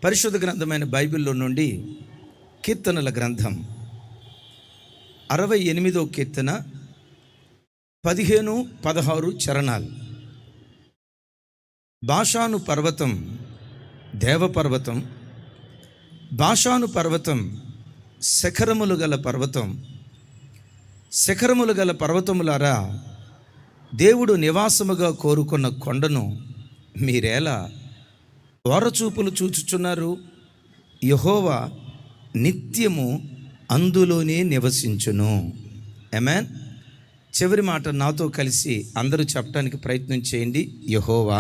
పరిశుద్ధ గ్రంథమైన బైబిల్లో నుండి కీర్తనల గ్రంథం 68వ కీర్తన 15-16 చరణాలు. బాషాను పర్వతం దేవపర్వతం, బాషాను పర్వతం శిఖరములు గల పర్వతం. శిఖరములు గల పర్వతములారా, దేవుడు నివాసముగా కోరుకున్న కొండను మీరేలా ఓరచూపులు చూచుచున్నారు? యెహోవా నిత్యము అందులోనే నివసించును. ఆమేన్. చివరి మాట నాతో కలిసి అందరూ చెప్పడానికి ప్రయత్నం చేయండి. యెహోవా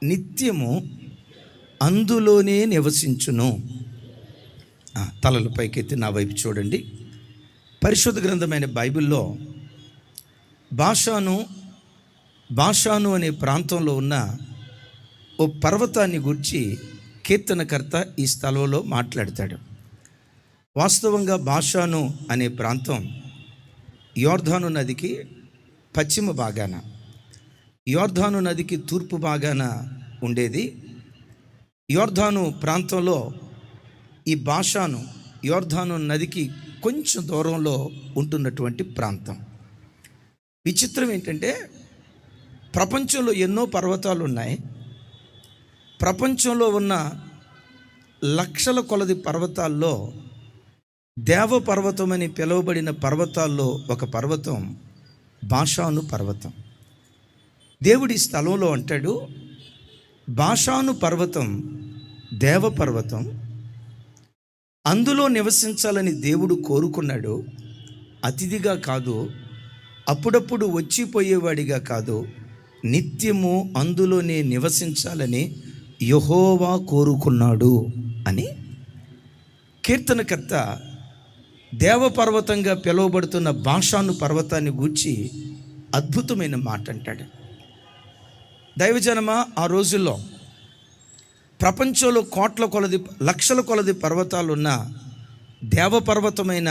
నిత్యము అందులోనే నివసించును. తలలు పైకెత్తి నా వైపు చూడండి. పరిశుద్ధ గ్రంథమైన బైబిల్లో బాషాను అనే ప్రాంతంలో ఉన్న ఓ పర్వతాన్ని గురించి కీర్తనకర్త ఈ స్థలంలో మాట్లాడతాడు. వాస్తవంగా బాషాను అనే ప్రాంతం యోర్దాను నదికి పశ్చిమ భాగాన, యోర్దాను నదికి తూర్పు భాగాన ఉండేది. యోర్దాను ప్రాంతంలో ఈ బాషాను యోర్దాను నదికి కొంచెం దూరంలో ఉంటున్నటువంటి ప్రాంతం. విచిత్రం ఏంటంటే, ప్రపంచంలో ఎన్నో పర్వతాలు ఉన్నాయి. ప్రపంచంలో ఉన్న లక్షల కొలది పర్వతాల్లో దేవపర్వతం అని పిలువబడిన పర్వతాల్లో ఒక పర్వతం బాషాను పర్వతం. దేవుడి స్థలంలో అంటాడు, బాషాను పర్వతం దేవపర్వతం, అందులో నివసించాలని దేవుడు కోరుకున్నాడు. అతిథిగా కాదు, అప్పుడప్పుడు వచ్చిపోయేవాడిగా కాదు, నిత్యము అందులోనే నివసించాలని యెహోవా కోరుకున్నాడు అని కీర్తనకర్త దేవపర్వతంగా పిలువబడుతున్న బాషాను పర్వతాన్ని గూర్చి అద్భుతమైన మాట అంటాడు. దైవజనమా, ఆ రోజుల్లో ప్రపంచంలో కోట్ల కొలది లక్షల కొలది పర్వతాలున్న దేవపర్వతమైన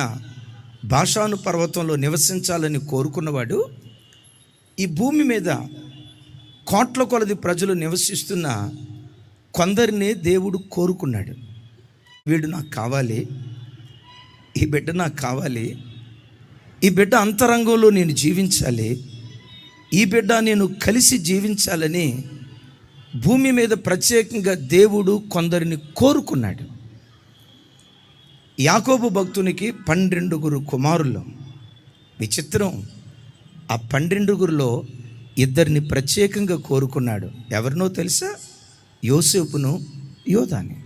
బాషాను పర్వతంలో నివసించాలని కోరుకున్నవాడు ఈ భూమి మీద కోట్ల కొలది ప్రజలు నివసిస్తున్న కొందరినే దేవుడు కోరుకున్నాడు. వీడు నాకు కావాలి, ఈ బిడ్డ నాకు కావాలి, ఈ బిడ్డ అంతరంగంలో నేను జీవించాలి, ఈ బిడ్డ నేను కలిసి జీవించాలని భూమి మీద ప్రత్యేకంగా దేవుడు కొందరిని కోరుకున్నాడు. యాకోబు భక్తునికి 12 కుమారులు. విచిత్రం, ఆ 12 2 ప్రత్యేకంగా కోరుకున్నాడు. ఎవరినో తెలుసా? యోసేపును, యోధాని.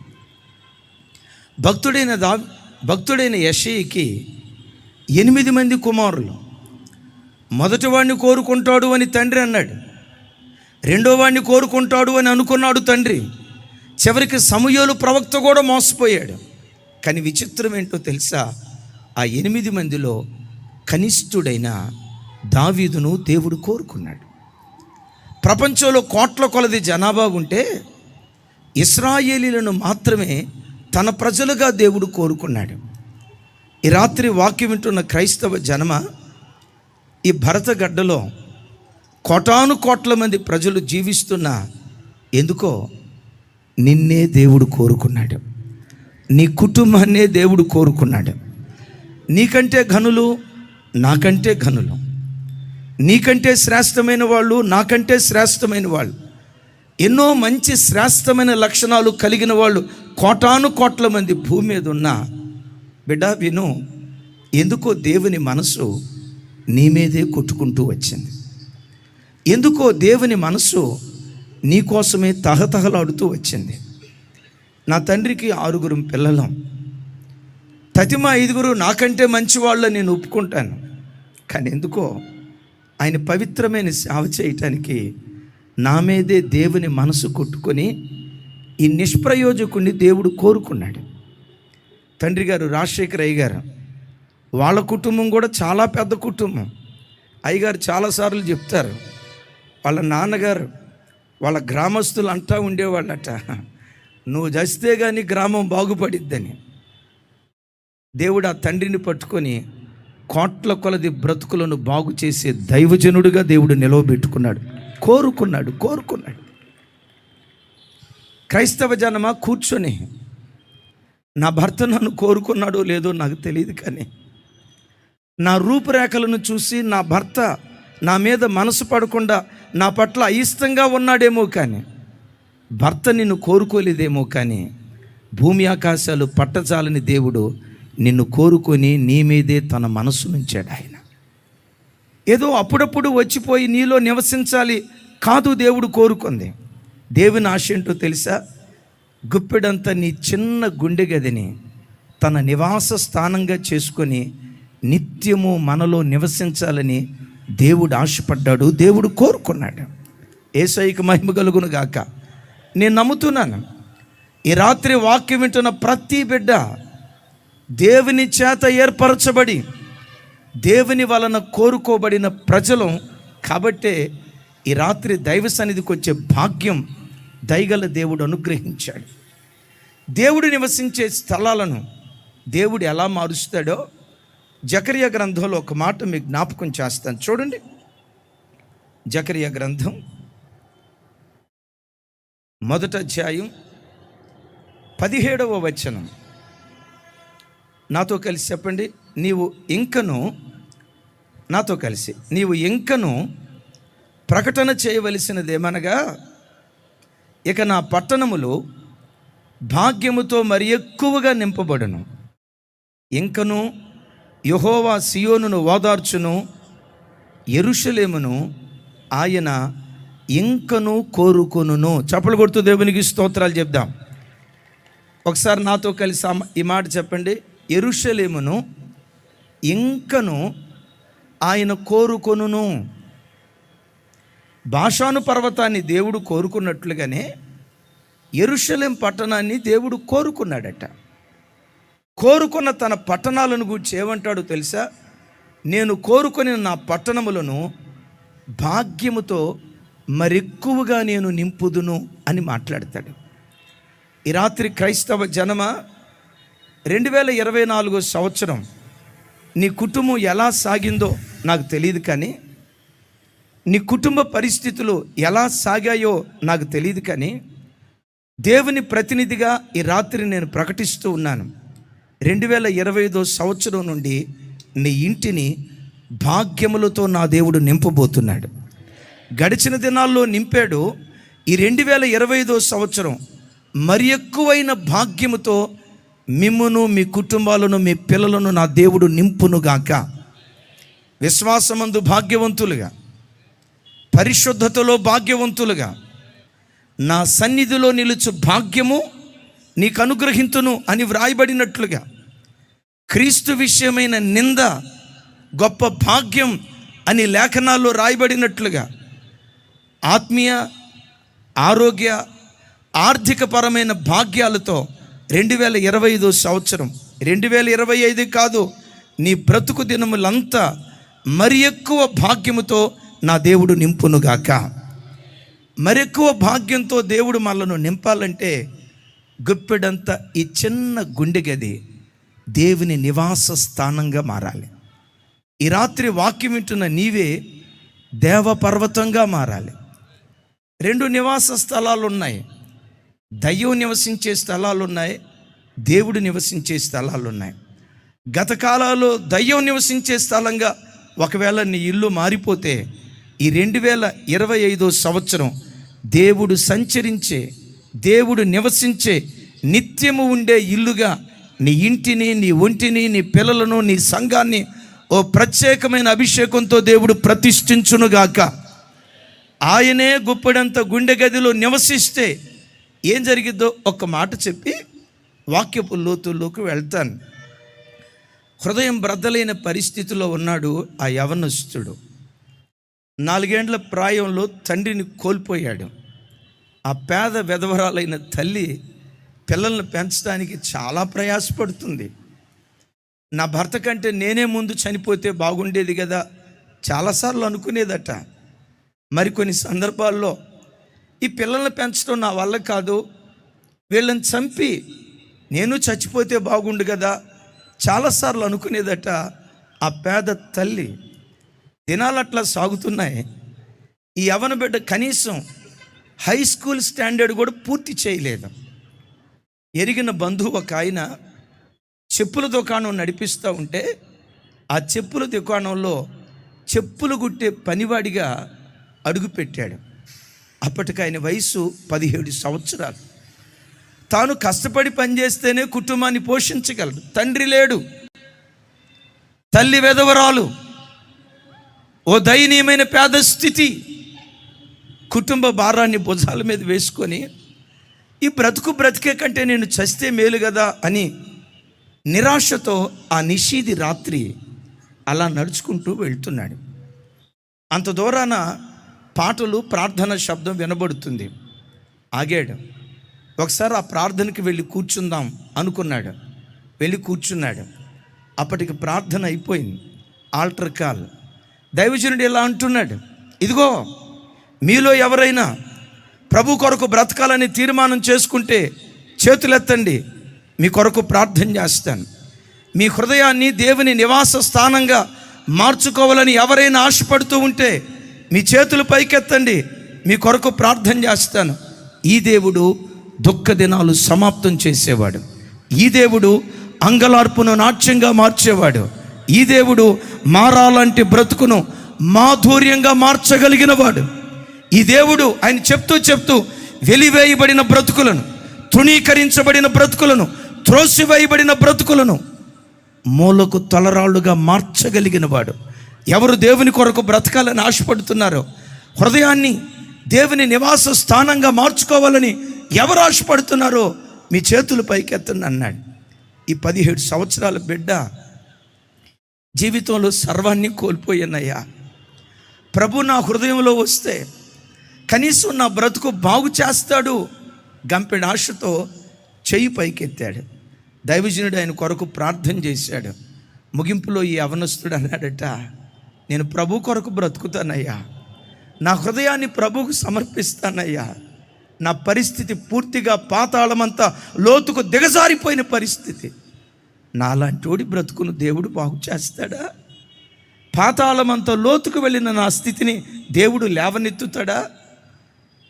భక్తుడైన యెషయికి 8 మంది కుమారులు. మొదటి వాడిని కోరుకుంటాడు అని తండ్రి అన్నాడు, రెండో వాడిని కోరుకుంటాడు అని అనుకున్నాడు తండ్రి. చివరికి సమూయేలు ప్రవక్త కూడా మోసపోయాడు. కానీ విచిత్రం ఏంటో తెలుసా? ఆ 8 మందిలో కనిష్ఠుడైన దావీదును దేవుడు కోరుకున్నాడు. ప్రపంచంలో కోట్ల కొలది జనాభా ఉంటే ఇశ్రాయేలీలను మాత్రమే తన ప్రజలుగా దేవుడు కోరుకున్నాడు. ఈ రాత్రి వాక్యం వింటున్న క్రైస్తవ జనమ, ఈ భరతగడ్డలో కోటాను కోట్ల మంది ప్రజలు జీవిస్తున్నా ఎందుకో నిన్నే దేవుడు కోరుకున్నాడు. నీ కుటుంబాన్నే దేవుడు కోరుకున్నాడు. నీకంటే ఘనులు, నాకంటే ఘనులు, నీకంటే శ్రేష్టమైన వాళ్ళు, నాకంటే శ్రేష్టమైన వాళ్ళు, ఎన్నో మంచి శ్రేష్టమైన లక్షణాలు కలిగిన వాళ్ళు కోటాను కోట్ల మంది భూమి మీద ఉన్న బిడ్డ విను, ఎందుకో దేవుని మనసు నీ మీదే కొట్టుకుంటూ వచ్చింది. ఎందుకో దేవుని మనసు నీ కోసమే తహతహలాడుతూ వచ్చింది. నా తండ్రికి 6 పిల్లలం. తతిమ 5 నాకంటే మంచివాళ్ళని నేను ఒప్పుకుంటాను. కానీ ఎందుకో ఆయన పవిత్రమైన సేవ చేయటానికి నా మీదే దేవుని మనసు కొట్టుకొని ఈ నిష్ప్రయోజకుడిని దేవుడు కోరుకున్నాడు. తండ్రి గారు రాజశేఖర్ అయ్యగారు, వాళ్ళ కుటుంబం కూడా చాలా పెద్ద కుటుంబం. అయ్యగారు చాలాసార్లు చెప్తారు, వాళ్ళ నాన్నగారు వాళ్ళ గ్రామస్తులు అంటూ ఉండేవాళ్ళట, నువ్వు చస్తే కానీ గ్రామం బాగుపడిద్దని. దేవుడు ఆ తండ్రిని పట్టుకొని కోట్ల కొలది బ్రతుకులను బాగు చేసే దైవజనుడిగా దేవుడు నిలవబెట్టుకున్నాడు. కోరుకున్నాడు. క్రైస్తవ జనమా కూర్చొని, నా భర్త నన్ను కోరుకున్నాడో లేదో నాకు తెలియదు, కానీ నా రూపురేఖలను చూసి నా భర్త నా మీద మనసు పడకుండా నా పట్ల అయిష్టంగా ఉన్నాడేమో, కానీ భర్త నిన్ను కోరుకోలేదేమో, కానీ భూమి ఆకాశాలు పట్టజాలని దేవుడు నిన్ను కోరుకొని నీ మీదే తన మనసు ఉంచాడు. ఆయన ఏదో అప్పుడప్పుడు వచ్చిపోయి నీలో నివసించాలి కాదు దేవుడు కోరుకుంది. దేవుని ఆశ ఏంటో తెలుసా? గుప్పెడంత నీ చిన్న గుండె గదిని తన నివాస స్థానంగా చేసుకొని నిత్యము మనలో నివసించాలని దేవుడు ఆశపడ్డాడు, దేవుడు కోరుకున్నాడు. యేసయ్యకు మహిమ కలుగును గాక. నేను నమ్ముతున్నాను, ఈ రాత్రి వాక్యం వింటున్న ప్రతి బిడ్డ దేవుని చేత ఏర్పరచబడి దేవుని వలన కోరుకోబడిన ప్రజలం కాబట్టే ఈ రాత్రి దైవ సన్నిధికి వచ్చే భాగ్యం దయగల దేవుడు అనుగ్రహించాడు. దేవుడు నివసించే స్థలాలను దేవుడు ఎలా మారుస్తాడో జకరియా గ్రంథంలో ఒక మాట మీకు జ్ఞాపకం చేస్తాను. చూడండి, జకరియా గ్రంథం 1వ అధ్యాయం 17వ వచనం. నాతో కలిసి చెప్పండి. నాతో కలిసి నీవు ఇంకను ప్రకటన చేయవలసినదేమనగా, ఇక నా పట్టణములు భాగ్యముతో మరి ఎక్కువగా నింపబడును. ఇంకను యెహోవా సియోనును ఓదార్చును, యెరూషలేమును ఆయన ఇంకను కోరుకొనును. చప్పలు కొడుతూ దేవునికి స్తోత్రాలు చెప్దాం. ఒకసారి నాతో కలిసి ఈ మాట చెప్పండి. యెరూషలేమును ఇంకను ఆయన కోరుకొనును. బాషాను పర్వతాన్ని దేవుడు కోరుకున్నట్లుగానే యెరూషలేం పట్టణాన్ని దేవుడు కోరుకున్నాడట. కోరుకున్న తన పట్టణాలను గురించి ఏమంటాడో తెలుసా? నేను కోరుకొని నా పట్టణములను భాగ్యముతో మరెక్కువగా నేను నింపుదును అని మాట్లాడతాడు. ఈ రాత్రి క్రైస్తవ జనమ, 2024 సంవత్సరం నీ కుటుంబం ఎలా సాగిందో నాకు తెలియదు, కానీ నీ కుటుంబ పరిస్థితులు ఎలా సాగాయో నాకు తెలియదు, కానీ దేవుని ప్రతినిధిగా ఈ రాత్రి నేను ప్రకటిస్తూ ఉన్నాను. 2025 సంవత్సరం నుండి నీ ఇంటిని భాగ్యములతో నా దేవుడు నింపబోతున్నాడు. గడిచిన దినాల్లో నింపాడు. ఈ 2025 సంవత్సరం మరి ఎక్కువైన భాగ్యముతో మిమ్మును, మీ కుటుంబాలను, మీ పిల్లలను నా దేవుడు నింపునుగాక. విశ్వాసమందు భాగ్యవంతులుగా, పరిశుద్ధతలో భాగ్యవంతులుగా, నా సన్నిధిలో నిలుచు భాగ్యము నీకు అనుగ్రహింతును అని వ్రాయబడినట్లుగా, క్రీస్తు విషయమైన నింద గొప్ప భాగ్యం అని లేఖనాల్లో రాయబడినట్లుగా, ఆత్మీయ, ఆరోగ్య, ఆర్థికపరమైన భాగ్యాలతో 2025 సంవత్సరం, 2025 కాదు, నీ బ్రతుకు దినములంతా మరి ఎక్కువ భాగ్యముతో నా దేవుడు నింపునుగాక. మరెక్కువ భాగ్యంతో దేవుడు మనలను నింపాలంటే గుప్పెడంత ఈ చిన్న గుండె గది దేవుని నివాస స్థానంగా మారాలి. ఈ రాత్రి వాక్యం వింటున్న నీవే దేవపర్వతంగా మారాలి. 2 నివాస స్థలాలు ఉన్నాయి. దయ్యం నివసించే స్థలాలు ఉన్నాయి, దేవుడు నివసించే స్థలాలు ఉన్నాయి. గత కాలాల్లో దయ్యం నివసించే స్థలంగా ఒకవేళ నీ ఇల్లు మారిపోతే ఈ 2025 సంవత్సరం దేవుడు సంచరించే, దేవుడు నివసించే, నిత్యము ఉండే ఇల్లుగా నీ ఇంటిని, నీ ఒంటిని, నీ పిల్లలను, నీ సంఘాన్ని ఓ ప్రత్యేకమైన అభిషేకంతో దేవుడు ప్రతిష్ఠించునుగాక. ఆయనే గుప్పెడంత గుండె గదిలో నివసిస్తే ఏం జరిగిద్దో ఒక్క మాట చెప్పి వాక్యపు లోతుల్లోకి వెళ్తాను. హృదయం బ్రద్దలైన పరిస్థితిలో ఉన్నాడు ఆ యవనస్తుడు. 4 ఏండ్ల ప్రాయంలో తండ్రిని కోల్పోయాడు. ఆ పేద విధవరాలైన తల్లి పిల్లల్ని పెంచడానికి చాలా ప్రయాసపడుతుంది. నా భర్త కంటే నేనే ముందు చనిపోతే బాగుండేది కదా చాలాసార్లు అనుకునేదట. మరికొన్ని సందర్భాల్లో ఈ పిల్లల్ని పెంచడం నా వల్ల కాదు, వీళ్ళని చంపి నేను చచ్చిపోతే బాగుండు కదా చాలాసార్లు అనుకునేదట ఆ పేద తల్లి. దినాలు అట్లా సాగుతున్నాయి. ఈ యవన బిడ్డ కనీసం హై స్కూల్ స్టాండర్డ్ కూడా పూర్తి చేయలేదు. ఎరిగిన బంధువు ఒక ఆయన చెప్పుల దుకాణం నడిపిస్తూ ఉంటే ఆ చెప్పుల దుకాణంలో చెప్పులు కుట్టే పనివాడిగా అడుగుపెట్టాడు. అప్పటికి ఆయన వయసు 17 సంవత్సరాలు. తాను కష్టపడి పనిచేస్తేనే కుటుంబాన్ని పోషించగలడు. తండ్రి లేడు, తల్లి వెధవరాలు, ఓ దయనీయమైన పేద స్థితి. కుటుంబ భారాన్ని భుజాల మీద వేసుకొని ఈ బ్రతికే కంటే నేను చస్తే మేలు కదా అని నిరాశతో ఆ నిషీది రాత్రి అలా నడుచుకుంటూ వెళ్తున్నాడు. అంత దూరాన పాటలు, ప్రార్థన శబ్దం వినబడుతుంది. ఆగాడు. ఒకసారి ఆ ప్రార్థనకి వెళ్ళి కూర్చుందాం అనుకున్నాడు. వెళ్ళి కూర్చున్నాడు. అప్పటికి ప్రార్థన అయిపోయింది. Altar call. దైవజనుడు ఇలా అంటున్నాడు, ఇదిగో మీలో ఎవరైనా ప్రభు కొరకు బ్రతకాలని తీర్మానం చేసుకుంటే చేతులెత్తండి, మీ కొరకు ప్రార్థన చేస్తాను. మీ హృదయాన్ని దేవుని నివాస స్థానంగా మార్చుకోవాలని ఎవరైనా ఆశపడుతూ ఉంటే మీ చేతులు పైకెత్తండి, మీ కొరకు ప్రార్థన చేస్తాను. ఈ దేవుడు దుఃఖ దినాలు సమాప్తం చేసేవాడు. ఈ దేవుడు అంగలార్పును నాట్యంగా మార్చేవాడు. ఈ దేవుడు మారాలంటే బ్రతుకును మాధుర్యంగా మార్చగలిగిన వాడు. ఈ దేవుడు ఆయన చెప్తూ వెలివేయబడిన బ్రతుకులను, తృణీకరించబడిన బ్రతుకులను, త్రోసివేయబడిన బ్రతుకులను మూలకు తలరాళ్ళుగా మార్చగలిగిన వాడు. ఎవరు దేవుని కొరకు బ్రతకాలని ఆశపడుతున్నారో, హృదయాన్ని దేవుని నివాస స్థానంగా మార్చుకోవాలని ఎవరు ఆశపడుతున్నారో మీ చేతులు పైకెత్తండి అన్నాడు. ఈ 17 సంవత్సరాల బిడ్డ జీవితంలో సర్వాన్ని కోల్పోయానయ్యా. ప్రభు నా హృదయంలో వస్తే కనీసం నా బ్రతుకు బాగు చేస్తాడు గంపెడు ఆశతో చెయ్యి పైకెత్తాడు. దైవజనుడు ఆయన కొరకు ప్రార్థన చేశాడు. ముగింపులో ఈ అవనస్తుడు అన్నాడట, నేను ప్రభు కొరకు బ్రతుకుతానయ్యా, నా హృదయాన్ని ప్రభువుకు సమర్పిస్తానయ్యా. నా పరిస్థితి పూర్తిగా పాతాళమంతా లోతుకు దిగజారిపోయిన పరిస్థితి. నాలాంటి బ్రతుకును దేవుడు బాగు చేస్తాడా? పాతాళమంతా లోతుకు వెళ్ళిన నా స్థితిని దేవుడు లేవనెత్తుతాడా?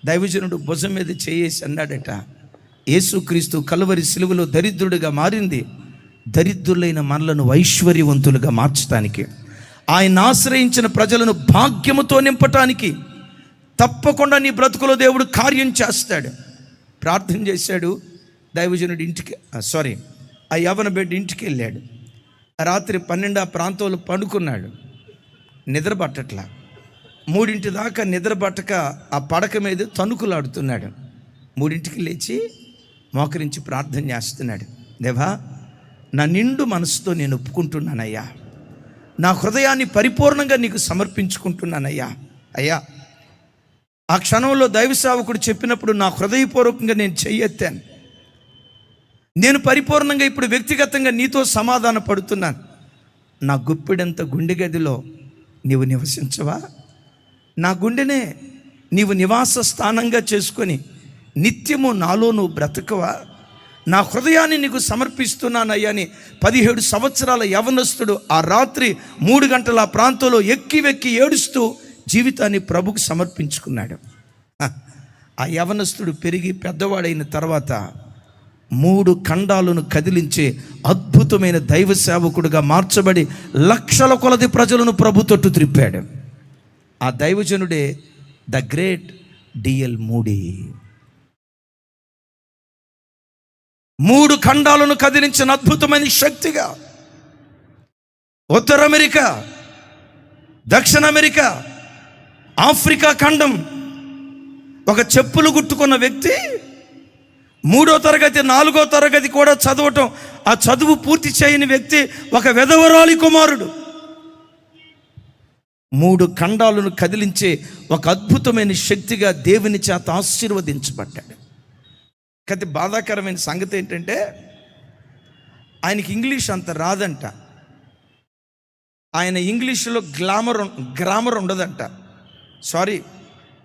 దైవజనుడు భుజం మీద చేయేసి అన్నాడట, యేసుక్రీస్తు కలువరి సిలువలో దరిద్రుడిగా మారింది దరిద్రులైన మనలను ఐశ్వర్యవంతులుగా మార్చడానికి, ఆయన ఆశ్రయించిన ప్రజలను భాగ్యముతో నింపటానికి. తప్పకుండా నీ బ్రతుకులో దేవుడు కార్యం చేస్తాడు. ప్రార్థన చేశాడు. దైవజనుడు ఆ యవ్వన బిడ్డ ఇంటికి వెళ్ళాడు. రాత్రి 12 ప్రాంతంలో పండుకున్నాడు. నిద్ర పట్టట్లా. 3 దాకా నిద్ర పట్టక ఆ పడక మీద తణుకులాడుతున్నాడు. 3 లేచి మోకరించి ప్రార్థన చేస్తున్నాడు. దేవా, నా నిండు మనసుతో నేను ఒప్పుకుంటున్నానయ్యా, నా హృదయాన్ని పరిపూర్ణంగా నీకు సమర్పించుకుంటున్నానయ్యా. అయ్యా, ఆ క్షణంలో దైవ సేవకుడు చెప్పినప్పుడు నా హృదయపూర్వకంగా నేను చెయ్యెత్తాను. నేను పరిపూర్ణంగా ఇప్పుడు వ్యక్తిగతంగా నీతో సమాధాన పడుతున్నాను. నా గుప్పెడంత గుండె గదిలో నీవు నివసించవా? నా గుండెనే నీవు నివాస స్థానంగా చేసుకొని నిత్యము నాలో నువ్వు బ్రతకవా? నా హృదయాన్ని నీకు సమర్పిస్తున్నానయ్యా అని 17 సంవత్సరాల యవనస్తుడు ఆ రాత్రి 3 గంటల ప్రాంతంలో వెక్కి ఏడుస్తూ జీవితాన్ని ప్రభుకు సమర్పించుకున్నాడు. ఆ యవనస్తుడు పెరిగి పెద్దవాడైన తర్వాత 3 ఖండాలను కదిలించే అద్భుతమైన దైవ సేవకుడుగా మార్చబడి లక్షల కొలది ప్రజలను ప్రభు తట్టు త్రిప్పాడు. ఆ దైవజనుడే ద గ్రేట్ డిఎల్ మూడీ. 3 ఖండాలను కదిలించిన అద్భుతమైన శక్తిగా ఉత్తర అమెరికా, దక్షిణ అమెరికా, ఆఫ్రికా ఖండం ఒక చెప్పులు కుట్టుకున్న వ్యక్తి 3వ తరగతి 4వ తరగతి కూడా చదవటం, ఆ చదువు పూర్తి చేయని వ్యక్తి ఒక వెధవరాలి కుమారుడు 3 ఖండాలను కదిలించే ఒక అద్భుతమైన శక్తిగా దేవుని చేత ఆశీర్వదించబడ్డాడు. కానీ బాధాకరమైన సంగతి ఏంటంటే ఆయనకి ఇంగ్లీష్ అంత రాదంట. ఆయన ఇంగ్లీషులో గ్రామర్ ఉండదంట.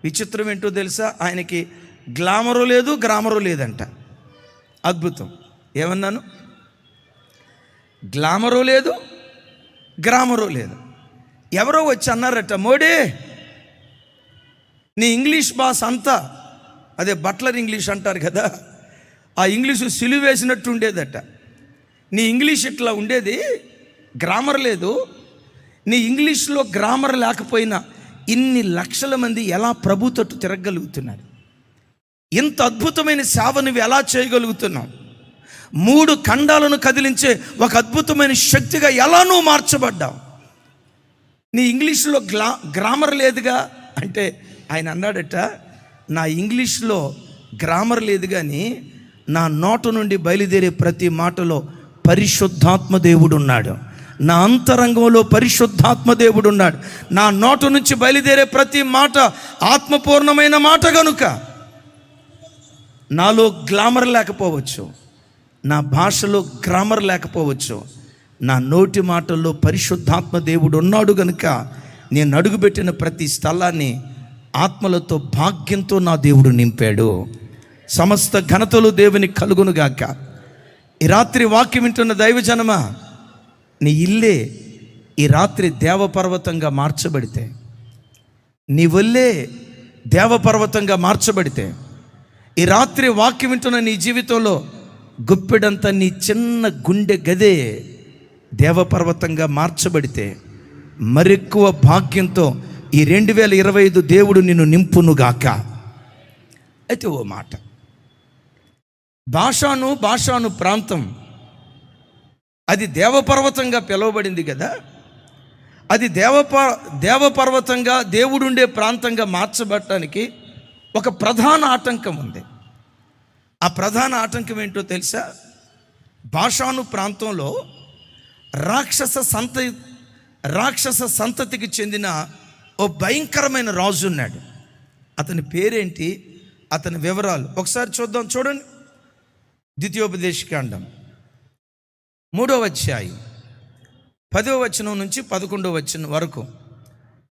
విచిత్రం ఏంటో తెలుసా? ఆయనకి గ్లామరు లేదు, గ్రామరు లేదంట. అద్భుతం. ఏమన్నాను? గ్లామరు లేదు, గ్రామరు లేదు. ఎవరో వచ్చి అన్నారట, మోడీ నీ ఇంగ్లీష్ భాష అంతా అదే బట్లర్ ఇంగ్లీష్ అంటారు కదా, ఆ ఇంగ్లీషు సిలువేసినట్టు ఉండేదట. నీ ఇంగ్లీష్ ఇట్లా ఉండేది, గ్రామర్ లేదు. నీ ఇంగ్లీష్లో గ్రామర్ లేకపోయినా ఇన్ని లక్షల మంది ఎలా ప్రభు తట్టు తిరగగలుగుతున్నారు? ఇంత అద్భుతమైన సేవ నువ్వు ఎలా చేయగలుగుతున్నావు? 3 ఖండాలను కదిలించే ఒక అద్భుతమైన శక్తిగా ఎలా నువ్వు మార్చబడ్డావు? నీ ఇంగ్లీష్లో గ్రామర్ లేదుగా అంటే ఆయన అన్నాడట, నా ఇంగ్లీష్లో గ్రామర్ లేదు కానీ నా నోట నుండి బయలుదేరే ప్రతి మాటలో పరిశుద్ధాత్మ దేవుడు ఉన్నాడు. నా అంతరంగంలో పరిశుద్ధాత్మ దేవుడు ఉన్నాడు. నా నోట నుంచి బయలుదేరే ప్రతి మాట ఆత్మపూర్ణమైన మాట కనుక నాలో గ్లామర్ లేకపోవచ్చు, నా భాషలో గ్రామర్ లేకపోవచ్చు, నా నోటి మాటల్లో పరిశుద్ధాత్మ దేవుడు ఉన్నాడు కనుక నేను అడుగుపెట్టిన ప్రతి స్థలాన్ని ఆత్మలతో భాగ్యంతో నా దేవుడు నింపాడు. సమస్త ఘనతలు దేవుని కలుగునుగాక. ఈ రాత్రి వాక్యం వింటున్న దైవజనమా, నీ ఇల్లే ఈ రాత్రి దేవపర్వతంగా మార్చబడితే, నీ వల్లే దేవపర్వతంగా మార్చబడితే, ఈ రాత్రి వాక్యం వింటున్న నీ జీవితంలో గుప్పెడంత నీ చిన్న గుండె గదే దేవపర్వతంగా మార్చబడితే, మరెక్కువ భాగ్యంతో ఈ 2025 దేవుడు నిన్ను నింపునుగాక. అయితే ఓ మాట, భాషాను ప్రాంతం అది దేవపర్వతంగా పిలువబడింది కదా, అది దేవపర్వతంగా దేవుడుండే ప్రాంతంగా మార్చబడటానికి ఒక ప్రధాన ఆటంకం ఉంది. ఆ ప్రధాన ఆటంకం ఏంటో తెలుసా? భాషాను ప్రాంతంలో రాక్షస సంతతికి చెందిన ఓ భయంకరమైన రాజు ఉన్నాడు. అతని పేరేంటి, అతని వివరాలు ఒకసారి చూద్దాం. చూడండి, ద్వితీయోపదేశకాండం 3వ అధ్యాయం 10వ వచనం నుంచి 11వ వచనం వరకు.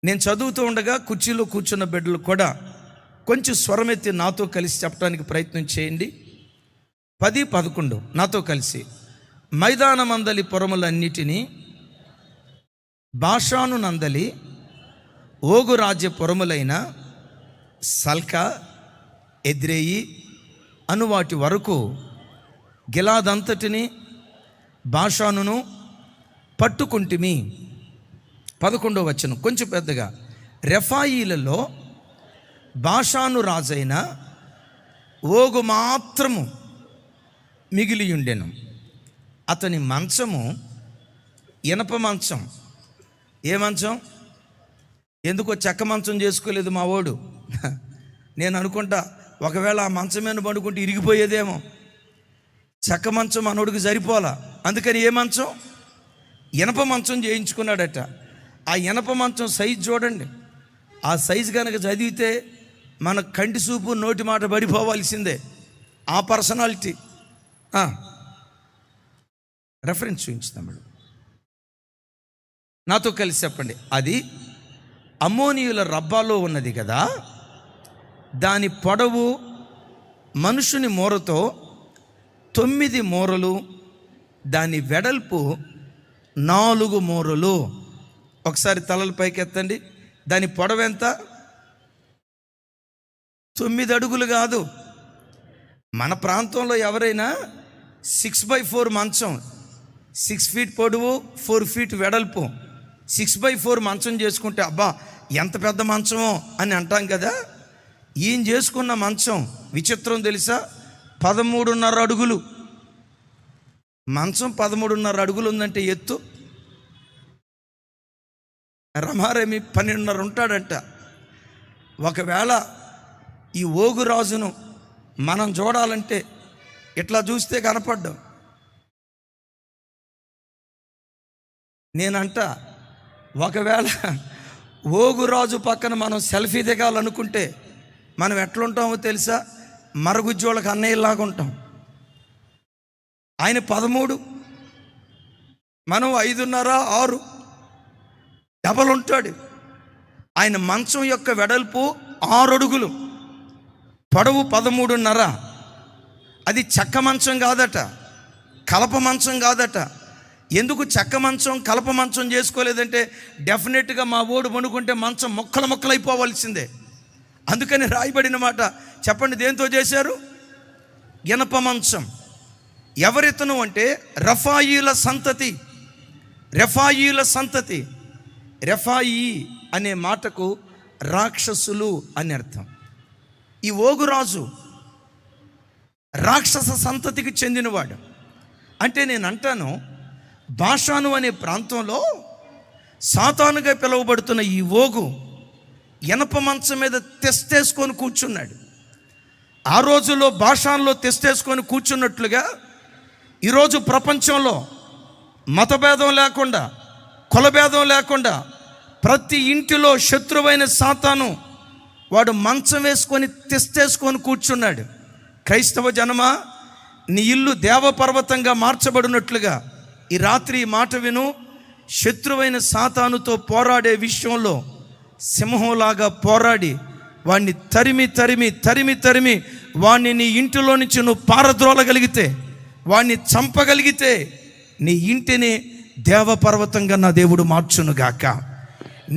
నేను చదువుతూ ఉండగా కుర్చీలో కూర్చున్న బిడ్డలు కూడా కొంచెం స్వరమెత్తి నాతో కలిసి చెప్పడానికి ప్రయత్నం చేయండి. 10, 11 నాతో కలిసి. మైదానమందలి పురములన్నిటినీ, భాషాను నందలి ఓగు రాజ్య పురములైన సల్కా, ఎద్రేయి అను వాటి వరకు గిలాదంతటిని భాషానును పట్టుకుంటిమి. 11వ వచనం కొంచెం పెద్దగా. రెఫాయిలలో భాషాను రాజైన ఓగు మాత్రము మిగిలియుండెను. అతని మంచము ఇనప మంచం. ఏ మంచం? ఎందుకో చెక్క మంచం చేసుకోలేదు మా వాడు. నేను అనుకుంటా ఒకవేళ ఆ మంచం మీద పడుకుంటే ఇరిగిపోయేదేమో. చెక్క మంచం మనోడికి సరిపోలా, అందుకని ఏ మంచం? ఇనప మంచం చేయించుకున్నాడట. ఆ ఇనప మంచం సైజు చూడండి. ఆ సైజు కనుక చదివితే మన కంటి చూపు నోటి మాట పడిపోవాల్సిందే. ఆ పర్సనాలిటీ. రెఫరెన్స్ చూపించుతాం, నాతో కలిసి చెప్పండి. అది అమ్మోనీయుల రబ్బాలో ఉన్నది కదా, దాని పొడవు మనుషుని మూరతో 9 మూరలు, దాని వెడల్పు 4 మూరలు. ఒకసారి తలల పైకి ఎత్తండి. దాని పొడవు ఎంత? 9 అడుగులు కాదు. మన ప్రాంతంలో ఎవరైనా 6x4 మంచం, 6 ఫీట్ పొడవు, 4 ఫీట్ వెడల్పు, 6x4 మంచం చేసుకుంటే అబ్బా ఎంత పెద్ద మంచమో అని అంటాం కదా. ఈయన చేసుకున్న మంచం విచిత్రం తెలుసా? 13.5 అడుగులు మంచం. 13.5 అడుగులు ఉందంటే ఎత్తు. రమారేమి 12.5 ఉంటాడంట. ఒకవేళ ఈ ఓగు రాజును మనం చూడాలంటే ఇట్లా చూస్తే కనపడ్డాం. నేనంట ఒకవేళ ఓగురాజు పక్కన మనం సెల్ఫీ దిగాలనుకుంటే మనం ఎట్లుంటామో తెలుసా? మరుగుజ్జోళ్ళకి అన్నయ్యలాగా ఉంటాం. ఆయన 13, మనం 5.5, 6 డబల్ ఉంటాడు. ఆయన మంచం యొక్క వెడల్పు 6 అడుగులు, పొడవు 13.5. అది చెక్క మంచం కాదట, కలప మంచం కాదట. ఎందుకు చెక్క మంచం కలప మంచం చేసుకోలేదంటే డెఫినెట్గా మా ఓడు పడుకుంటే మంచం మొక్కలు అయిపోవాల్సిందే. అందుకని రాయబడిన మాట చెప్పండి, దేంతో చేశారు? ఇనప మంచం. ఎవరితను అంటే రఫాయీల సంతతి. రెఫాయీల సంతతి. రెఫాయి అనే మాటకు రాక్షసులు అని అర్థం. ఈ ఓగురాజు రాక్షస సంతతికి చెందినవాడు. అంటే నేను అంటాను, బాషాను అనే ప్రాంతంలో సాతానుగా పిలువబడుతున్న ఈ ఓగు ఇనప మంచం మీద తెస్తేసుకొని కూర్చున్నాడు. ఆ రోజుల్లో బాషాన్లో తెస్తేసుకొని కూర్చున్నట్లుగా ఈరోజు ప్రపంచంలో మతభేదం లేకుండా, కులభేదం లేకుండా ప్రతి ఇంటిలో శత్రువైన సాతాను వాడు మంచం వేసుకొని తెస్తేసుకొని కూర్చున్నాడు. క్రైస్తవ జనమా, నీ ఇల్లు దేవపర్వతంగా మార్చబడినట్లుగా ఈ రాత్రి ఈ మాట విను. శత్రువైన సాతానుతో పోరాడే విషయంలో సింహంలాగా పోరాడి వాణ్ణి తరిమి వాణ్ణి నీ ఇంటిలో నుంచి నువ్వు పారద్రోలగలిగితే, వాణ్ణి చంపగలిగితే నీ ఇంటిని దేవపర్వతంగా నా దేవుడు మార్చునుగాక.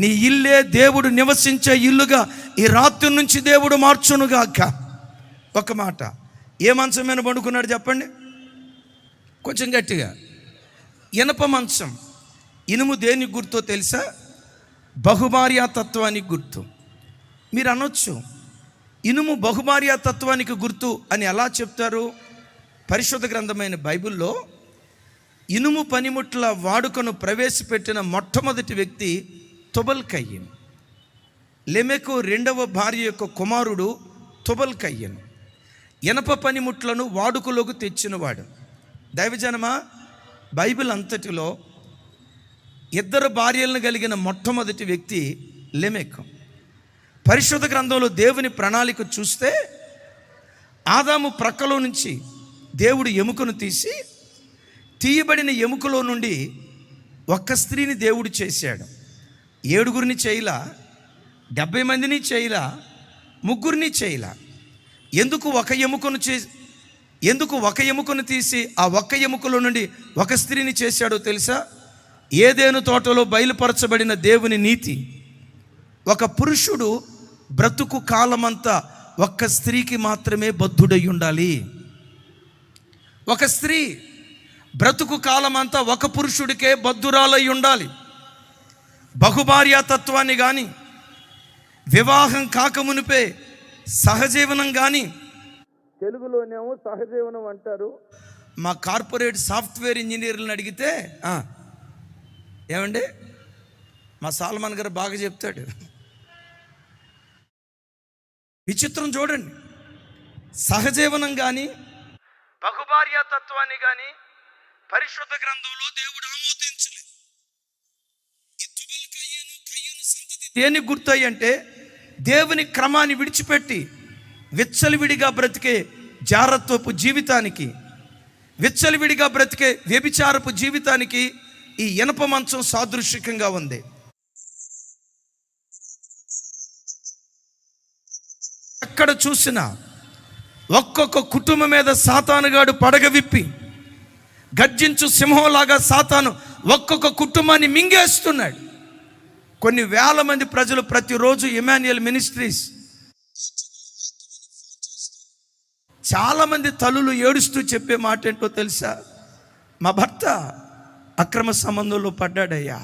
నీ ఇల్లే దేవుడు నివసించే ఇల్లుగా ఈ రాత్రి నుంచి దేవుడు మార్చునుగాక. ఒక మాట, ఏ మంచం మీద పండుకున్నాడు చెప్పండి కొంచెం గట్టిగా? ఇనప మంచం. ఇనుము దేనికి గుర్తో తెలుసా? బహుభార్యాతత్వానికి గుర్తు. మీరు అనొచ్చు, ఇనుము బహుభార్యాతత్వానికి గుర్తు అని ఎలా చెప్తారు? పరిశుద్ధ గ్రంథమైన బైబిల్లో ఇనుము పనిముట్ల వాడుకను ప్రవేశపెట్టిన మొట్టమొదటి వ్యక్తి తుబల్ కయ్యను. లెమెకు రెండవ భార్య యొక్క కుమారుడు తుబల్ కయ్యను. ఇనప పనిముట్లను వాడుకలోకి తెచ్చినవాడు. దైవజనమా, బైబిల్ అంతటిలో ఇద్దరు భార్యలను కలిగిన మొట్టమొదటి వ్యక్తి లెమెకు. పరిశుద్ధ గ్రంథంలో దేవుని ప్రణాళిక చూస్తే ఆదాము ప్రక్కలో నుంచి దేవుడు ఎముకను తీయబడిన ఎముకలో నుండి ఒక్క స్త్రీని దేవుడు చేశాడు. 7 చేయలా, 70 మందిని చేయలా, 3 చేయలా. ఎందుకు ఒక ఎముకను తీసి ఆ ఒక్క ఎముకలో నుండి ఒక స్త్రీని చేశాడో తెలుసా? ఏదెను తోటలో బయలుపరచబడిన దేవుని నీతి, ఒక పురుషుడు బ్రతుకు కాలమంతా ఒక్క స్త్రీకి మాత్రమే బద్ధుడై ఉండాలి. ఒక స్త్రీ బ్రతుకు కాలమంతా ఒక పురుషుడికే బద్ధురాలై ఉండాలి. బహుభార్యాతత్వాన్ని కానీ, వివాహం కాకమునిపే సహజీవనం కానీ, తెలుగులోనేమో సహజీవనం అంటారు. మా కార్పొరేట్ సాఫ్ట్వేర్ ఇంజనీర్లను అడిగితే ఏమండి, మా సాల్మాన్ గారు బాగా చెప్తాడు. విచిత్రం చూడండి, సహజీవనం కానీ బహుభార్యాతత్వాన్ని కానీ పరిశుద్ధ గ్రంథంలో దేవుడు ఆమోదించలేదు. దేనికి గుర్తయి అంటే దేవుని క్రమాన్ని విడిచిపెట్టి విచ్చలవిడిగా బ్రతికే జారత్వపు జీవితానికి, విచ్చలవిడిగా బ్రతికే వ్యభిచారపు జీవితానికి ఈ ఇనప మంచం సాదృశ్యంగా ఉంది. ఎక్కడ చూసినా ఒక్కొక్క కుటుంబం మీద సాతానుగాడు పడగ విప్పి గర్జించు సింహంలాగా సాతాను ఒక్కొక్క కుటుంబాన్ని మింగేస్తున్నాడు. కొన్ని వేల మంది ప్రజలు ప్రతిరోజు ఇమాన్యుయల్ మినిస్ట్రీస్, చాలామంది తల్లులు ఏడుస్తూ చెప్పే మాట ఏంటో తెలుసా? మా భర్త అక్రమ సంబంధంలో పడ్డాడయ్యా,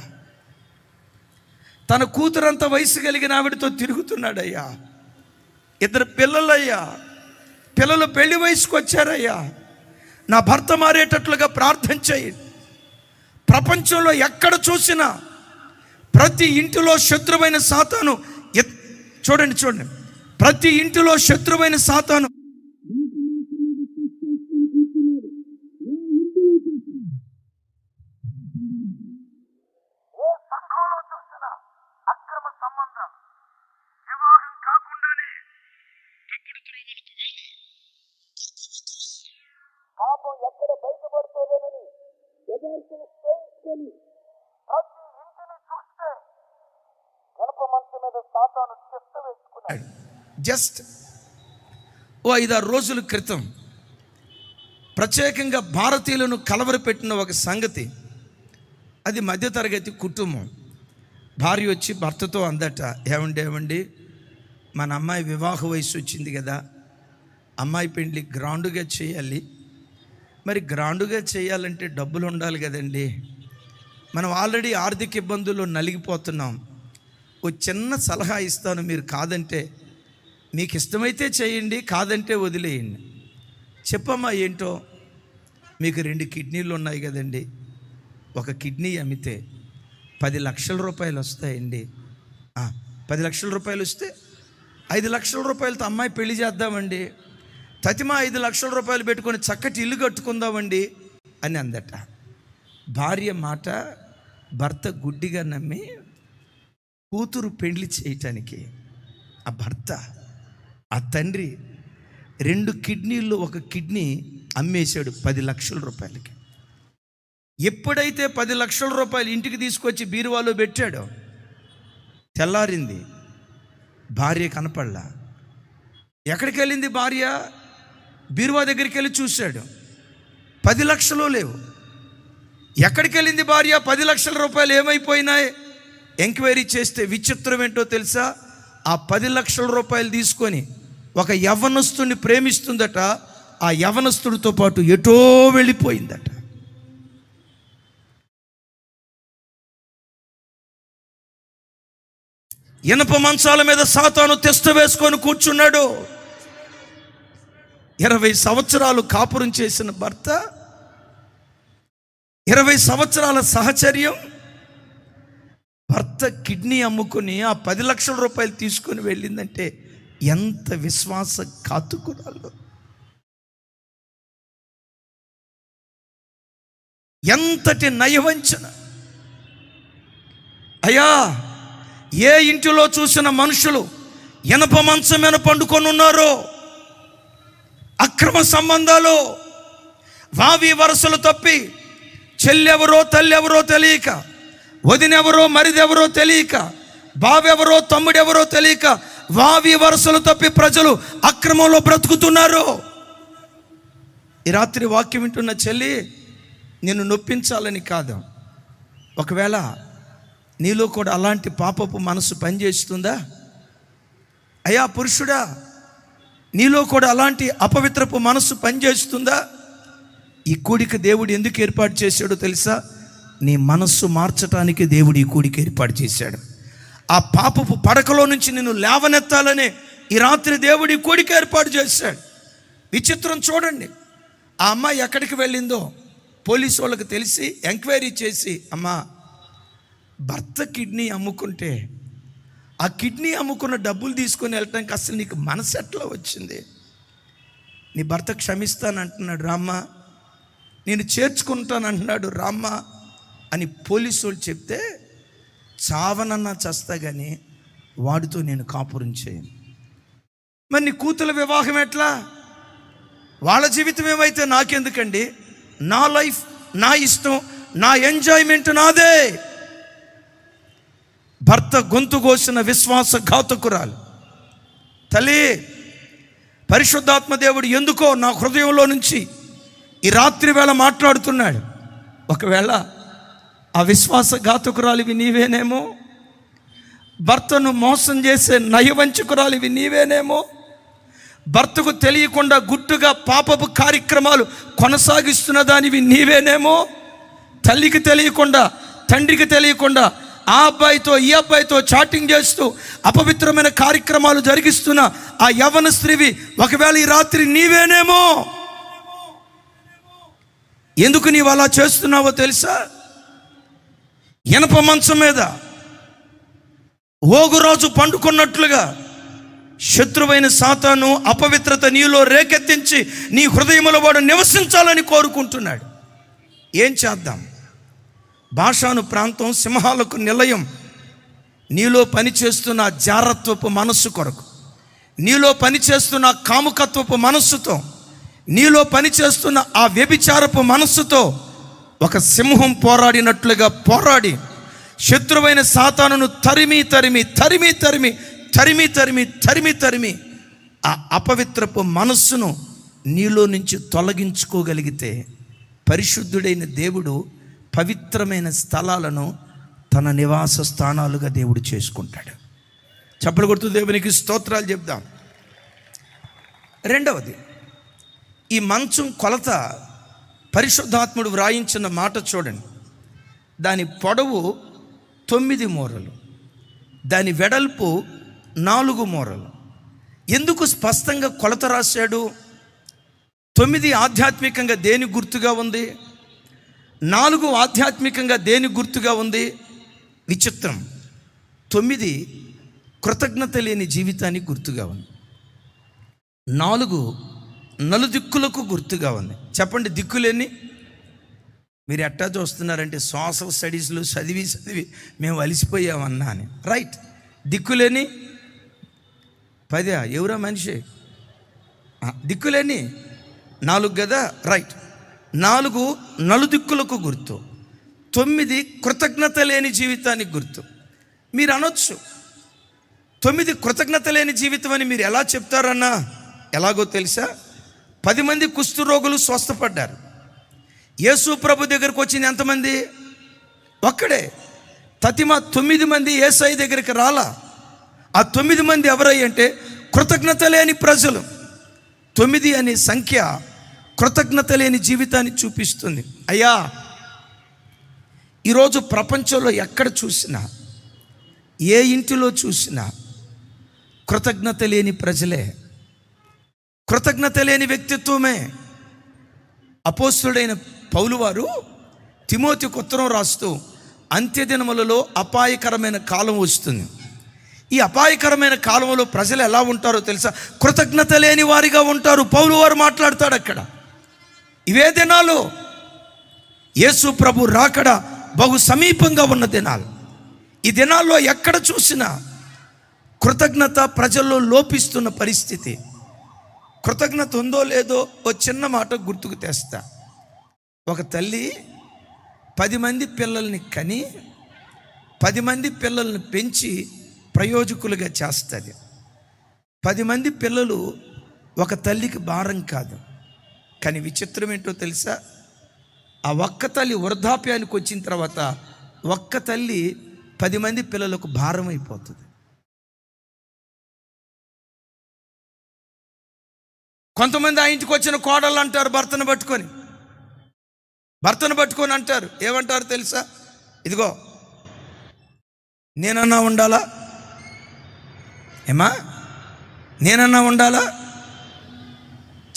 తన కూతురంత వయసు కలిగిన ఆవిడతో తిరుగుతున్నాడయ్యా, 2 పిల్లలయ్యా, పిల్లలు పెళ్లి వయసుకు వచ్చారయ్యా, నా భర్త మారేటట్లుగా ప్రార్థన చేయండి. ప్రపంచంలో ఎక్కడ చూసినా ప్రతి ఇంటిలో శత్రువైన సాతాను, చూడండి, ప్రతి ఇంటిలో శత్రువైన సాతాను అక్రమ సంబంధం, వివాహం కాకుండానే పాపం ఎక్కడ బయటపడుతుందోనని యథార్థను చేయించుకొని ప్రతి ఇంటిని చూస్తే గణప మంచం మీద సాతాను చెత్త వేసుకున్నాడు. జస్ట్ 5-6 రోజుల క్రితం ప్రత్యేకంగా భారతీయులను కలవరపెట్టిన ఒక సంగతి. అది మధ్యతరగతి కుటుంబం. భార్య వచ్చి భర్తతో అందట, ఏమండి మన అమ్మాయి వివాహ వయసు వచ్చింది కదా, అమ్మాయి పెళ్లి గ్రాండ్గా చేయాలి. మరి గ్రాండ్గా చేయాలంటే డబ్బులు ఉండాలి కదండి. మనం ఆల్రెడీ ఆర్థిక ఇబ్బందుల్లో నలిగిపోతున్నాం. ఓ చిన్న సలహా ఇస్తాను, మీరు కాదంటే, మీకు ఇష్టమైతే చేయండి, కాదంటే వదిలేయండి. చెప్పమ్మా ఏంటో. మీకు 2 కిడ్నీలు ఉన్నాయి కదండి, ఒక కిడ్నీ అమ్మితే 10 లక్షల రూపాయలు వస్తాయండి. 10 లక్షల రూపాయలు వస్తే 5 లక్షల రూపాయలతో అమ్మాయి పెళ్లి చేద్దామండి. తతిమా 5 లక్షల రూపాయలు పెట్టుకొని చక్కటి ఇల్లు కట్టుకుందామండి అని అందట. భార్య మాట భర్త గుడ్డిగా నమ్మి కూతురు పెళ్లి చేయటానికి ఆ భర్త, ఆ తండ్రి 2 కిడ్నీల్లో ఒక కిడ్నీ అమ్మేశాడు 10 లక్షల రూపాయలకి. ఎప్పుడైతే 10 లక్షల రూపాయలు ఇంటికి తీసుకొచ్చి బీరువాలో పెట్టాడో, తెల్లారింది, భార్య కనపడలా. ఎక్కడికి వెళ్ళింది భార్య? బీరువా దగ్గరికి వెళ్ళి చూశాడు, 10 లక్షలు లేవు. ఎక్కడికి వెళ్ళింది భార్య? 10 లక్షల రూపాయలు ఏమైపోయినాయి? ఎంక్వైరీ చేస్తే విచిత్రం ఏంటో తెలుసా? ఆ 10 లక్షల రూపాయలు తీసుకొని ఒక యవ్వనస్తుడిని ప్రేమిస్తుందట. ఆ యవ్వనస్తుడితో పాటు ఎటో వెళ్ళిపోయిందట. ఇనప మంచాల మీద సాతాను తెస్త వేసుకొని కూర్చున్నాడు. 20 సంవత్సరాలు కాపురం చేసిన భర్త, 20 సంవత్సరాల సహచర్యం, భర్త కిడ్నీ అమ్ముకుని ఆ 10 లక్షల రూపాయలు తీసుకొని వెళ్ళిందంటే ఎంత విశ్వాస ఘాతుకురాలు, ఎంతటి నయవంచన. అయ్యా, ఏ ఇంటిలో చూసిన మనుషులు ఇనప మంచం మీద పండుకొని ఉన్నారో, అక్రమ సంబంధాలు, వావి వరసలు తప్పి చెల్లెవరో తల్లెవరో తెలియక, వదినెవరో మరిదెవరో తెలియక, బావెవరో తమ్ముడెవరో తెలియక వావి వరసలు తప్పి ప్రజలు అక్రమంలో బ్రతుకుతున్నారు. ఈ రాత్రి వాక్యం వింటున్న చెల్లి, నిన్ను నొప్పించాలని కాదు, ఒకవేళ నీలో కూడా అలాంటి పాపపు మనసు పనిచేస్తుందా? అయ్యా పురుషుడా, నీలో కూడా అలాంటి అపవిత్రపు మనసు పనిచేస్తుందా? ఈ కూడిక దేవుడు ఎందుకు ఏర్పాటు చేశాడో తెలుసా? నీ మనస్సు మార్చటానికి దేవుడు ఈ కూడిక ఏర్పాటు చేశాడు. ఆ పాపపు పడకలో నుంచి నిన్ను లేవనెత్తాలనే ఈ రాత్రి దేవుడు ఈ కూడిక ఏర్పాటు చేశాడు. విచిత్రం చూడండి, ఆ అమ్మాయి ఎక్కడికి వెళ్ళిందో పోలీసు వాళ్ళకి తెలిసి ఎంక్వైరీ చేసి, అమ్మా భర్త కిడ్నీ అమ్ముకుంటే ఆ కిడ్నీ అమ్ముకున్న డబ్బులు తీసుకొని వెళ్ళటానికి అసలు నీకు మనసు ఎట్లా వచ్చింది? నీ భర్త క్షమిస్తానంటున్నాడు రామ్మా, నేను చేర్చుకుంటానంటున్నాడు రామ్మా అని పోలీసు వాళ్ళు చెప్తే, చావనన్నా చస్తా కానీ వాడితో నేను కాపురం చేయను. మరి నీ కూతుల వివాహం ఎట్లా? వాళ్ళ జీవితం ఏమైతే నాకెందుకండి? నా లైఫ్, నా ఇష్టం, నా ఎంజాయ్మెంట్ నాదే. భర్త గొంతు కోసిన విశ్వాసఘాతకురాలు తల్లి, పరిశుద్ధాత్మ దేవుడు ఎందుకో నా హృదయంలో నుంచి ఈ రాత్రి వేళ మాట్లాడుతున్నాడు. ఒకవేళ ఆ విశ్వాసఘాతకురాలివి నీవేనేమో, భర్తను మోసం చేసే నయవంచకురాలివి నీవేనేమో, భర్తకు తెలియకుండా గుట్టుగా పాపపు కార్యక్రమాలు కొనసాగిస్తున్న దానివి నీవేనేమో, తల్లికి తెలియకుండా, తండ్రికి తెలియకుండా ఆ అబ్బాయితో ఈ అబ్బాయితో చాటింగ్ చేస్తూ అపవిత్రమైన కార్యక్రమాలు జరిగిస్తున్న ఆ యవ్వన స్త్రీవి ఒకవేళ ఈ రాత్రి నీవేనేమో. ఎందుకు నీవు అలా చేస్తున్నావో తెలుసా? ఇనప మంచం మీద ఓగురాజు పండుకున్నట్లుగా శత్రువైన సాతాను అపవిత్రత నీలో రేకెత్తించి నీ హృదయంలో వాడు నివసించాలని కోరుకుంటున్నాడు. ఏం చేద్దాం? భాషాను ప్రాంతం సింహాలకు నిలయం. నీలో పనిచేస్తున్న జారత్వపు మనస్సు కొరకు, నీలో పనిచేస్తున్న కాముకత్వపు మనస్సుతో, నీలో పనిచేస్తున్న ఆ వ్యభిచారపు మనస్సుతో ఒక సింహం పోరాడినట్లుగా పోరాడి శత్రువైన సాతానును తరిమి తరిమి తరిమి తరిమి తరిమి తరిమి తరిమి తరిమి ఆ అపవిత్రపు మనస్సును నీలో నుంచి తొలగించుకోగలిగితే పరిశుద్ధుడైన దేవుడు పవిత్రమైన స్థలాలను తన నివాస స్థానాలుగా దేవుడు చేసుకుంటాడు. చప్పలు కొడుతూ దేవునికి స్తోత్రాలు చెప్దాం. రెండవది, ఈ మంచం కొలత పరిశుద్ధాత్ముడు వ్రాయించిన మాట చూడండి. దాని పొడవు 9 మూరలు, దాని వెడల్పు 4 మూరలు. ఎందుకు స్పష్టంగా కొలత రాశాడు? 9 ఆధ్యాత్మికంగా దేని గుర్తుగా ఉంది? 4 ఆధ్యాత్మికంగా దేని గుర్తుగా ఉంది? విచిత్రం. 9 కృతజ్ఞత లేని జీవితానికి గుర్తుగా ఉంది. 4 నలుదిక్కులకు గుర్తుగా ఉంది. చెప్పండి, దిక్కులేని. మీరు ఎట్టా చూస్తున్నారంటే సోషల్ స్టడీస్లో చదివి మేము అలిసిపోయామన్నా అని. రైట్. దిక్కులేని 10 ఎవరా మనిషి? దిక్కులేని 4 కదా. రైట్. 4 నలుదిక్కులకు గుర్తు, 9 కృతజ్ఞత లేని జీవితానికి గుర్తు. మీరు అనొచ్చు, 9 కృతజ్ఞత లేని జీవితం అని మీరు ఎలా చెప్తారన్నా? ఎలాగో తెలుసా? 10 మంది కుష్ఠరోగులు స్వస్థపడ్డారు. యేసు ప్రభు దగ్గరకు వచ్చింది ఎంతమంది? ఒక్కడే. తతిమ 9 మంది యేసయ్య దగ్గరికి రాలా. ఆ 9 మంది ఎవరయ్య అంటే కృతజ్ఞత లేని ప్రజలు. 9 అనే సంఖ్య కృతజ్ఞత లేని జీవితాన్ని చూపిస్తుంది. అయ్యా, ఈరోజు ప్రపంచంలో ఎక్కడ చూసినా, ఏ ఇంటిలో చూసినా కృతజ్ఞత లేని ప్రజలే, కృతజ్ఞత లేని వ్యక్తిత్వమే. అపోస్తుడైన పౌలు వారు తిమోతికి ఉత్తరం రాస్తూ, అంత్యదినములలో అపాయకరమైన కాలం వస్తుంది. ఈ అపాయకరమైన కాలంలో ప్రజలు ఎలా ఉంటారో తెలుసా? కృతజ్ఞత లేని వారిగా ఉంటారు. పౌలు వారు మాట్లాడతాడు అక్కడ. ఇవే దినాలు, యేసు ప్రభు రాకడ బహు సమీపంగా ఉన్న దినాలు. ఈ దినాల్లో ఎక్కడ చూసినా కృతజ్ఞత ప్రజల్లో లోపిస్తున్న పరిస్థితి. కృతజ్ఞత ఉందో లేదో ఓ చిన్న మాట గుర్తుకు తెస్తా. ఒక తల్లి 10 మంది పిల్లల్ని కని 10 మంది పిల్లల్ని పెంచి ప్రయోజకులుగా చేస్తుంది. 10 మంది పిల్లలు ఒక తల్లికి భారం కాదు. కానీ విచిత్రం ఏంటో తెలుసా? ఆ ఒక్క తల్లి వృద్ధాప్యానికి వచ్చిన తర్వాత ఒక్క తల్లి 10 మంది పిల్లలకు భారం అయిపోతుంది. కొంతమంది ఆ ఇంటికి వచ్చిన కోడళ్ళు అంటారు, భర్తను పట్టుకొని అంటారు. ఏమంటారు తెలుసా? ఇదిగో నేనన్నా ఉండాలా? ఏమా నేనన్నా ఉండాలా?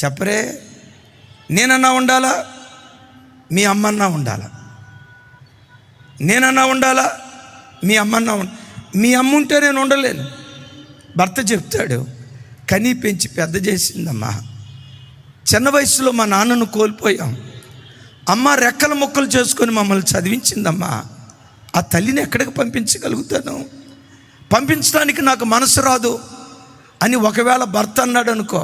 చెప్పరే. నేనన్నా ఉండాలా? మీ అమ్మన్నా ఉండాలా? నేనన్నా ఉండాలా? మీ అమ్మన్నా మీ అమ్మ ఉంటే నేను ఉండలేను. భర్త చెప్తాడు, కనీ పెంచి పెద్ద చేసిందమ్మా. చిన్న వయసులో మా నాన్నను కోల్పోయాం. అమ్మ రెక్కల ముక్కలు చేసుకొని మమ్మల్ని చదివించిందమ్మా. ఆ తల్లిని ఎక్కడికి పంపించగలుగుతాను? పంపించడానికి నాకు మనసు రాదు అని ఒకవేళ భర్త అన్నాడు అనుకో.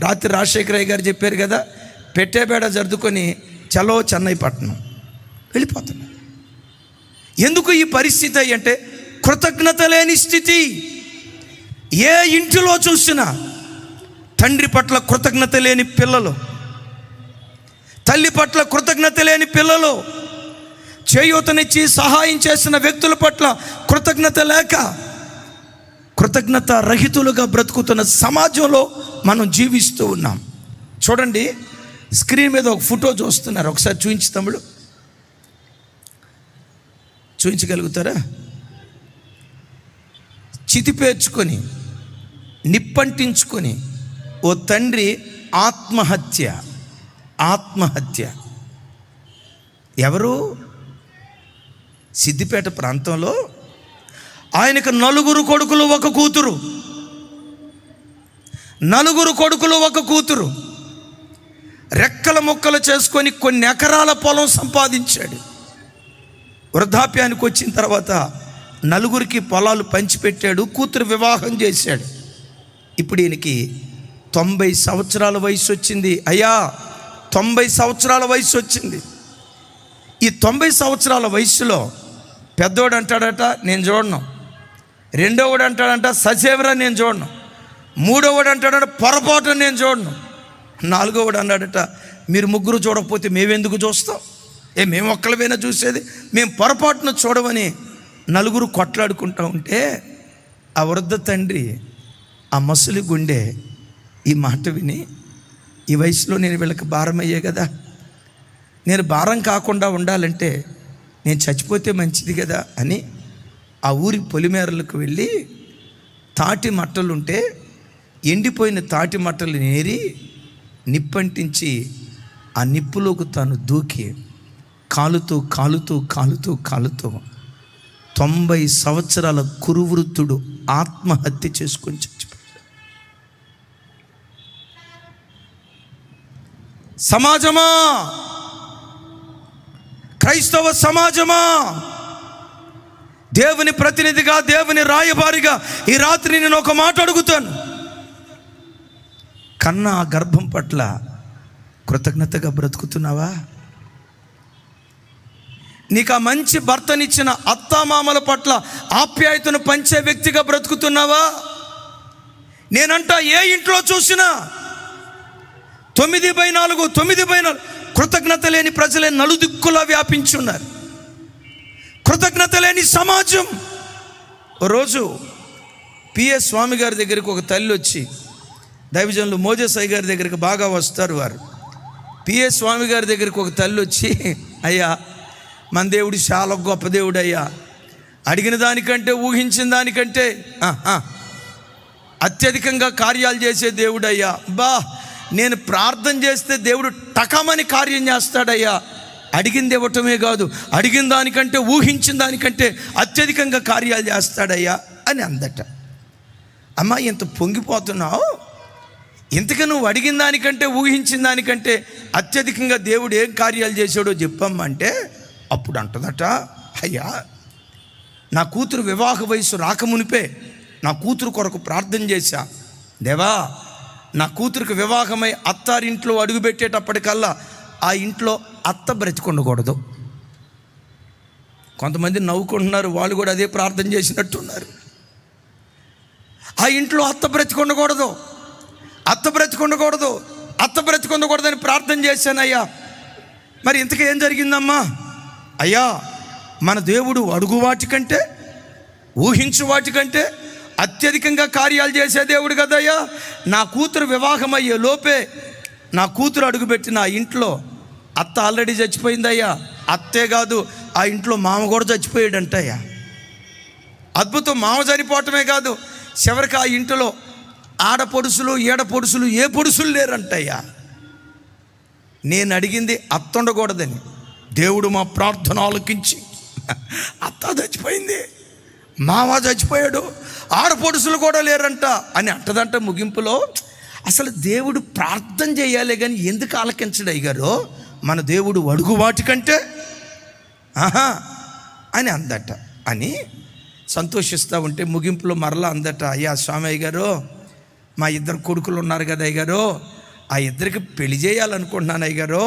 రాత్రి రాజశేఖరయ్య గారు చెప్పారు కదా, పెట్టేబేడ జరుదుకొని చలో చెన్నై పట్టణం వెళ్ళిపోతున్నాను. ఎందుకు ఈ పరిస్థితి అంటే కృతజ్ఞత లేని స్థితి. ఏ ఇంటిలో చూసినా తండ్రి పట్ల కృతజ్ఞత లేని పిల్లలు, తల్లి పట్ల కృతజ్ఞత లేని పిల్లలు, చేయూతనిచ్చి సహాయం చేసిన వ్యక్తుల పట్ల కృతజ్ఞత లేక కృతజ్ఞత రహితులుగా బ్రతుకుతున్న సమాజంలో మనం జీవిస్తూ ఉన్నాం. చూడండి, స్క్రీన్ మీద ఒక ఫోటో చూస్తున్నారు. ఒకసారి చూపించు తమ్ముడు, చూపించగలుగుతారా? చితిపేర్చుకొని నిప్పంటించుకొని ఓ తండ్రి ఆత్మహత్య. ఎవరు? సిద్దిపేట ప్రాంతంలో ఆయనకు 4 కొడుకులు 1 కూతురు. 4 కొడుకులు 1 కూతురు. రెక్కల ముక్కలు చేసుకొని కొన్ని ఎకరాల పొలం సంపాదించాడు. వృద్ధాప్యానికి వచ్చిన తర్వాత 4 పొలాలు పంచిపెట్టాడు. కూతురు వివాహం చేశాడు. ఇప్పుడు ఈయనకి 90 సంవత్సరాల వయసు వచ్చింది. అయ్యా, 90 సంవత్సరాల వయసు వచ్చింది. ఈ 90 సంవత్సరాల వయసులో పెద్దోడు అంటాడట, నేను చూడను. రెండోవాడు అంటాడంట, ససేవరా నేను చూడను. మూడోవాడు అంటాడంట, పొరపాటు నేను చూడను. 4వవాడు అన్నాడట, మీరు 3 చూడకపోతే మేమెందుకు చూస్తాం? మేము ఒక్కళ్ళమైనా చూసేది, మేము పొరపాటును చూడమని 4 కొట్లాడుకుంటూ ఉంటే ఆ వృద్ధ తండ్రి, ఆ ముసలి గుండె ఈ మాట విని, ఈ వయసులో నేను వీళ్ళకి భారం అయ్యే కదా, నేను భారం కాకుండా ఉండాలంటే నేను చచ్చిపోతే మంచిది కదా అని ఆ ఊరి పొలిమేరలకు వెళ్ళి తాటి మట్టలుంటే ఎండిపోయిన తాటి మట్టలు నేరి నిప్పంటించి ఆ నిప్పులోకి తాను దూకి కాలుతూ 90 సంవత్సరాల కురువృత్తుడు ఆత్మహత్య చేసుకొని చచ్చిపోయాడు. సమాజమా, క్రైస్తవ సమాజమా, దేవుని ప్రతినిధిగా, దేవుని రాయబారిగా ఈ రాత్రి నేను ఒక మాట అడుగుతాను. కన్నా గర్భం పట్ల కృతజ్ఞతగా బ్రతుకుతున్నావా? నీకు ఆ మంచి భర్తనిచ్చిన అత్తామామల పట్ల ఆప్యాయతను పంచే వ్యక్తిగా బ్రతుకుతున్నావా? నేనంట ఏ ఇంట్లో చూసినా 9/4 కృతజ్ఞత లేని ప్రజలే నలుదిక్కులా వ్యాపించున్నారు. కృతజ్ఞత లేని సమాజం. రోజు పిఎస్ స్వామి గారి దగ్గరికి ఒక తల్లి వచ్చి, దైవజనులు మోజేసయ్య గారి దగ్గరికి బాగా వస్తారు వారు. పిఎస్ స్వామి గారి దగ్గరికి ఒక తల్లి వచ్చి, అయ్యా మన దేవుడు చాలా గొప్ప దేవుడు అయ్యా, అడిగిన దానికంటే ఊహించిన దానికంటే అత్యధికంగా కార్యాలు చేసే దేవుడు అయ్యా, నేను ప్రార్థన చేస్తే దేవుడు టకమని కార్యం చేస్తాడయ్యా, అడిగింది ఇవ్వటమే కాదు, అడిగిన దానికంటే ఊహించిన దానికంటే అత్యధికంగా కార్యాలు చేస్తాడయ్యా అని అందట. అమ్మా ఇంత పొంగిపోతున్నావు, ఇంతకు నువ్వు అడిగిన దానికంటే ఊహించిన దానికంటే అత్యధికంగా దేవుడు ఏం కార్యాలు చేశాడో చెప్పమ్మంటే అప్పుడు అంటదట, అయ్యా నా కూతురు వివాహ వయసు రాకమునిపే నా కూతురు కొరకు ప్రార్థన చేశా. దేవా నా కూతురికి వివాహమై అత్తారింట్లో అడుగుపెట్టేటప్పటికల్లా ఆ ఇంట్లో అత్త బ్రతికొండకూడదు. కొంతమంది నవ్వుకుంటున్నారు, వాళ్ళు కూడా అదే ప్రార్థన చేసినట్టున్నారు. ఆ ఇంట్లో అత్త బ్రతికొండకూడదు అని ప్రార్థన చేశానయ్యా. మరి ఇంతకీ ఏం జరిగిందమ్మా? అయ్యా మన దేవుడు అడుగు వాటికంటే ఊహించు వాటికంటే అత్యధికంగా కార్యాలు చేసే దేవుడు కదయ్యా. నా కూతురు వివాహమయ్యే లోపే నా కూతురు అడుగుపెట్టిన ఆ ఇంట్లో అత్త ఆల్రెడీ చచ్చిపోయిందయ్యా. అత్తే కాదు, ఆ ఇంట్లో మామ కూడా చచ్చిపోయాడంటయ్యా. అద్భుతం. మామ చనిపోవటమే కాదు, చివరికి ఆ ఇంట్లో ఆడపొడుసులు ఏడపొడుసులు ఏ పొడుసులు లేరంటయ్యా. నేను అడిగింది అత్త ఉండకూడదని, దేవుడు మా ప్రార్థన ఆలకించి అత్త చచ్చిపోయింది, మామ చచ్చిపోయాడు, ఆడపొడుసులు కూడా లేరంట అని అంటదంట. ముగింపులో అసలు దేవుడు ప్రార్థన చేయాలి కానీ ఎందుకు ఆలకించడు అయ్యారో, మన దేవుడు అడుగు వాటికంటే అని అందట. అని సంతోషిస్తూ ఉంటే ముగింపులో మరలా అందట, అయ్యా స్వామి గారు మా 2 కొడుకులు ఉన్నారు కదా అయ్యారు, ఆ 2కి పెళ్లి చేయాలనుకుంటున్నాను అయ్యారు,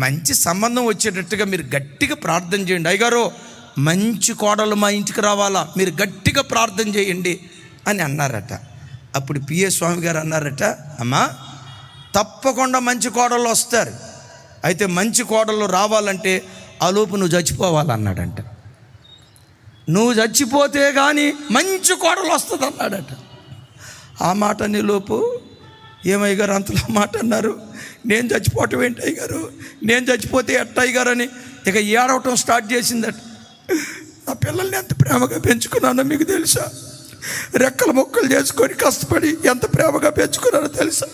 మంచి సంబంధం వచ్చేటట్టుగా మీరు గట్టిగా ప్రార్థన చేయండి అయ్యగారు, మంచి కోడలు మా ఇంటికి రావాలా, మీరు గట్టిగా ప్రార్థన చేయండి అని అన్నారట. అప్పుడు పిఎస్ స్వామి గారు అన్నారట, అమ్మా తప్పకుండా మంచి కోడళ్ళు వస్తారు, అయితే మంచి కోడళ్ళు రావాలంటే ఆ లోపు నువ్వు చచ్చిపోవాలన్నాడంట. నువ్వు చచ్చిపోతే కానీ మంచి కోడలు వస్తుంది అన్నాడట. ఆ మాట నీ లోపు ఏమయ్య గారు అంతలో మాట అన్నారు, నేను చచ్చిపోవటం ఏంటి అయ్యగారు, నేను చచ్చిపోతే ఎట్ట అయ్యగారు అని ఇక ఏడవటం స్టార్ట్ చేసిందట. నా పిల్లల్ని ఎంత ప్రేమగా పెంచుకున్నానో మీకు తెలుసా, రెక్కల మొక్కలు చేసుకొని కష్టపడి ఎంత ప్రేమగా పెంచుకున్నానో తెలుసా,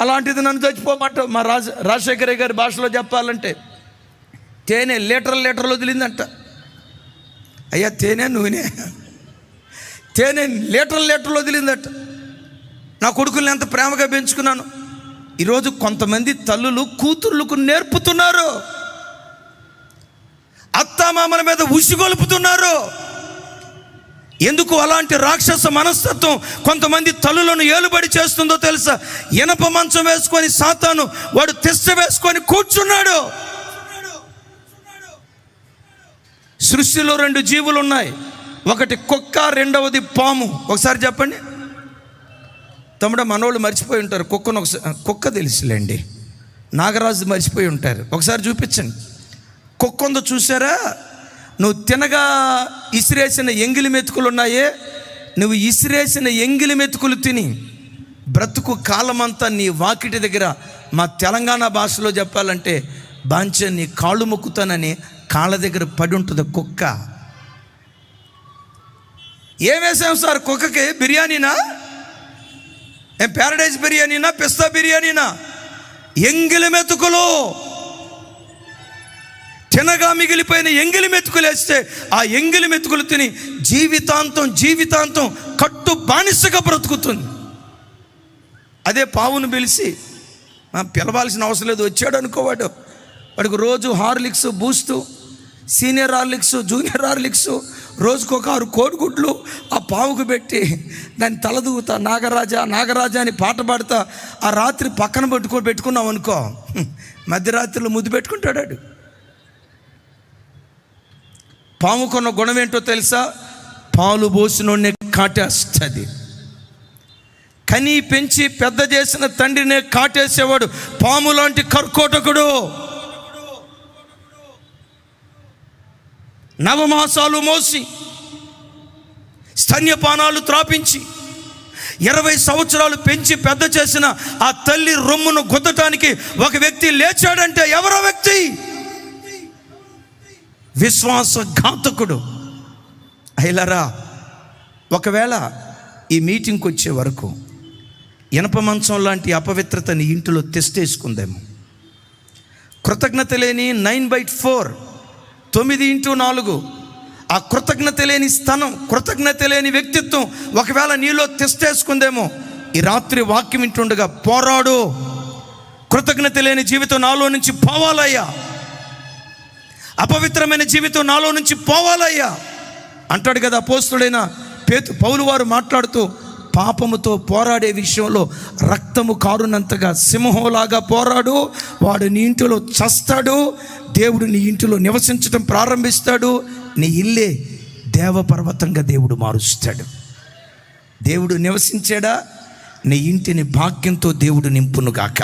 అలాంటిది నన్ను చచ్చిపోమంట. మా రాజశేఖర గారి భాషలో చెప్పాలంటే తేనె లీటర్లు వదిలిందంట. అయ్యా తేనె నూనె, తేనె లీటర్లు వదిలిందట. నా కొడుకుల్ని ఎంత ప్రేమగా పెంచుకున్నాను. ఈరోజు కొంతమంది తల్లులు కూతుర్లకు నేర్పుతున్నారు, అత్తామామల మీద ఉసిగొలుపుతున్నారు. ఎందుకు అలాంటి రాక్షస మనస్తత్వం కొంతమంది తల్లులను ఏలుబడి చేస్తుందో తెలుసా? ఇనప మంచం వేసుకొని సాతాను వాడు తెస్త వేసుకొని కూర్చున్నాడు. సృష్టిలో 2 జీవులు ఉన్నాయి, ఒకటి కుక్క, రెండవది పాము. ఒకసారి చెప్పండి. తమ్ముడు మనోళ్ళు మర్చిపోయి ఉంటారు కుక్కను. కుక్క తెలుసులేండి, నాగరాజు మర్చిపోయి ఉంటారు. ఒకసారి చూపించండి. కుక్క ఉందో చూసారా? నువ్వు తినగా ఇసిరేసిన ఎంగిలి మెతుకులు ఉన్నాయే, నువ్వు ఇసిరేసిన ఎంగిలి మెతుకులు తిని బ్రతుకు కాలమంతా నీ వాకిటి దగ్గర, మా తెలంగాణ భాషలో చెప్పాలంటే బాంచ నీ కాళ్ళు మొక్కుతానని కాళ్ళ దగ్గర పడి ఉంటుంది కుక్క. ఏం వేసాం సార్ కుక్కకి? బిర్యానీనా? ఏం ప్యారడైజ్ బిర్యానీనా? పిస్తా బిర్యానీనా? ఎంగిలి మెతుకులు, తినగా మిగిలిపోయిన ఎంగిలి మెతుకులు వేస్తే ఆ ఎంగిలి మెతుకులు తిని జీవితాంతం కట్టు బానిసగా బ్రతుకుతుంది. అదే పావును పిలిచి, పిలవాల్సిన అవసరం లేదు, వచ్చాడు అనుకోవాడు, వాడికి రోజు Horlicks, Boost, senior Horlicks, junior Horlicks, రోజుకొక 6 కోడిగుడ్లు ఆ పావుకు పెట్టి దాన్ని తలదూగుతా నాగరాజా అని పాట పాడుతా ఆ రాత్రి పక్కన పెట్టుకున్నాం అనుకో, మధ్యరాత్రిలో ముద్దు పెట్టుకుంటాడు. పాముకున్న గుణం ఏంటో తెలుసా? పాలు పోసినోడినే కాటేస్తుంది. కని పెంచి పెద్ద చేసిన తండ్రినే కాటేసేవాడు పాము లాంటి కర్కోటకుడు. నవమాసాలు మోసి స్తన్యపానాలు త్రాపించి 20 సంవత్సరాలు పెంచి పెద్ద చేసిన ఆ తల్లి రొమ్మును గుద్దటానికి ఒక వ్యక్తి లేచాడంటే ఎవరో వ్యక్తి? విశ్వాసఘాతకుడు. అయిలరా, ఒకవేళ ఈ మీటింగ్కి వచ్చే వరకు ఇనప మంచం లాంటి అపవిత్రతని ఇంటిలో తెస్తేసుకుందేమో. కృతజ్ఞత లేని 9/4, 9x4, ఆ కృతజ్ఞత లేని స్థనం, కృతజ్ఞత లేని వ్యక్తిత్వం ఒకవేళ నీలో తెస్తేసుకుందేమో. ఈ రాత్రి వాక్యం వింటుండగా పోరాడు. కృతజ్ఞత లేని జీవితం నాలో నుంచి పోవాలయ్యా, అపవిత్రమైన జీవితం నాలో నుంచి పోవాలయ్యా అంటాడు కదా అపోస్తలుడైన పౌలు వారు మాట్లాడుతూ. పాపముతో పోరాడే విషయంలో రక్తము కారునంతగా సింహంలాగా పోరాడు, వాడు నీ ఇంటిలో చస్తాడు, దేవుడు నీ ఇంటిలో నివసించడం ప్రారంభిస్తాడు, నీ ఇల్లే దేవపర్వతంగా దేవుడు మారుస్తాడు. దేవుడు నివసించాడా? నీ ఇంటిని భాగ్యంతో దేవుడు నింపునుగాక.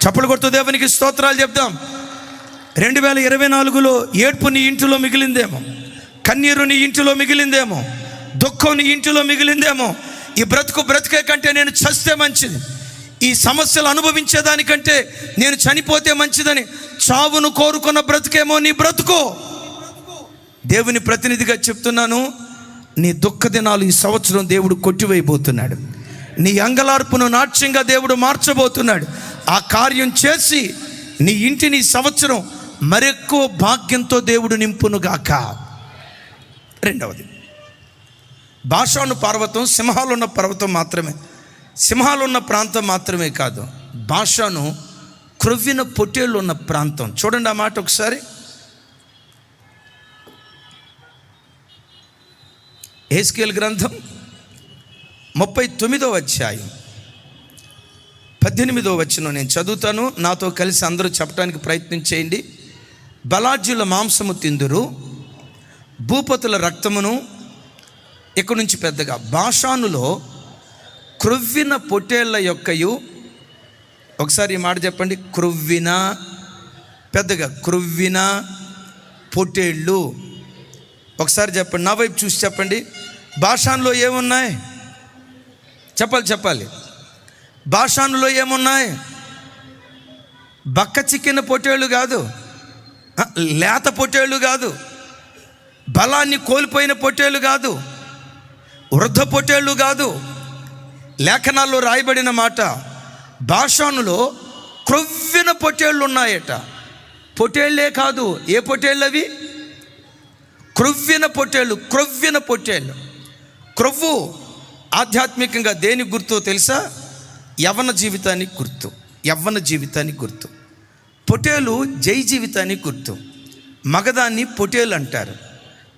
చప్పలు కొడుతూ దేవునికి స్తోత్రాలు చెప్దాం. 2024లో ఏడ్పు నీ ఇంటిలో మిగిలిందేమో, కన్నీరు నీ ఇంటిలో మిగిలిందేమో, దుఃఖం నీ ఇంటిలో మిగిలిందేమో. ఈ బ్రతుకే కంటే నేను చస్తే మంచిది, ఈ సమస్యలు అనుభవించేదానికంటే నేను చనిపోతే మంచిదని చావును కోరుకున్న బ్రతుకేమో నీ బ్రతుకు. దేవుని ప్రతినిధిగా చెప్తున్నాను, నీ దుఃఖ దినాలు ఈ సంవత్సరం దేవుడు కొట్టివేయబోతున్నాడు. నీ అంగలార్పును నాట్యంగా దేవుడు మార్చబోతున్నాడు. ఆ కార్యం చేసి నీ ఇంటిని సంవత్సరం మరెక్కువ భాగ్యంతో దేవుడు నింపునుగాక. రెండవది, బాషాను పర్వతం సింహాలున్న పర్వతం మాత్రమే, సింహాలున్న ప్రాంతం మాత్రమే కాదు, బాషాను క్రొవ్విన పొట్టేళ్ళు ఉన్న ప్రాంతం. చూడండి ఆ మాట ఒకసారి. హెస్కేల్ గ్రంథం 39వ అధ్యాయం 18వ వచనం నేను చదువుతాను, నాతో కలిసి అందరూ చెప్పడానికి ప్రయత్నం చేయండి. బలాజ్యుల మాంసము తిందురు, భూపతుల రక్తమును. ఇక్కడి నుంచి పెద్దగా బాషానులో క్రొవ్విన పొట్టేళ్ల యొక్కయు. ఒకసారి ఈ మాట చెప్పండి, క్రొవ్విన, పెద్దగా క్రొవ్విన పొట్టేళ్ళు. ఒకసారి చెప్పండి, నా వైపు చూసి చెప్పండి. బాషానులో ఏమున్నాయి? చెప్పాలి. బాషానులో ఏమున్నాయి? బక్క చిక్కిన పొట్టేళ్ళు కాదు, లేత పొట్టేళ్ళు కాదు, బలాన్ని కోల్పోయిన పొట్టేళ్ళు కాదు, వృద్ధ పొట్టేళ్ళు కాదు. లేఖనాల్లో రాయబడిన మాట, బాషానులో క్రొవ్విన పొట్టేళ్ళు ఉన్నాయట. పొట్టేళ్లే కాదు, ఏ పొట్టేళ్ళు అవి? క్రొవ్విన పొట్టేళ్ళు. క్రొవ్వు ఆధ్యాత్మికంగా దేనికి గుర్తో తెలుసా? యవ్వన జీవితానికి గుర్తు. పొట్టేలు జై జీవితానికి గుర్తు. మగదాన్ని పొట్టేలు అంటారు,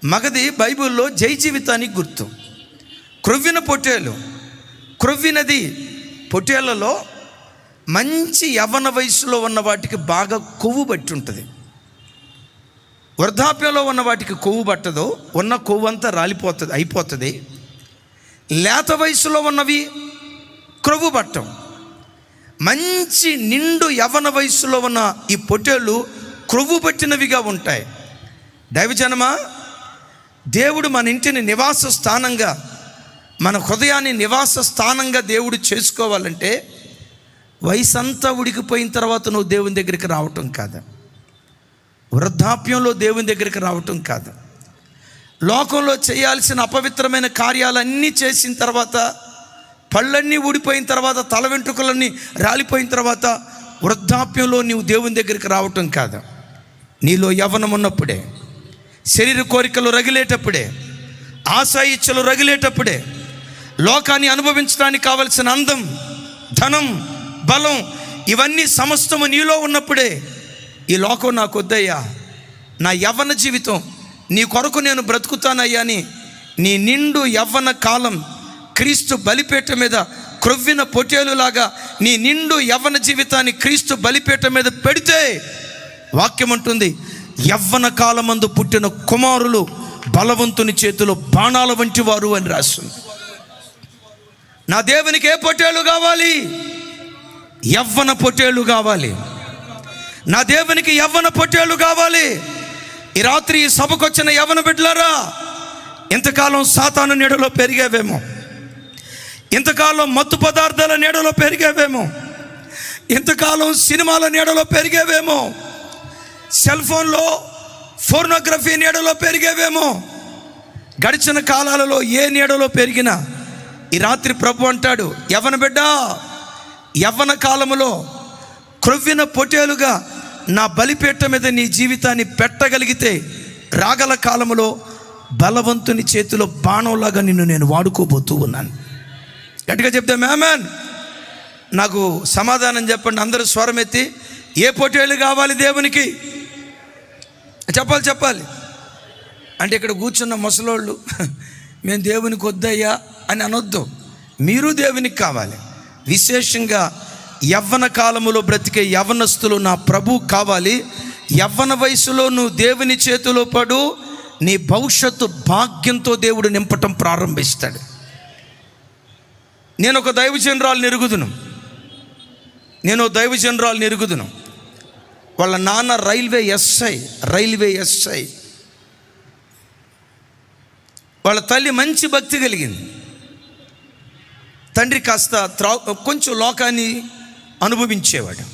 మగది బైబిల్లో జై జీవితానికి గుర్తు. క్రొవ్విన పొట్టేలు, క్రొవ్వినది పొట్టేళ్లలో మంచి యవ్వన వయసులో ఉన్న వాటికి బాగా కొవ్వు బట్టి ఉంటుంది. వృద్ధాప్యంలో ఉన్న వాటికి కొవ్వు పట్టదు, ఉన్న కొవ్వు అంతా అయిపోతుంది. లేత వయసులో ఉన్నవి క్రొవ్వు పట్టం. మంచి నిండు యవ్వన వయసులో ఉన్న ఈ పొట్టేళ్ళు క్రొవ్వు పట్టినవిగా ఉంటాయి. దైవజనమా, దేవుడు మన ఇంటిని నివాస స్థానంగా, మన హృదయాన్ని నివాస స్థానంగా దేవుడు చేసుకోవాలంటే వయసంతా ఉడికిపోయిన తర్వాత నువ్వు దేవుని దగ్గరికి రావటం కాదు, వృద్ధాప్యంలో దేవుని దగ్గరికి రావటం కాదు, లోకంలో చేయాల్సిన అపవిత్రమైన కార్యాలన్నీ చేసిన తర్వాత, పళ్ళన్నీ ఊడిపోయిన తర్వాత, తల వెంట్రుకలన్నీ రాలిపోయిన తర్వాత వృద్ధాప్యంలో నీవు దేవుని దగ్గరికి రావటం కాదు. నీలో యవ్వనం ఉన్నప్పుడే, శరీర కోరికలు రగిలేటప్పుడే, ఆశా ఇచ్చలు రగిలేటప్పుడే, లోకాన్ని అనుభవించడానికి కావలసిన అందం, ధనం, బలం ఇవన్నీ సమస్తము నీలో ఉన్నప్పుడే ఈ లోకం నాకు వద్దయ్యా, నా యవ్వన జీవితం నీ కొరకు నేను బ్రతుకుతానయ్యా అని నీ నిండు యవ్వన కాలం క్రీస్తు బలిపీఠ మీద క్రొవ్విన పొట్టేలులాగా నీ నిండు యవ్వన జీవితాన్ని క్రీస్తు బలిపీఠ మీద పెడితే వాక్యం అంటుంది, యవ్వన కాలమందు పుట్టిన కుమారులు బలవంతుని చేతిలో బాణాల వంటి వారు అని రాస్తుంది. నా దేవునికి ఏ పొట్టేలు కావాలి? యవ్వన పొట్టేలు కావాలి. నా దేవునికి యవ్వన పొట్టేలు కావాలి. ఈ రాత్రి ఈ సభకు వచ్చిన యవ్వన బిడ్డలారా, ఇంతకాలం సాతాను నీడలో పెరిగావేమో, ఇంతకాలం మత్తు పదార్థాల నీడలో పెరిగావేమో, ఇంతకాలం సినిమాల నీడలో పెరిగావేమో, సెల్ ఫోన్లో ఫోర్నోగ్రఫీ నీడలో పెరిగావేమో. గడిచిన కాలాలలో ఏ నీడలో పెరిగినా ఈ రాత్రి ప్రభు అంటాడు, యవ్వన బిడ్డ, యవ్వన కాలములో క్రొవ్విన పొట్టేలుగా నా బలిపీఠ మీద నీ జీవితాన్ని పెట్టగలిగితే రాగల కాలములో బలవంతుని చేతిలో బాణంలాగా నిన్ను నేను వాడుకోబోతూ ఉన్నాను. గట్టిగా చెప్తాం ఆమేన్. నాకు సమాధానం చెప్పండి అందరూ స్వరం ఎత్తి. ఏ పొట్టేలు కావాలి దేవునికి? చెప్పాలి. అంటే ఇక్కడ కూర్చున్న ముసలోళ్ళు మేము దేవునికి వద్దయ్యా అని అనొద్దు. మీరు దేవునికి కావాలి. విశేషంగా యవ్వన కాలములో బ్రతికే యవ్వనస్తులు నా ప్రభు కావాలి. యవ్వన వయసులో నువ్వు దేవుని చేతిలో పడు, నీ భవిష్యత్తు భాగ్యంతో దేవుడు నింపటం ప్రారంభిస్తాడు. నేను ఒక దైవజనరాలు ఎరుగుదును. వాళ్ళ నాన్న రైల్వే ఎస్ఐ. వాళ్ళ తల్లి మంచి భక్తి కలిగింది. తండ్రి కాస్త కొంచెం లోకాన్ని అనుభవించేవాడు.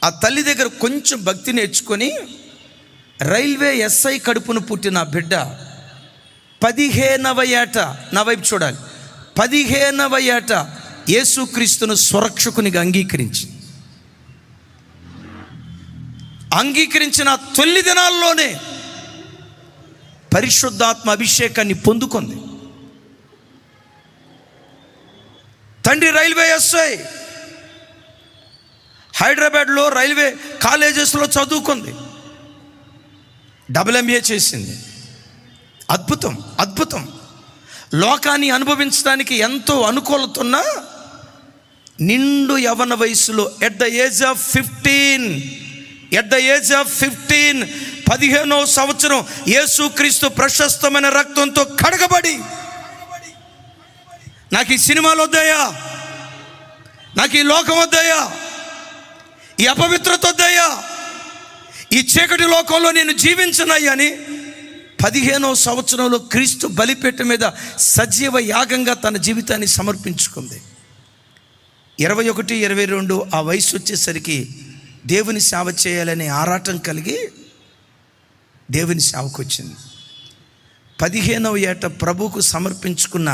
ఆ తల్లి దగ్గర కొంచెం భక్తి నేర్చుకొని రైల్వే ఎస్ఐ కడుపును పుట్టిన బిడ్డ 15వ ఏట, నా వైపు చూడాలి, 15వ ఏట యేసుక్రీస్తును స్వరక్షకునిగా అంగీకరించిన తొలి దినాల్లోనే పరిశుద్ధాత్మ అభిషేకాన్ని పొందుకుంది. తండ్రి రైల్వే ఎస్ఐ, హైదరాబాద్లో రైల్వే కాలేజెస్లో చదువుకుంది, MBA చేసింది. అద్భుతం. లోకాన్ని అనుభవించడానికి ఎంతో అనుకూలతున్నా నిండు యవ్వన వయసులో ఎట్ ద ఏజ్ ఆఫ్ 15 15వ సంవత్సరం యేసుక్రీస్తు ప్రశస్తమైన రక్తంతో కడగబడి, నాకు ఈ సినిమాలు వద్దయ్యా, నాకు ఈ లోకం వద్దయ్యా, ఈ అపవిత్రత వద్దయ్యా, ఈ చీకటి లోకంలో నేను జీవించనయ్యా అని 15వ సంవత్సరంలో క్రీస్తు బలిపీఠ మీద సజీవ యాగంగా తన జీవితాన్ని సమర్పించుకుంది. 21, 22 ఆ వయసు వచ్చేసరికి దేవుని సేవ చేయాలనే ఆరాటం కలిగి దేవుని సేవకు వచ్చింది. 15వ ఏట ప్రభువుకు సమర్పించుకున్న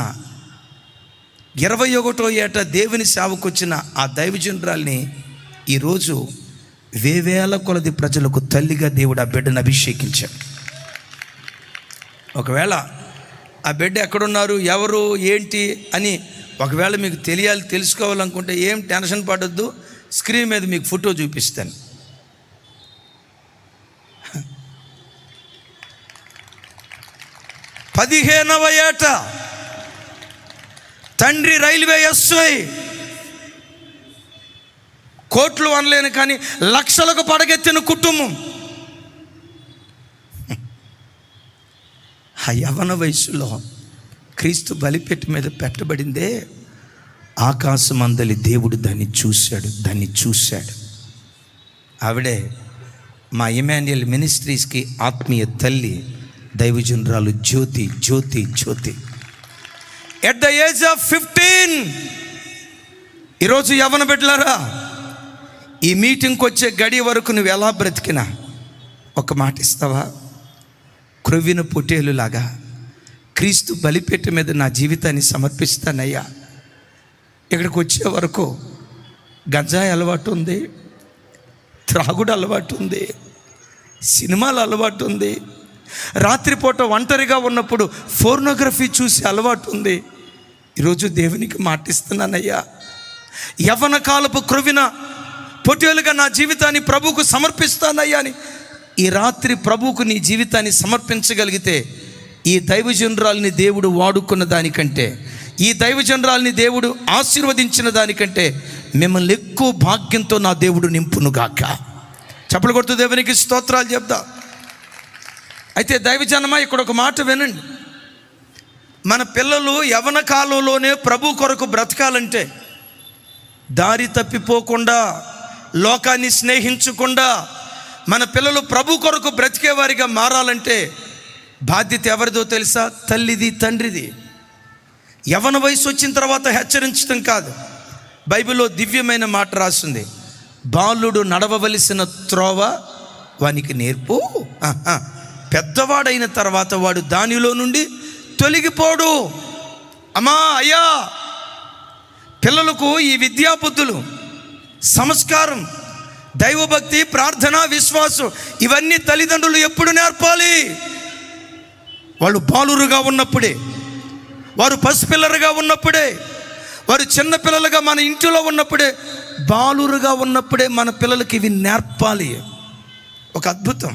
21వ ఏట దేవుని సేవకు వచ్చిన ఆ దైవజనురాల్ని ఈరోజు వేవేల కొలది ప్రజలకు తల్లిగా దేవుడు ఆ బిడ్డను అభిషేకించాడు. ఒకవేళ ఆ బిడ్డ ఎక్కడున్నారు, ఎవరు, ఏంటి అని ఒకవేళ మీకు తెలుసుకోవాలనుకుంటే ఏం టెన్షన్ పడొద్దు. స్క్రీన్ మీద మీకు ఫోటో చూపిస్తాను. పదిహేనవ ఏట తండ్రి రైల్వే ఎస్ఐ, కోట్లు అనలేను కానీ లక్షలకు పడగెత్తిన కుటుంబం. ఆ యవ్వన వయసులో క్రీస్తు బలిపీఠ మీద పెట్టబడిందే, ఆకాశమందలి దేవుడు దాన్ని చూశాడు. ఆవిడే మా ఇమాన్యుయల్ మినిస్ట్రీస్కి ఆత్మీయ తల్లి, దైవజనురాలు Jyothi. At the age of 15. ఈరోజు యవ్వన బిడ్డలారా, ఈ మీటింగ్కి వచ్చే గడి వరకు నువ్వు ఎలా బ్రతికినా ఒక మాట ఇస్తావా? క్రొవ్విన పొట్టేలులాగా క్రీస్తు బలిపీఠ మీద నా జీవితాన్ని సమర్పిస్తానయ్యా. ఇక్కడికి వచ్చే వరకు గంజాయి అలవాటు ఉంది, త్రాగుడు అలవాటు ఉంది, సినిమాలు అలవాటు ఉంది, రాత్రిపూట ఒంటరిగా ఉన్నప్పుడు ఫోర్నోగ్రఫీ చూసి అలవాటు ఉంది. ఈరోజు దేవునికి మాటిస్తున్నానయ్యా, యవ్వన కాలపు క్రొవ్విన పొట్టేలుగా నా జీవితాన్ని ప్రభువుకు సమర్పిస్తానయ్యా అని ఈ రాత్రి ప్రభువుకు నీ జీవితాన్ని సమర్పించగలిగితే, ఈ దైవజనురాల్ని దేవుడు వాడుకున్న దానికంటే, ఈ దైవజనురాల్ని దేవుడు ఆశీర్వదించిన దానికంటే మిమ్మల్ని ఎక్కువ భాగ్యంతో నా దేవుడు నింపునుగాక. చప్పలు కొడుతూ దేవునికి స్తోత్రాలు చెప్తా. అయితే దైవజనమా, ఇక్కడ ఒక మాట వినండి. మన పిల్లలు యవ్వన కాలంలోనే ప్రభు కొరకు బ్రతకాలంటే, దారి తప్పిపోకుండా, లోకాన్ని స్నేహించకుండా మన పిల్లలు ప్రభు కొరకు బ్రతికేవారిగా మారాలంటే బాధ్యత ఎవరిదో తెలుసా? తల్లిది, తండ్రిది. యవ్వన వయసు వచ్చిన తర్వాత హెచ్చరించడం కాదు. బైబిల్లో దివ్యమైన మాట రాసింది, బాలుడు నడవవలసిన త్రోవ వానికి నేర్పు, పెద్దవాడైన తర్వాత వాడు దానిలో నుండి తొలగిపోడు. అమ్మా, అయ్యా, పిల్లలకు ఈ విద్యాబుద్ధులు, సంస్కారం, దైవభక్తి, ప్రార్థన, విశ్వాసం ఇవన్నీ తల్లిదండ్రులు ఎప్పుడు నేర్పాలి? వాళ్ళు బాలురుగా ఉన్నప్పుడే, వారు పసిపిల్లలుగా ఉన్నప్పుడే, వారు చిన్నపిల్లలుగా మన ఇంటిలో ఉన్నప్పుడే, బాలురుగా ఉన్నప్పుడే మన పిల్లలకి ఇవి నేర్పాలి. ఒక అద్భుతం.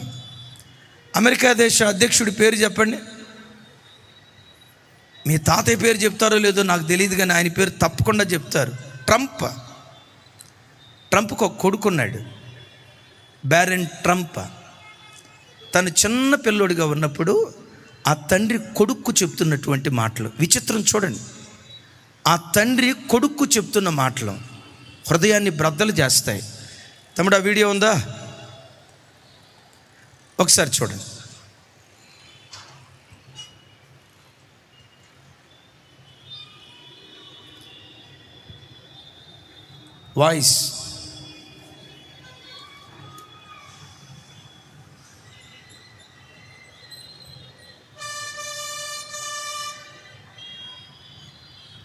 అమెరికా దేశ అధ్యక్షుడి పేరు చెప్పండి. మీ తాతయ్య పేరు చెప్తారో లేదో నాకు తెలియదు, కానీ ఆయన పేరు తప్పకుండా చెప్తారు. ట్రంప్కి ఒక కొడుకున్నాడు, బ్యారన్ ట్రంప్. తను చిన్న పిల్లోడిగా ఉన్నప్పుడు ఆ తండ్రి కొడుక్కు చెప్తున్నటువంటి మాటలు విచిత్రం. చూడండి, ఆ తండ్రి కొడుక్కు చెప్తున్న మాటలు హృదయాన్ని బ్రద్దలు చేస్తాయి. తమ్ముడు, ఆ వీడియో ఉందా? ఒకసారి చూడండి. వాయిస్.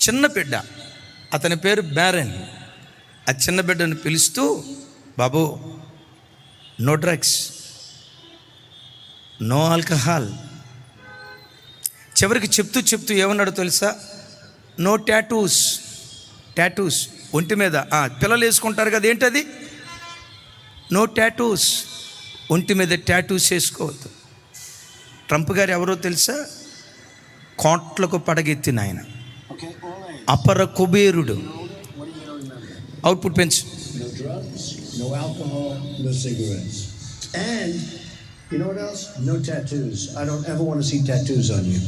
చిన్న బిడ్డ, అతని పేరు బ్యారన్. ఆ చిన్న బిడ్డను పిలుస్తూ, బాబు, నో డ్రగ్స్, నో ఆల్కహాల్. చివరికి చెప్తూ ఏమన్నాడో తెలుసా? No tattoos. ఒంటి మీద పిల్లలు వేసుకుంటారు కదా, ఏంటది? No tattoos. ఒంటి మీద టాటూస్ వేసుకోవద్దు. ట్రంప్ గారు ఎవరో తెలుసా? కోట్లకు పడగెత్తిన ఆయన, అపర కుబేరుడు. అవుట్పుట్ పెంచు. No alcohol, no cigarettes. And you know what else? No tattoos. I don't ever want to see tattoos on you.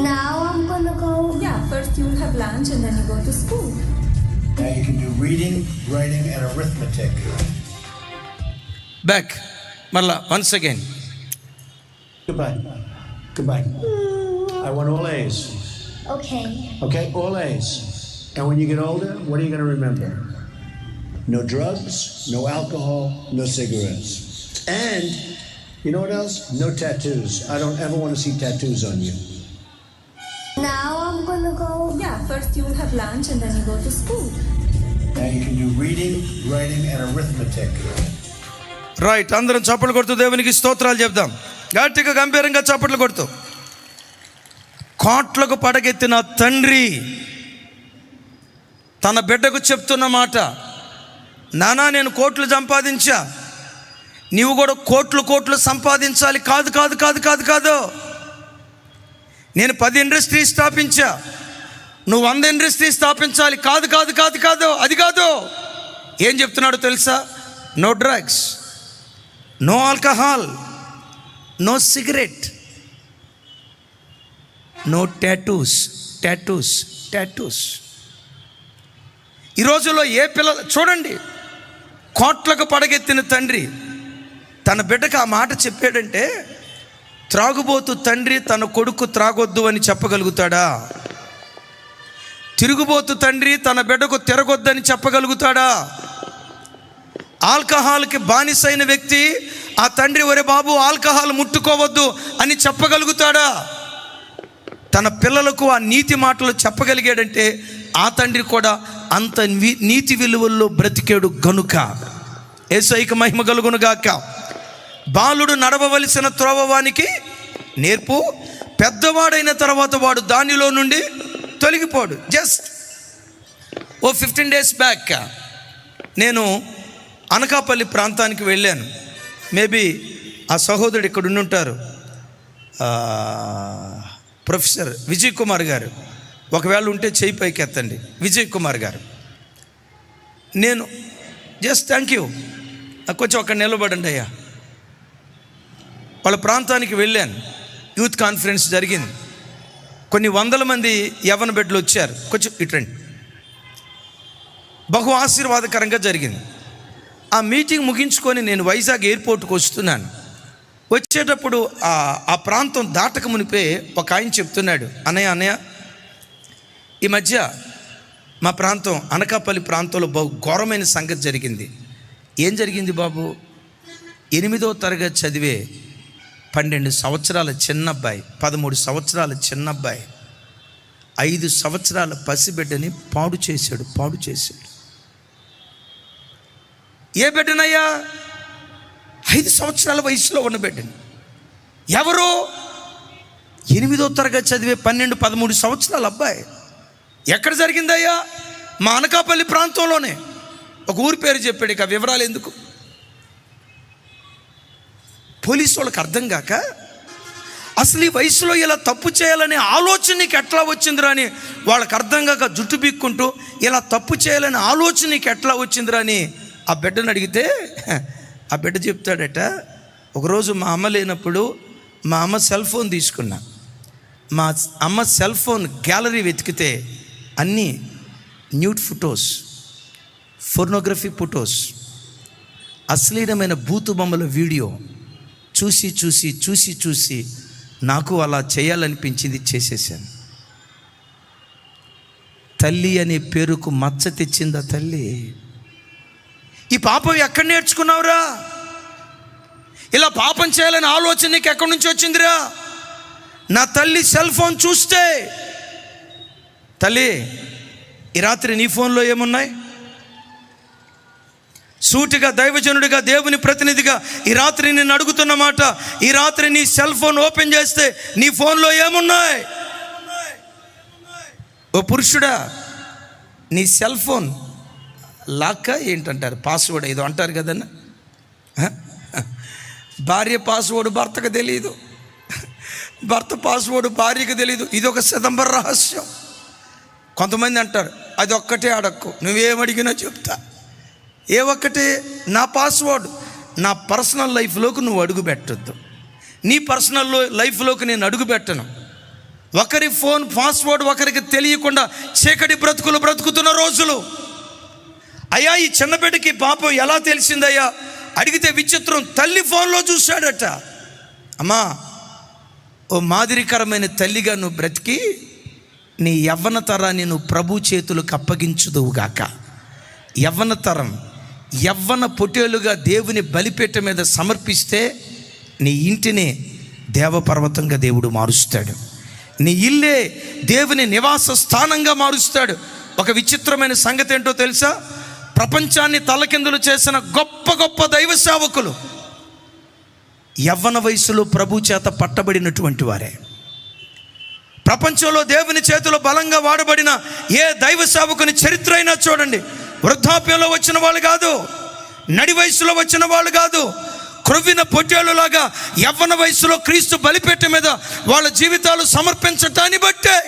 Now I'm gonna go. Yeah, first you'll have lunch and then you go to school. Now you can do reading, writing, and arithmetic. Back. Marla, once again. Goodbye. I want all A's. Okay, all A's. And when you get older, what are you going to remember? No drugs, no alcohol, no cigarettes. And you know what else? No tattoos. I don't ever want to see tattoos on you. Now I'm gonna go. Yeah, first you'll have lunch and then you go to school. Now you can do reading, writing, and arithmetic. Right. అందరం చప్పట్లు కొడుతూ దేవునికి స్తోత్రాలు చెప్దాం. గట్టిగా గంభీరంగా చప్పట్లు కొడుతూ. కోట్లకు పడగెత్తిన తండ్రి తన బిడ్డకు చెప్తున్న మాట, నానా, నేను కోట్లు సంపాదించా, నీవు కూడా కోట్లు సంపాదించాలి. కాదు. నేను 10 ఇండస్ట్రీస్ స్థాపించా, నువ్వు 100 ఇండస్ట్రీస్ స్థాపించాలి. కాదు. అది కాదు. ఏం చెప్తున్నాడో తెలుసా? No drugs, no alcohol, no cigarette, no tattoos. ఈ రోజుల్లో ఏ పిల్లలు చూడండి, కోట్లకు పడగెత్తిన తండ్రి తన బిడ్డకు ఆ మాట చెప్పాడంటే, త్రాగుబోతు తండ్రి తన కొడుకు త్రాగొద్దు అని చెప్పగలుగుతాడా? తిరుగుబోతు తండ్రి తన బిడ్డకు తిరగొద్దని చెప్పగలుగుతాడా? ఆల్కహాల్కి బానిసైన వ్యక్తి ఆ తండ్రి ఒరే బాబు ఆల్కహాల్ ముట్టుకోవద్దు అని చెప్పగలుగుతాడా? తన పిల్లలకు ఆ నీతి మాటలు చెప్పగలిగాడంటే ఆ తండ్రి కూడా అంత నీతి విలువల్లో బ్రతికాడు గనుక. యేసయ్యకు మహిమ కలుగును గాక. బాలుడు నడవవలసిన త్రోవవానికి నేర్పు, పెద్దవాడైన తర్వాత వాడు దానిలో నుండి తొలగిపోడు. జస్ట్ 15 days బ్యాక్ నేను అనకాపల్లి ప్రాంతానికి వెళ్ళాను. మేబీ ఆ సహోదరుడు ఇక్కడ ఉండుంటారు, ప్రొఫెసర్ విజయ్ కుమార్ గారు. ఒకవేళ ఉంటే చేయి పైకి ఎత్తండి. విజయ్ కుమార్ గారు, నేను జస్ట్ థ్యాంక్ యూ, కొంచెం అక్కడ నిలబడండి అయ్యా. వాళ్ళ ప్రాంతానికి వెళ్ళాను. యూత్ కాన్ఫరెన్స్ జరిగింది. కొన్ని వందల మంది యవ్వన బిడ్డలు వచ్చారు. కొంచెం ఇటండి. బహు ఆశీర్వాదకరంగా జరిగింది. ఆ మీటింగ్ ముగించుకొని నేను వైజాగ్ ఎయిర్పోర్ట్కి వస్తున్నాను. వచ్చేటప్పుడు ఆ ప్రాంతం దాటక మునిపే ఒక ఆయన చెప్తున్నాడు, అన్నయ్య ఈ మధ్య మా ప్రాంతం అనకాపల్లి ప్రాంతంలో బహు ఘోరమైన సంగతి జరిగింది. ఏం జరిగింది బాబు? 8వ తరగతి చదివే 12 సంవత్సరాల చిన్నబ్బాయి, 13 సంవత్సరాల చిన్నబ్బాయి 5 సంవత్సరాల పసిబిడ్డని పాడు చేశాడు. ఏ బిడ్డనయ్యా? 5 సంవత్సరాల వయసులో ఉన్న బిడ్డని. ఎవరు? 8వ తరగతి చదివే 12-13 సంవత్సరాల అబ్బాయి. ఎక్కడ జరిగిందయ్యా? మా అనకాపల్లి ప్రాంతంలోనే. ఒక ఊరి పేరు చెప్పాడు. ఇక వివరాలు ఎందుకు? పోలీసు వాళ్ళకి అర్థం కాక అసలు ఈ వయసులో ఇలా తప్పు చేయాలనే ఆలోచన నీకు ఎట్లా వచ్చిందిరా అని వాళ్ళకి అర్థం కాక జుట్టు బీక్కుంటూ ఇలా తప్పు చేయాలనే ఆలోచన నీకు ఎట్లా వచ్చిందిరా అని ఆ బిడ్డను అడిగితే ఆ బిడ్డ చెప్తాడట, ఒకరోజు మా అమ్మ లేనప్పుడు మా అమ్మ సెల్ ఫోన్ తీసుకున్నా. మా అమ్మ సెల్ ఫోన్ గ్యాలరీ వెతికితే అన్నీ న్యూడ్ ఫొటోస్, ఫోర్నోగ్రఫీ ఫొటోస్, అశ్లీలమైన బూతు బొమ్మల వీడియో చూసి నాకు అలా చేయాలనిపించింది, చేసేసాను. తల్లి అనే పేరుకు మచ్చ తెచ్చిందా తల్లి? ఈ పాపం ఎక్కడ నేర్చుకున్నావురా? ఇలా పాపం చేయాలని ఆలోచన నీకు ఎక్కడి నుంచి వచ్చిందిరా? నా తల్లి సెల్ ఫోన్ చూస్తే, తల్లి ఈ రాత్రి నీ ఫోన్లో ఏమున్నాయి? సూటిగా దైవజనుడిగా దేవుని ప్రతినిధిగా ఈ రాత్రి నేను అడుగుతున్న మాట, ఈ రాత్రి నీ సెల్ ఫోన్ ఓపెన్ చేస్తే నీ ఫోన్లో ఏమున్నాయి? ఓ పురుషుడా, నీ సెల్ ఫోన్ లాక్క ఏంటంటారు, పాస్వర్డ్ ఏదో అంటారు కదన్నా. భార్య పాస్వర్డ్ భర్తకు తెలియదు, భర్త పాస్వర్డ్ భార్యకు తెలియదు. ఇది ఒక సిదంబర రహస్యం. కొంతమంది అంటారు అది ఒక్కటే అడక్కు, నువ్వేమడిగినా చెప్తా. ఏ ఒక్కటే? నా పాస్వర్డ్. నా పర్సనల్ లైఫ్లోకి నువ్వు అడుగు పెట్టద్దు. నీ పర్సనల్ లైఫ్లోకి నేను అడుగు పెట్టను. ఒకరి ఫోన్ పాస్వర్డ్ ఒకరికి తెలియకుండా చీకటి బ్రతుకులు బ్రతుకుతున్న రోజులు. అయ్యా ఈ చిన్న బిడ్డకి పాపం ఎలా తెలిసిందయ్యా అడిగితే విచిత్రం, తల్లి ఫోన్లో చూశాడట. అమ్మా, ఓ మాదిరికరమైన తల్లిగా నువ్వు బ్రతికి నీ యవ్వన తరాన్ని నువ్వు ప్రభు చేతులకు అప్పగించుదువుగాక. యవ్వన తరం, యవ్వన పొట్టేలుగా దేవుని బలిపీఠ మీద సమర్పిస్తే నీ ఇంటిని దేవపర్వతంగా దేవుడు మారుస్తాడు. నీ ఇల్లే దేవుని నివాస స్థానంగా మారుస్తాడు. ఒక విచిత్రమైన సంగతి ఏంటో తెలుసా? ప్రపంచాన్ని తలకిందులు చేసిన గొప్ప గొప్ప దైవ సేవకులు యవ్వన వయసులో ప్రభు చేత పట్టబడినటువంటి వారే. ప్రపంచంలో దేవుని చేతిలో బలంగా వాడబడిన ఏ దైవ సేవకుని చరిత్ర అయినా చూడండి, వృద్ధాప్యంలో వచ్చిన వాళ్ళు కాదు, నడి వయసులో వచ్చిన వాళ్ళు కాదు, క్రొవ్విన పొట్టేళ్ళలాగా యవ్వన వయసులో క్రీస్తు బలిపీఠ మీద వాళ్ళ జీవితాలు సమర్పించటాన్ని బట్టే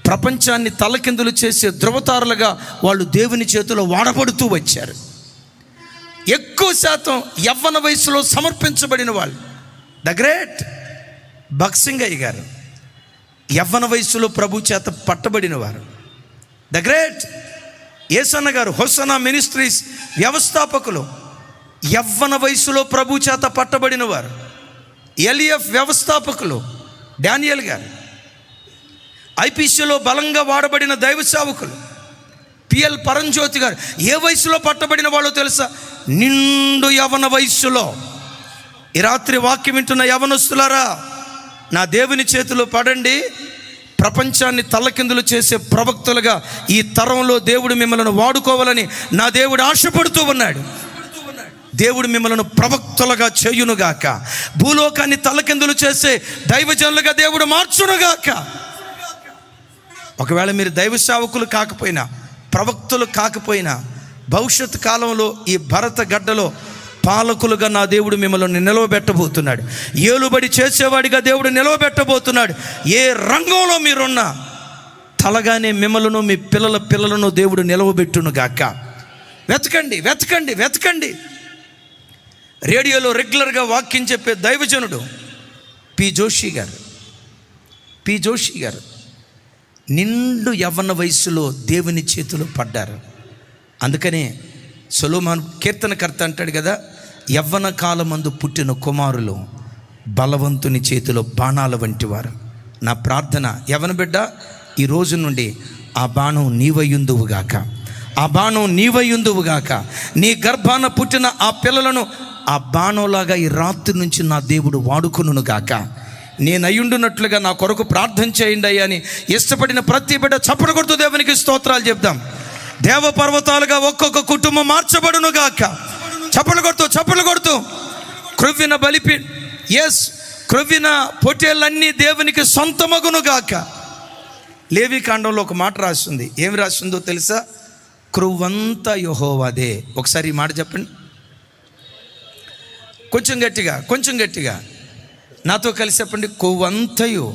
ప్రపంచాన్ని తలకిందులు చేసే ధృవతారులుగా వాళ్ళు దేవుని చేతిలో వాడబడుతూ వచ్చారు. ఎక్కువ శాతం యవ్వన వయసులో సమర్పించబడిన వాళ్ళు. ద గ్రేట్ భక్సింగయ్య గారు యవ్వన వయసులో ప్రభు చేత పట్టబడిన వారు. ద గ్రేట్ యేసన్న గారు హొసనా మినిస్ట్రీస్ వ్యవస్థాపకులు యవ్వన వయసులో ప్రభు చేత పట్టబడిన వారు. ఎలిఎఫ్ వ్యవస్థాపకులు డానియల్ గారు. ఐపీసీలో బలంగా వాడబడిన దైవ సేవకులు పిఎల్ పరంజ్యోతి గారు ఏ వయసులో పట్టబడిన వాళ్ళో తెలుసా? నిండు యవన వయస్సులో. ఈ రాత్రి వాక్యం వింటున్న యవనస్తులారా, నా దేవుని చేతిలో పడండి. ప్రపంచాన్ని తల్లకిందులు చేసే ప్రవక్తలుగా ఈ తరంలో దేవుడు మిమ్మల్ని వాడుకోవాలని నా దేవుడు ఆశపడుతూ ఉన్నాడు. దేవుడు మిమ్మల్ని ప్రవక్తలుగా చేయునుగాక. భూలోకాన్ని తల్లకిందులు చేసే దైవజనులుగా దేవుడు మార్చునుగాక. ఒకవేళ మీరు దైవ సేవకులు కాకపోయినా, ప్రవక్తలు కాకపోయినా, భవిష్యత్ కాలంలో ఈ భరత గడ్డలో పాలకులుగా నా దేవుడు మిమ్మల్ని నిలవబెట్టబోతున్నాడు. ఏలుబడి చేసేవాడిగా దేవుడు నిలవబెట్టబోతున్నాడు. ఏ రంగంలో మీరున్నా తలగానే మిమ్మలను మీ పిల్లలను దేవుడు నిలవబెట్టునుగాక. వెతకండి, వెతకండి, వెతకండి. రేడియోలో రెగ్యులర్గా వాక్యం చెప్పే దైవజనుడు పి జోషి గారు నిండు యవ్వన వయసులో దేవుని చేతిలో పడ్డారు. అందుకనే సొలొమోను కీర్తనకర్త అంటాడు కదా, యవ్వన కాలమందు పుట్టిన కుమారులు బలవంతుని చేతిలో బాణాల వంటి వారు. నా ప్రార్థన, యవ్వన బిడ్డ, ఈ రోజు నుండి ఆ బాణం నీవయుందువుగాక, ఆ బాణం నీవయుందువుగాక. నీ గర్భాన పుట్టిన ఆ పిల్లలను ఆ బాణంలాగా ఈ రాత్రి నుంచి నా దేవుడు వాడుకొనుగాక. నేను అయ్యుండునట్లుగా నా కొరకు ప్రార్థన చేయండి అయ్యా అని ఇష్టపడిన ప్రతి బిడ్డ చప్పట్లు కొడుతూ దేవునికి స్తోత్రాలు చెప్దాం. దేవ పర్వతాలుగా ఒక్కొక్క కుటుంబం మార్చబడునుగాక. చప్పట్లు కొడుతూ క్రొవ్విన క్రొవ్విన పొట్టేళ్ళన్నీ దేవునికి సొంతమగునుగాక. లేవీకాండంలో ఒక మాట రాసింది. ఏమి రాసిందో తెలుసా? క్రొవ్వంతా యెహోవాదే. ఒకసారి ఈ మాట చెప్పండి, కొంచెం గట్టిగా నాతో కలిసి చెప్పండి. కొవ్వంతయు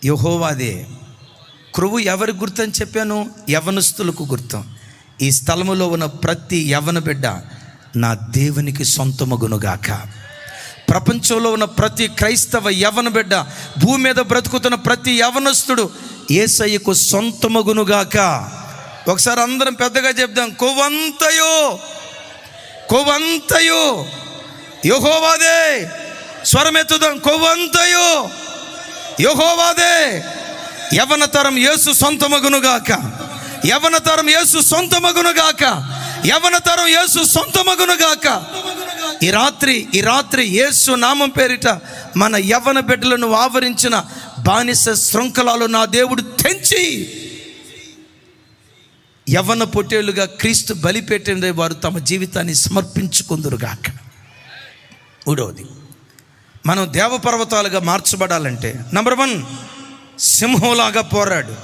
యెహోవాదే. క్రొవ్వు ఎవరికి గుర్తని చెప్పాను? యవనస్తులకు గుర్తం. ఈ స్థలములో ఉన్న ప్రతి యవన బిడ్డ నా దేవునికి సొంతమగునుగాక. ప్రపంచంలో ఉన్న ప్రతి క్రైస్తవ యవన బిడ్డ, భూమి మీద బ్రతుకుతున్న ప్రతి యవనస్తుడు యేసయ్యకు సొంతమగునుగాక. ఒకసారి అందరం పెద్దగా చెప్దాం. కొవ్వంతయు యెహోవాదే. స్వరమెత్తుదాం. కొవ్వంతయు యెహోవాదే. యవనతరం యేసు సొంతమగునుగాక. యవనతరం యేసు సొంతమగునుగాక. యవనతరం యేసు సొంతమగునుగాక. ఈ రాత్రి యేసు నామం పేరిట మన యవన బిడ్డలను ఆవరించిన బానిస శృంఖలాలు నా దేవుడు తెంచి యవన పొట్టేలుగా క్రీస్తు బలిపెట్టిన వారు తమ జీవితాన్ని సమర్పించుకుందురుగాక. మూడవది, మనం దేవపర్వతాలుగా మార్చబడాలంటే నంబర్ 1 సింహంలాగా పోరాడు.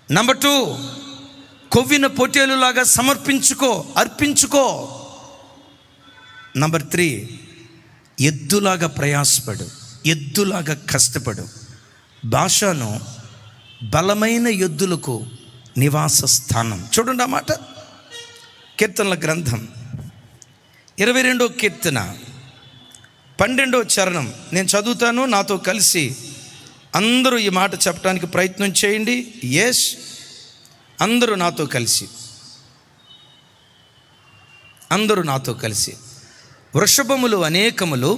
నంబర్ 2 కొవ్విన పొట్టేలులాగా అర్పించుకో. నంబర్ 3 ఎద్దులాగా ప్రయాసపడు, ఎద్దులాగా కష్టపడు. బాషాను బలమైన ఎద్దులకు నివాస స్థానం. చూడండి ఆ మాట, కీర్తనల గ్రంథం 22వ కీర్తన 12వ చరణం నేను చదువుతాను. నాతో కలిసి అందరూ ఈ మాట చెప్పడానికి ప్రయత్నం చేయండి. అందరూ నాతో కలిసి వృషభములు అనేకములు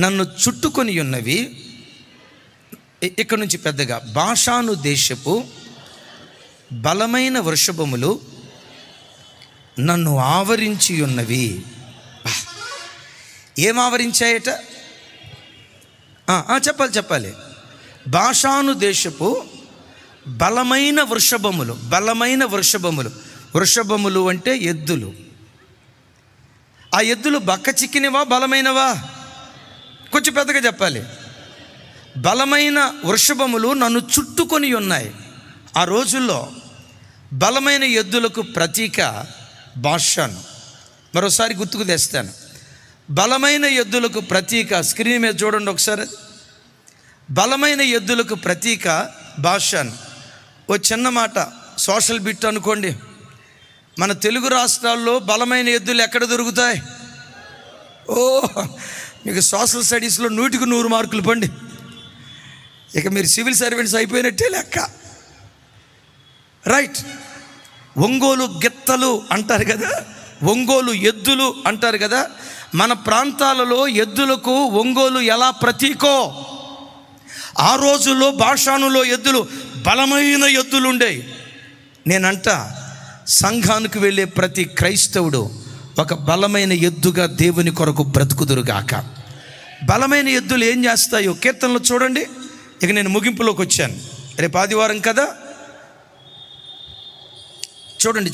నన్ను చుట్టుకొని ఉన్నవి. ఇక్కడ నుంచి పెద్దగా, బాషాను దేశపు బలమైన వృషభములు నన్ను ఆవరించి ఉన్నవి. ఏం ఆవరించాయట? చెప్పాలి. బాషాను దేశపు బలమైన వృషభములు అంటే ఎద్దులు. ఆ ఎద్దులు బక్క చిక్కినవా బలమైనవా? కొంచెం పెద్దగా చెప్పాలి. బలమైన వృషభములు నన్ను చుట్టుకొని ఉన్నాయి. ఆ రోజుల్లో బలమైన ఎద్దులకు ప్రతీక బాషాను. మరోసారి గుర్తుకు తెస్తాను. బలమైన ఎద్దులకు ప్రతీక, స్క్రీన్ మీద చూడండి ఒకసారి. బలమైన ఎద్దులకు ప్రతీక బాషాను. ఓ చిన్న మాట, సోషల్ బిట్ అనుకోండి. మన తెలుగు రాష్ట్రాల్లో బలమైన ఎద్దులు ఎక్కడ దొరుకుతాయి? మీకు సోషల్ స్టడీస్లో 100కి 100 మార్కులు పండి. ఇక మీరు సివిల్ సర్వెంట్స్ అయిపోయినట్టే లెక్క. రైట్. ఒంగోలు గిత్తలు అంటారు కదా, ఒంగోలు ఎద్దులు అంటారు కదా. మన ప్రాంతాలలో ఎద్దులకు ఒంగోలు ఎలా ప్రతీకో ఆ రోజుల్లో బాషానులో ఎద్దులు బలమైన ఎద్దులు ఉండేవి. నేనంట సంఘానికి వెళ్ళే ప్రతి క్రైస్తవుడు ఒక బలమైన ఎద్దుగా దేవుని కొరకు బ్రతుకుదురుగాక. బలమైన ఎద్దులు ఏం చేస్తాయో కీర్తనలు చూడండి. ఇక నేను ముగింపులోకి వచ్చాను. రేపు ఆదివారం కదా, చూడండి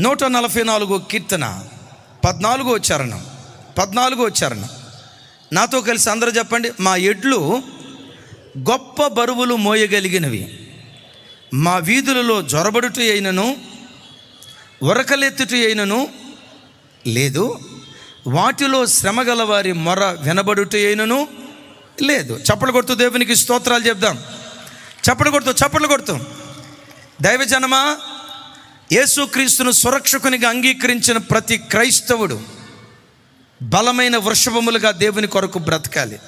144 కీర్తన 14వ చరణం. నాతో కలిసి అందరూ చెప్పండి. మా ఎడ్లు గొప్ప బరువులు మోయగలిగినవి, మా వీధులలో జొరబడుట అయినను ఉరకలెత్తుట అయినను లేదు, వాటిలో శ్రమగల వారి మొర వినబడుట అయినను లేదు. చప్పట్లు కొడుతూ దేవునికి స్తోత్రాలు చెప్దాం. చప్పట్లు కొడుతూ దైవజనమా, యేసుక్రీస్తును సురక్షకునిగా అంగీకరించిన ప్రతి క్రైస్తవుడు బలమైన వృషభములుగా దేవుని కొరకు బ్రతకాలి.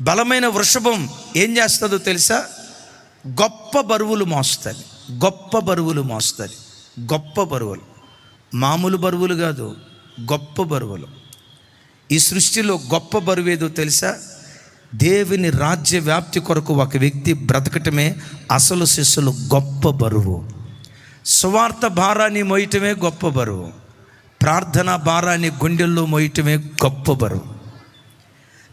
బలమైన వృషభం ఏం చేస్తుందో తెలుసా? గొప్ప బరువులు మోస్తుంది. గొప్ప బరువులు, మామూలు బరువులు కాదు, గొప్ప బరువులు. ఈ సృష్టిలో గొప్ప బరువు ఏదో తెలుసా? దేవుని రాజ్య వ్యాప్తి కొరకు ఒక వ్యక్తి బ్రతకటమే అసలు శిస్సులు గొప్ప బరువు. సువార్త భారాన్ని మోయటమే గొప్ప బరువు. ప్రార్థన భారాన్ని గుండెల్లో మోయటమే గొప్ప బరువు.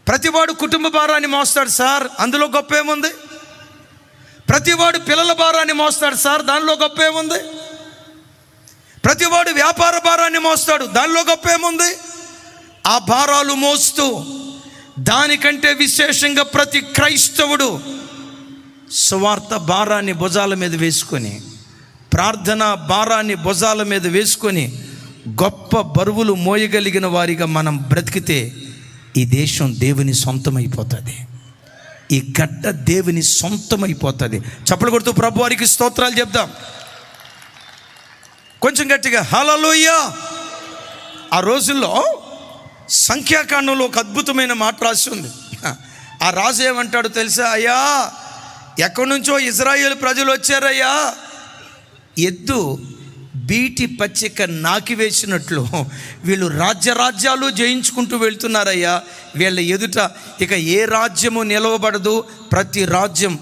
ప్రతివాడు కుటుంబ భారాన్ని మోస్తాడు సార్, అందులో గొప్ప ఏముంది? ప్రతివాడు పిల్లల భారాన్ని మోస్తాడు సార్, దానిలో గొప్ప ఏముంది? ప్రతివాడు వ్యాపార భారాన్ని మోస్తాడు, దానిలో గొప్ప ఏముంది? ఆ భారాలు మోస్తూ దానికంటే విశేషంగా ప్రతి క్రైస్తవుడు సువార్త భారాన్ని భుజాల మీద వేసుకొని, ప్రార్థన భారాన్ని భుజాల మీద వేసుకొని గొప్ప బరువులు మోయగలిగిన వారిగా మనం బ్రతికితే ఈ దేశం దేవుని సొంతమైపోతుంది. ఈ గడ్డ దేవుని సొంతమైపోతుంది. చప్పట్లు కొడుతూ ప్రభు వారికి స్తోత్రాలు చెప్దాం. కొంచెం గట్టిగా హల్లెలూయా. ఆ రోజుల్లో సంఖ్యాకాండంలో ఒక అద్భుతమైన మాట రాసి ఉంది. ఆ రాజు ఏమంటాడు తెలుసా? అయ్యా, ఎక్కడి నుంచో ఇజ్రాయేల్ ప్రజలు వచ్చారయ్యా, ఎద్దు బీటి పచ్చిక నాకి వేసినట్లు వీళ్ళు రాజ్యాలు జయించుకుంటూ వెళ్తున్నారయ్యా. వీళ్ళ ఎదుట ఇక ఏ రాజ్యము నిలవబడదు, ప్రతి రాజ్యం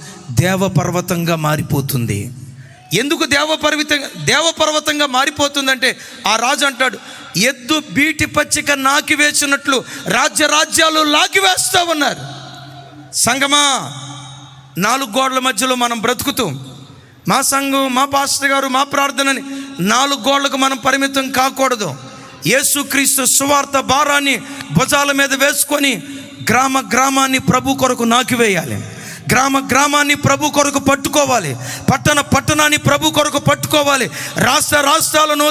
దేవపర్వతంగా మారిపోతుంది. ఎందుకు దేవపర్వతంగా మారిపోతుందంటే ఆ రాజు అంటాడు, ఎద్దు బీటి పచ్చిక నాకి వేసినట్లు రాజ్యాలు లాగివేస్తా ఉన్నారు. సంగమా, 4 గోడల మధ్యలో మనం బ్రతుకుతూ మా సంఘం, మా పాస్టర్ గారు, మా ప్రార్థనని 4 గోడలకు మనం పరిమితం కాకూడదు. యేసుక్రీస్తు సువార్త భారాన్ని భుజాల మీద వేసుకొని గ్రామాన్ని ప్రభు కొరకు నాకివేయాలి. గ్రామాన్ని ప్రభు కొరకు పట్టుకోవాలి. పట్టణాన్ని ప్రభు కొరకు పట్టుకోవాలి. రాష్ట్రాలను,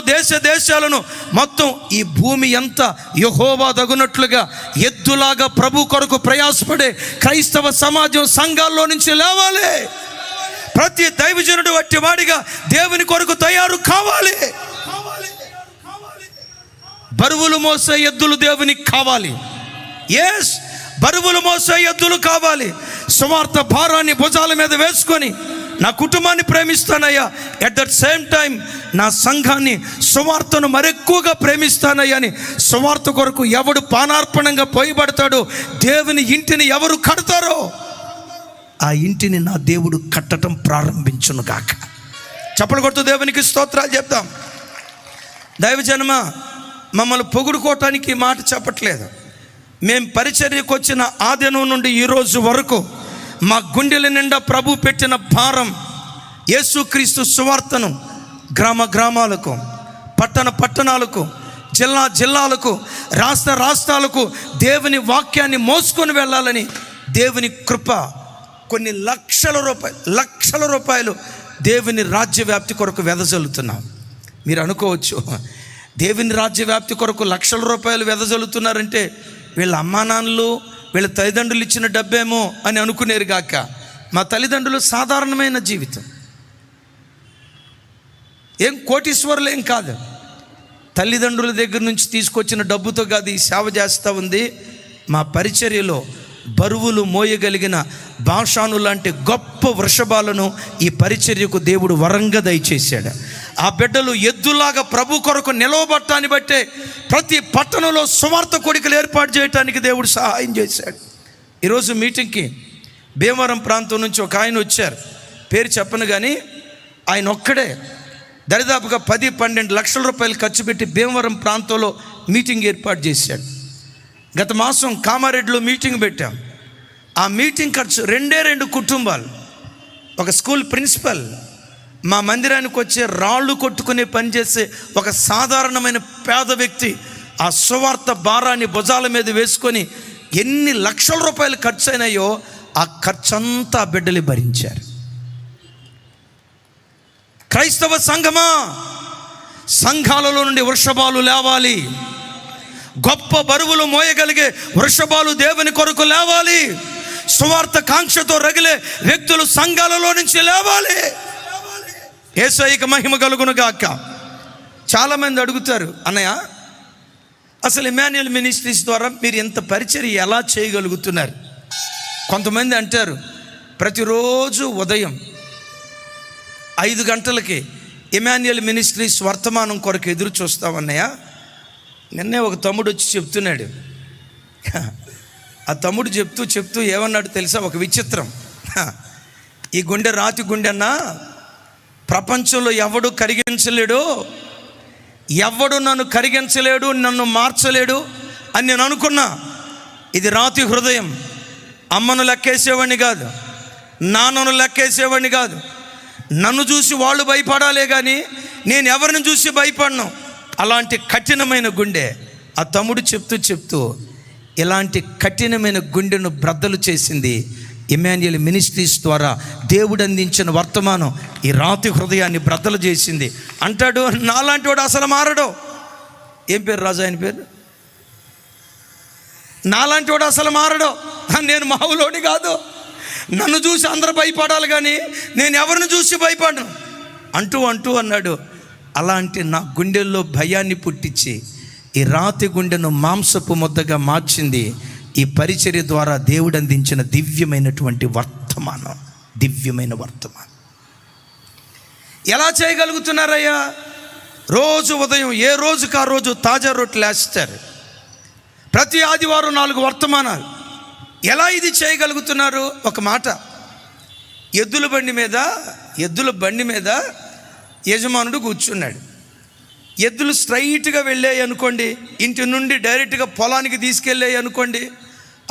దేశాలను మొత్తం ఈ భూమి ఎంత యెహోవా దగునట్లుగా ఎద్దులాగా ప్రభు కొరకు ప్రయాసపడే క్రైస్తవ సమాజం సంఘాల్లో నుంచి లేవాలి. ప్రతి దైవజనుడు వట్టి వాడిగా దేవుని కొరకు తయారు కావాలి. బరువులు మోసే ఎద్దులు దేవునికి కావాలి. ఎస్, బరువులు మోసే ఎద్దులు కావాలి. సువార్త భారాన్ని భుజాల మీద వేసుకొని నా కుటుంబాన్ని ప్రేమిస్తానయ్యా, ఎట్ దట్ సేమ్ టైం నా సంఘాన్ని, సువార్తను మరెక్కువగా ప్రేమిస్తానయ్యా అని సువార్త కొరకు ఎవడు పానార్పణంగా పోయబడతాడో, దేవుని ఇంటిని ఎవరు కడతారో ఆ ఇంటిని నా దేవుడు కట్టడం ప్రారంభించును గాక. చప్పలు కొడుతూ దేవునికి స్తోత్రాలు చెప్తాం. దైవజనమ, మమ్మల్ని పొగుడుకోవటానికి మాట చెప్పట్లేదు. మేము పరిచర్యకు వచ్చిన ఆ దినం నుండి ఈరోజు వరకు మా గుండెల నిండా ప్రభు పెట్టిన భారం యేసుక్రీస్తు సువార్తను గ్రామాలకు, పట్టణాలకు, జిల్లాలకు, రాష్ట్రాలకు దేవుని వాక్యాన్ని మోసుకొని వెళ్ళాలని దేవుని కృప కొన్ని లక్షల రూపాయలు దేవుని రాజ్య వ్యాప్తి కొరకు వెదజల్లుతున్నాం. మీరు అనుకోవచ్చు, దేవుని రాజ్య వ్యాప్తి కొరకు లక్షల రూపాయలు వెదజల్లుతున్నారంటే వీళ్ళ అమ్మా నాన్నలు, వీళ్ళ తల్లిదండ్రులు ఇచ్చిన డబ్బేమో అని అనుకునేరు గాక. మా తల్లిదండ్రులు సాధారణమైన జీవితం, ఏం కోటీశ్వరులు ఏం కాదు. తల్లిదండ్రుల దగ్గర నుంచి తీసుకొచ్చిన డబ్బుతో కాదు ఈ సేవ చేస్తూ ఉంది. మా పరిచర్యలో బరువులు మోయగలిగిన బాషాను లాంటి గొప్ప వృషభాలను ఈ పరిచర్యకు దేవుడు వరంగా దయచేశాడు. ఆ బిడ్డలు ఎద్దులాగా ప్రభు కొరకు నిలవబట్టాన్ని బట్టే ప్రతి పట్టణంలో సువార్త కొడికలు ఏర్పాటు చేయడానికి దేవుడు సహాయం చేశాడు. ఈరోజు మీటింగ్కి భీమవరం ప్రాంతం నుంచి ఒక ఆయన వచ్చారు. పేరు చెప్పను కానీ ఆయన ఒక్కడే దరిదాపుగా 10-12 లక్షల రూపాయలు ఖర్చు పెట్టి భీమవరం ప్రాంతంలో మీటింగ్ ఏర్పాటు చేశాడు. గత మాసం కామారెడ్డిలో మీటింగ్ పెట్టాం. ఆ మీటింగ్ ఖర్చు 2 కుటుంబాలు, ఒక స్కూల్ ప్రిన్సిపల్, మా మందిరానికి వచ్చే రాళ్ళు కొట్టుకునే పనిచేసే ఒక సాధారణమైన పేద వ్యక్తి ఆ సువార్త భారాన్ని భుజాల మీద వేసుకొని ఎన్ని లక్షల రూపాయలు ఖర్చు అయినాయో ఆ ఖర్చంతా బిడ్డలు భరించారు. క్రైస్తవ సంఘమా, సంఘాలలో నుండి వృషభాలు లేవాలి. గొప్ప బరువులు మోయగలిగే వృషభాలు దేవుని కొరకు లేవాలి. సువార్త కాంక్షతో రగిలే వ్యక్తులు సంఘాలలో నుంచి లేవాలి. యేసయ్యకి మహిమ కలుగును గాక. చాలామంది అడుగుతారు, అన్నయ్య అసలు ఇమ్మాన్యుయల్ మినిస్ట్రీస్ ద్వారా మీరు ఇంత పరిచర్య ఎలా చేయగలుగుతున్నారు? కొంతమంది అంటారు, ప్రతిరోజు ఉదయం 5 గంటలకి ఇమ్మాన్యుయల్ మినిస్ట్రీస్ వర్తమానం కొరకు ఎదురు చూస్తామన్నయ్య. నిన్నే ఒక తమ్ముడు వచ్చి చెప్తున్నాడు. ఆ తమ్ముడు చెప్తూ ఏమన్నాడు తెలుసా? ఒక విచిత్రం. ఈ గుండె రాతి గుండె అన్నా, ప్రపంచంలో ఎవడు కరిగించలేడు, ఎవడు నన్ను కరిగించలేడు, నన్ను మార్చలేడు అని నేను అనుకున్నా. ఇది రాతి హృదయం. అమ్మను లెక్కేసేవాడిని కాదు, నాన్నను లెక్కేసేవాడిని కాదు. నన్ను చూసి వాళ్ళు భయపడాలే కానీ నేను ఎవరిని చూసి భయపడను. అలాంటి కఠినమైన గుండె. ఆ తమ్ముడు చెప్తూ ఇలాంటి కఠినమైన గుండెను బ్రద్దలు చేసింది ఇమ్మాన్యుయల్ మినిస్ట్రీస్ ద్వారా దేవుడు అందించిన వర్తమానం ఈ రాతి హృదయాన్ని బ్రద్దలు చేసింది అంటాడు. నాలాంటి వాడు అసలు మారడు. ఏం పేరు రాజా ఆయన పేరు? నాలాంటి వాడు అసలు మారడు. నేను మావులోని కాదు, నన్ను చూసి అందరూ భయపడాలి కానీ నేను ఎవరిని చూసి భయపడను అంటూ అన్నాడు. అలాంటి నా గుండెల్లో భయాన్ని పుట్టించి ఈ రాతి గుండెను మాంసపు ముద్దగా మార్చింది ఈ పరిచర్య ద్వారా దేవుడు అందించిన దివ్యమైనటువంటి వర్తమానం. ఎలా చేయగలుగుతున్నారయ్యా? రోజు ఉదయం ఏ రోజుకు ఆ రోజు తాజా రొట్టెలు వేస్తారు. ప్రతి ఆదివారం 4 వర్తమానాలు. ఎలా ఇది చేయగలుగుతున్నారు? ఒక మాట, ఎద్దుల బండి మీద యజమానుడు కూర్చున్నాడు. ఎద్దులు స్ట్రైట్గా వెళ్ళాయి అనుకోండి, ఇంటి నుండి డైరెక్ట్గా పొలానికి తీసుకెళ్ళాయి అనుకోండి,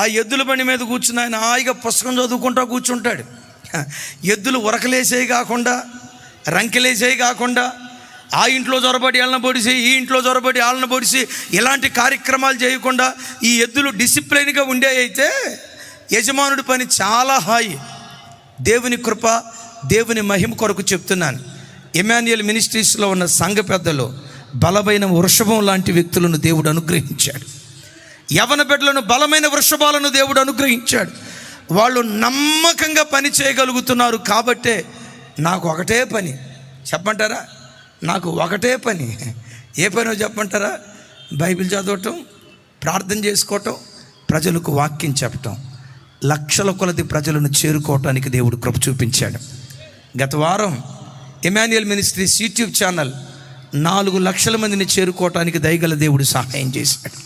ఆ ఎద్దుల బండి మీద కూర్చుని ఆయన హాయిగా పుస్తకం చదువుకుంటూ కూర్చుంటాడు. ఎద్దులు ఉరకలేసేవి కాకుండా, రంకెలేసేవి కాకుండా, ఆ ఇంట్లో జొరబడి వాళ్ళని పొడిసి, ఈ ఇంట్లో జొరబడి వాళ్ళని పొడిసి, ఇలాంటి కార్యక్రమాలు చేయకుండా ఈ ఎద్దులు డిసిప్లైన్గా ఉండే అయితే యజమానుడి పని చాలా హాయి. దేవుని కృప, దేవుని మహిమ కొరకు చెప్తున్నాను. ఇమ్మాన్యుయల్ మినిస్ట్రీస్లో ఉన్న సంఘ పెద్దలు బలమైన వృషభం లాంటి వ్యక్తులను దేవుడు అనుగ్రహించాడు. యవన బిడ్డలను బలమైన వృషభాలను దేవుడు అనుగ్రహించాడు. వాళ్ళు నమ్మకంగా పని చేయగలుగుతున్నారు. కాబట్టే నాకు ఒకటే పని చెప్పమంటారా? నాకు ఒకటే పని. ఏ పనో చెప్పమంటారా? బైబిల్ చదవటం, ప్రార్థన చేసుకోవటం, ప్రజలకు వాక్యం చెప్పటం. లక్షల కొలది ప్రజలను చేరుకోవటానికి దేవుడు కృప చూపించాడు. గత వారం ఇమ్మాన్యుయల్ మినిస్ట్రీస్ యూట్యూబ్ ఛానల్ 4 లక్షల మందిని చేరుకోవటానికి దయగల దేవుడు సహాయం చేశాడు.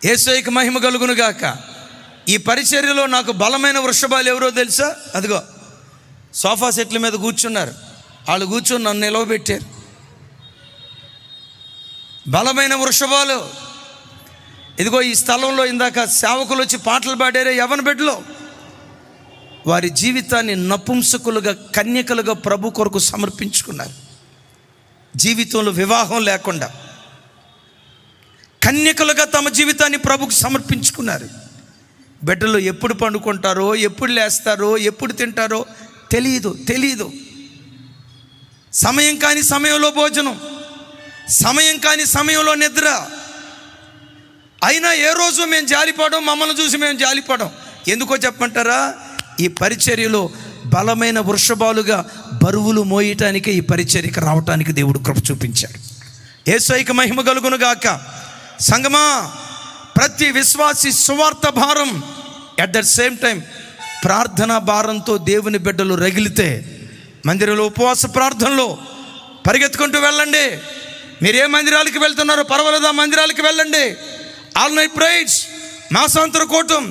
యేసయ్యకి మహిమ కలుగును గాక. ఈ పరిచర్యలో నాకు బలమైన వృషభాలు ఎవరో తెలుసా? అదిగో సోఫా సెట్ల మీద కూర్చున్నారు. వాళ్ళు కూర్చొని నన్ను నిలవబెట్టారు. బలమైన వృషభాలు. ఇదిగో ఈ స్థలంలో ఇందాక సేవకులు వచ్చి పాటలు పాడారే యవన బిడ్డలో. వారి జీవితాన్ని నపుంసకులుగా, కన్యకలుగా ప్రభు కొరకు సమర్పించుకున్నారు. జీవితంలో వివాహం లేకుండా కన్యకలుగా తమ జీవితాన్ని ప్రభుకు సమర్పించుకున్నారు. బిడ్డలు ఎప్పుడు పండుకుంటారో, ఎప్పుడు లేస్తారో, ఎప్పుడు తింటారో తెలియదు. సమయం కాని సమయంలో భోజనం, సమయం కాని సమయంలో నిద్ర. అయినా ఏ రోజు మేము జాలిపడం, మమ్మల్ని చూసి మేము జాలిపడం. ఎందుకో చెప్పంటారా? ఈ పరిచర్యలో బలమైన వృషభాలుగా బరువులు మోయటానికి, ఈ పరిచర్యకు రావటానికి దేవుడు కృప చూపించాడు. యేసయ్యకి మహిమ కలుగును గాక. సంగమా, ప్రతి విశ్వాసి సువార్త భారం, అట్ ద సేమ్ టైం ప్రార్థనా భారంతో దేవుని బిడ్డలు రగిలితే మందిరంలో ఉపవాస ప్రార్థనలో పరిగెత్తుకుంటూ వెళ్ళండి. మీరు ఏ మందిరాలకి వెళ్తున్నారో పర్వాలేదు, ఆ మందిరాలకి వెళ్ళండి. ఆల్ నైట్ ప్రేయర్స్, మాసాంతర కూటం,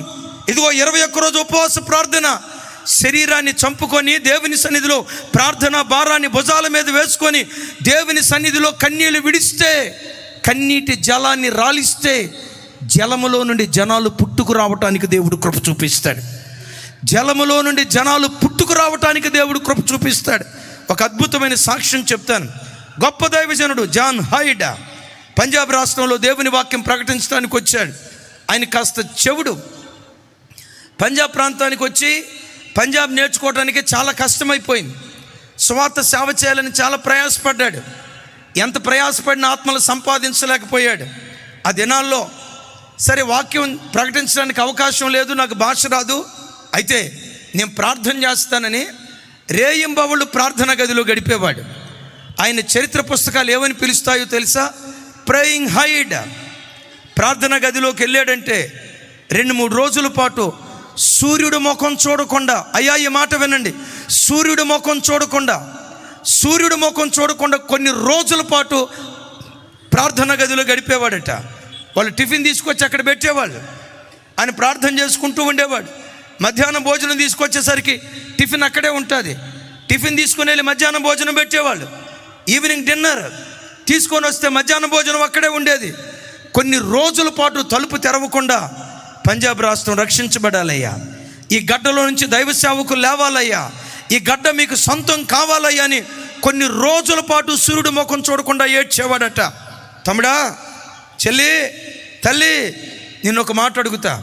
ఇదిగో 21 రోజు ఉపవాస ప్రార్థన. శరీరాన్ని చంపుకొని దేవుని సన్నిధిలో ప్రార్థన భారాన్ని భుజాల మీద వేసుకొని దేవుని సన్నిధిలో కన్నీళ్లు విడిస్తే, కన్నీటి జలాన్ని రాలిస్తే జలములో నుండి జనాలు పుట్టుకు రావటానికి దేవుడు కృప చూపిస్తాడు. జలములో నుండి జనాలు పుట్టుకు రావటానికి దేవుడు కృప చూపిస్తాడు. ఒక అద్భుతమైన సాక్ష్యం చెప్తాను. గొప్ప దైవజనుడు జాన్ హైడ్ పంజాబ్ రాష్ట్రంలో దేవుని వాక్యం ప్రకటించడానికి వచ్చాడు. ఆయన కాస్త చెవుడు. పంజాబ్ ప్రాంతానికి వచ్చి పంజాబ్ నేర్చుకోవడానికి చాలా కష్టమైపోయింది. స్వార్థ సేవ చేయాలని చాలా ప్రయాసపడ్డాడు. ఎంత ప్రయాసపడిన ఆత్మలు సంపాదించలేకపోయాడు. ఆ దినాల్లో సరే వాక్యం ప్రకటించడానికి అవకాశం లేదు, నాకు భాష రాదు, అయితే నేను ప్రార్థన చేస్తానని రేయింబవళ్ళు ప్రార్థన గదిలో గడిపేవాడు. ఆయన చరిత్ర పుస్తకాలు ఏమని పిలుస్తాయో తెలుసా? Praying hide. ప్రార్థన గదిలోకి వెళ్ళాడంటే 2-3 రోజుల పాటు సూర్యుడు ముఖం చూడకుండా, అయ్యా ఈ మాట వినండి, సూర్యుడు ముఖం చూడకుండా కొన్ని రోజుల పాటు ప్రార్థన గదిలో గడిపేవాడట. వాళ్ళు టిఫిన్ తీసుకొచ్చి అక్కడ పెట్టేవాళ్ళు, ఆయన ప్రార్థన చేసుకుంటూ ఉండేవాడు. మధ్యాహ్నం భోజనం తీసుకొచ్చేసరికి టిఫిన్ అక్కడే ఉంటుంది. టిఫిన్ తీసుకుని వెళ్ళి మధ్యాహ్నం భోజనం పెట్టేవాళ్ళు. ఈవినింగ్ డిన్నర్ తీసుకొని వస్తే మధ్యాహ్నం భోజనం అక్కడే ఉండేది. కొన్ని రోజుల పాటు తలుపు తెరవకుండా పంజాబ్ రాష్ట్రం రక్షించబడాలయ్యా, ఈ గడ్డలో నుంచి దైవ సేవకులు లేవాలయ్యా, ఈ గడ్డ మీకు సొంతం కావాలయ్యా అని కొన్ని రోజుల పాటు సూర్యుడు ముఖం చూడకుండా ఏడ్చేవాడట. తమ్ముడా, చెల్లి, తల్లి, నేను ఒక మాట అడుగుతా.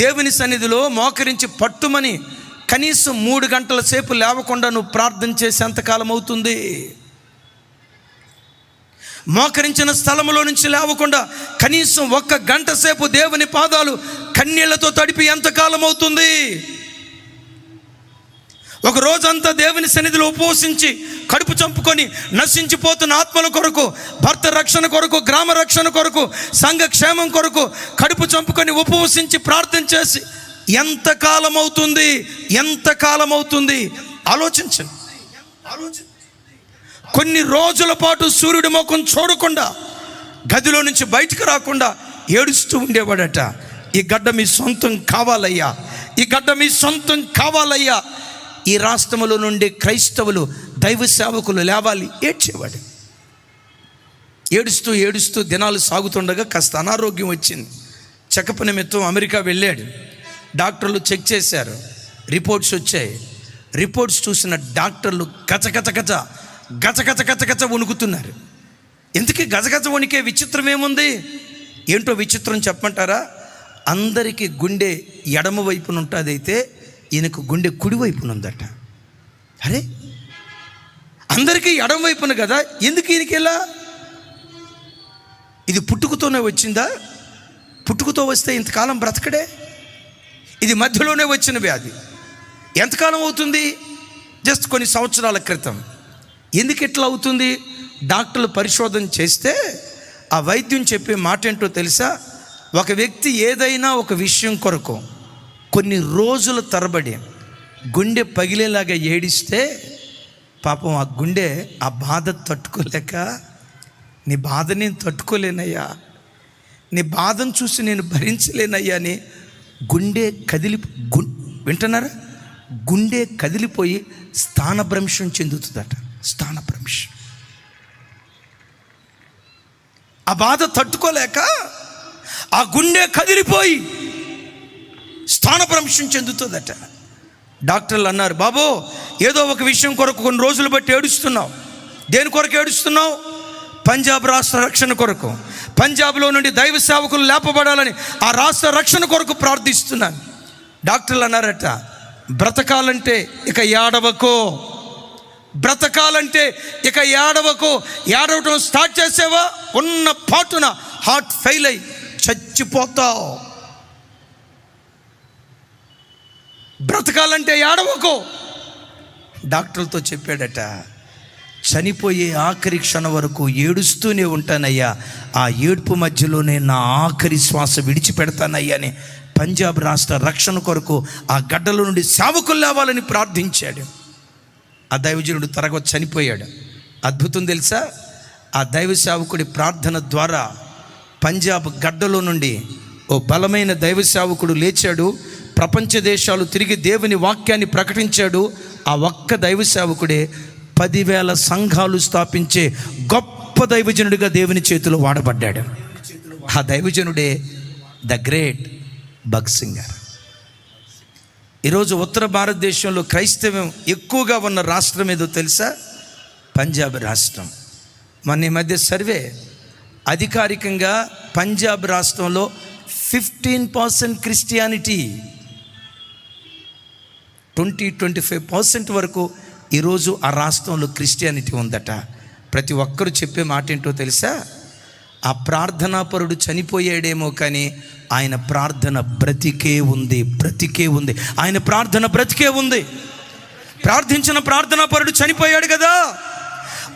దేవుని సన్నిధిలో మోకరించి పట్టుమని కనీసం 3 గంటల సేపు లేవకుండా నువ్వు ప్రార్థన చేసి ఎంతకాలం అవుతుంది? మోకరించిన స్థలంలో నుంచి లేవకుండా కనీసం 1 గంట సేపు దేవుని పాదాలు కన్నీళ్లతో తడిపి ఎంతకాలం అవుతుంది? ఒక రోజంతా దేవుని సన్నిధిలో ఉపవసించి కడుపు చంపుకొని నశించిపోతున్న ఆత్మల కొరకు, భర్త రక్షణ కొరకు, గ్రామ రక్షణ కొరకు, సంఘ క్షేమం కొరకు కడుపు చంపుకొని ఉపవసించి ప్రార్థన చేసి ఎంతకాలం అవుతుంది? ఆలోచించండి. కొన్ని రోజుల పాటు సూర్యుడి ముఖం చూడకుండా, గదిలో నుంచి బయటకు రాకుండా ఏడుస్తూ ఉండేవాడట. ఈ గడ్డ మీ సొంతం కావాలయ్యా, ఈ గడ్డ మీ సొంతం కావాలయ్యా. ఈ రాష్ట్రంలో నుండి క్రైస్తవులు దైవ సేవకులు లేవాలి. ఏడ్చేవాడు. ఏడుస్తూ దినాలు సాగుతుండగా కాస్త అనారోగ్యం వచ్చింది. చెకప్ నిమిత్తం అమెరికా వెళ్ళాడు. డాక్టర్లు చెక్ చేశారు, రిపోర్ట్స్ వచ్చాయి. రిపోర్ట్స్ చూసిన డాక్టర్లు గజగజ వణుకుతున్నారు. ఎందుకు గజగజ వణికే విచిత్రం ఏముంది? ఏంటో విచిత్రం చెప్పమంటారా? అందరికీ గుండె ఎడమ వైపున ఉంటుంది, అయితే ఈయనకు గుండె కుడి వైపున ఉందట. అరే, అందరికీ ఎడమ వైపున కదా, ఎందుకు ఈయనకి ఎలా? ఇది పుట్టుకతోనే వచ్చిందా? పుట్టుకతో వస్తే ఇంతకాలం బ్రతకడే. ఇది మధ్యలోనే వచ్చిన వ్యాధి. ఎంతకాలం అవుతుంది? జస్ట్ కొన్ని సంవత్సరాల క్రితం. ఎందుకు ఇట్లా అవుతుంది? డాక్టర్లు పరిశోధన చేస్తే ఆ వైద్యం చెప్పే మాట ఏంటో తెలుసా? ఒక వ్యక్తి ఏదైనా ఒక విషయం కొరకు కొన్ని రోజుల తరబడి గుండె పగిలేలాగా ఏడిస్తే పాపం ఆ గుండె ఆ బాధ తట్టుకోలేక, నీ బాధ నేను తట్టుకోలేనయ్యా, నీ బాధను చూసి నేను భరించలేనయ్యా అని వింటున్నారా? గుండె కదిలిపోయి స్థానభ్రంశం చెందుతుందట. స్థానభ్రంశం. ఆ బాధ తట్టుకోలేక ఆ గుండె కదిలిపోయి స్థానభ్రంశం చెందుతుందట. డాక్టర్లు అన్నారు, బాబు ఏదో ఒక విషయం కొరకు కొన్ని రోజులు బట్టి ఏడుస్తున్నావు. దేని కొరకు ఏడుస్తున్నావు? పంజాబ్ రాష్ట్ర రక్షణ కొరకు. పంజాబ్లో నుండి దైవ సేవకులు లేపబడాలని ఆ రాష్ట్ర రక్షణ కొరకు ప్రార్థిస్తున్నాను. డాక్టర్లు అన్నారట, బ్రతకాలంటే ఇక ఏడవకో, ఏడవటం స్టార్ట్ చేసేవా ఉన్న పాటున హార్ట్ ఫెయిల్ అయి చచ్చిపోతావు. బ్రతకాలంటే ఏడవకో. డాక్టర్లతో చెప్పాడట, చనిపోయే ఆఖరి క్షణం వరకు ఏడుస్తూనే ఉంటానయ్యా, ఆ ఏడుపు మధ్యలోనే నా ఆఖరి శ్వాస విడిచిపెడతానయ్యా అని పంజాబ్ రాష్ట్ర రక్షణ కొరకు ఆ గడ్డల నుండి సేవకులు లేవాలని ప్రార్థించాడు. ఆ దైవజనుడు త్వరగా చనిపోయాడు. అద్భుతం తెలుసా? ఆ దైవ సేవకుడి ప్రార్థన ద్వారా పంజాబ్ గడ్డలో నుండి ఓ బలమైన దైవ సేవకుడు లేచాడు, ప్రపంచ దేశాలు తిరిగి దేవుని వాక్యాన్ని ప్రకటించాడు. ఆ ఒక్క దైవ సేవకుడే 10,000 సంఘాలు స్థాపించే గొప్ప దైవజనుడిగా దేవుని చేతిలో వాడబడ్డాడు. ఆ దైవజనుడే ద గ్రేట్ భగత్ సింగ్ గారు. ఈరోజు ఉత్తర భారతదేశంలో క్రైస్తవం ఎక్కువగా ఉన్న రాష్ట్రం ఏదో తెలుసా? పంజాబ్ రాష్ట్రం. మన ఈ మధ్య సర్వే అధికారికంగా పంజాబ్ రాష్ట్రంలో 15% క్రిస్టియానిటీ, 20-25% వరకు ఈరోజు ఆ రాష్ట్రంలో క్రిస్టియానిటీ ఉందట. ప్రతి ఒక్కరు చెప్పే మాట ఏంటో తెలుసా? ఆ ప్రార్థనాపరుడు చనిపోయాడేమో కానీ ఆయన ప్రార్థన బ్రతికే ఉంది, బ్రతికే ఉంది. ఆయన ప్రార్థన బ్రతికే ఉంది. ప్రార్థించిన ప్రార్థనాపరుడు చనిపోయాడు కదా,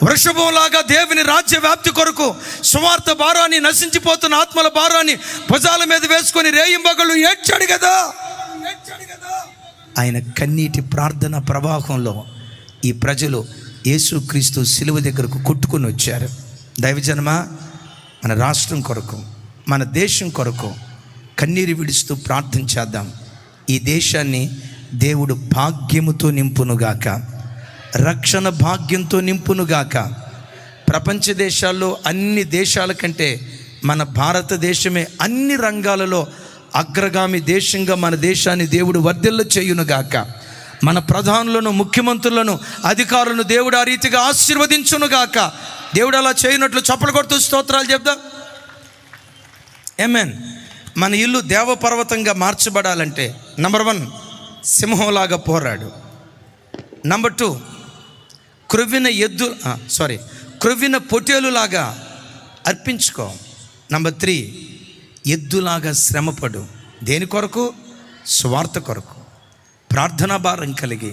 వృషభంలాగా దేవుని రాజ్య వ్యాప్తి కొరకు సువార్త భారాన్ని, నశించిపోతున్న ఆత్మల భారాన్ని భుజాల మీద వేసుకొని రేయింబగళ్ళు ఏడ్చాడు కదా. ఆయన కన్నీటి ప్రార్థన ప్రవాహంలో ఈ ప్రజలు యేసుక్రీస్తు శిలువ దగ్గరకు కొట్టుకుని వచ్చారు. దైవజనమా, మన రాష్ట్రం కొరకు, మన దేశం కొరకు కన్నీరు విడుస్తూ ప్రార్థన చేద్దాం. ఈ దేశాన్ని దేవుడు భాగ్యముతో నింపునుగాక, రక్షణ భాగ్యంతో నింపునుగాక. ప్రపంచ దేశాల్లో అన్ని దేశాల కంటే మన భారతదేశమే అన్ని రంగాలలో అగ్రగామి దేశంగా మన దేశాన్ని దేవుడు వర్ధిల్ల చేయునుగాక. మన ప్రధానులను, ముఖ్యమంత్రులను, అధికారులను దేవుడు ఆ రీతిగా ఆశీర్వదించునుగాక. దేవుడు అలా చేయనట్లు చప్పలు కొడుతూ స్తోత్రాలు చెప్దాం. ఆమేన్. మన ఇల్లు దేవపర్వతంగా మార్చబడాలంటే నంబర్ 1 సింహంలాగా పోరాడు. నంబర్ 2 క్రొవ్విన పొట్టేలులాగా అర్పించుకో. నంబర్ 3 ఎద్దులాగా శ్రమపడు. దేని కొరకు? స్వార్థ కొరకు. ప్రార్థనా భారం కలిగి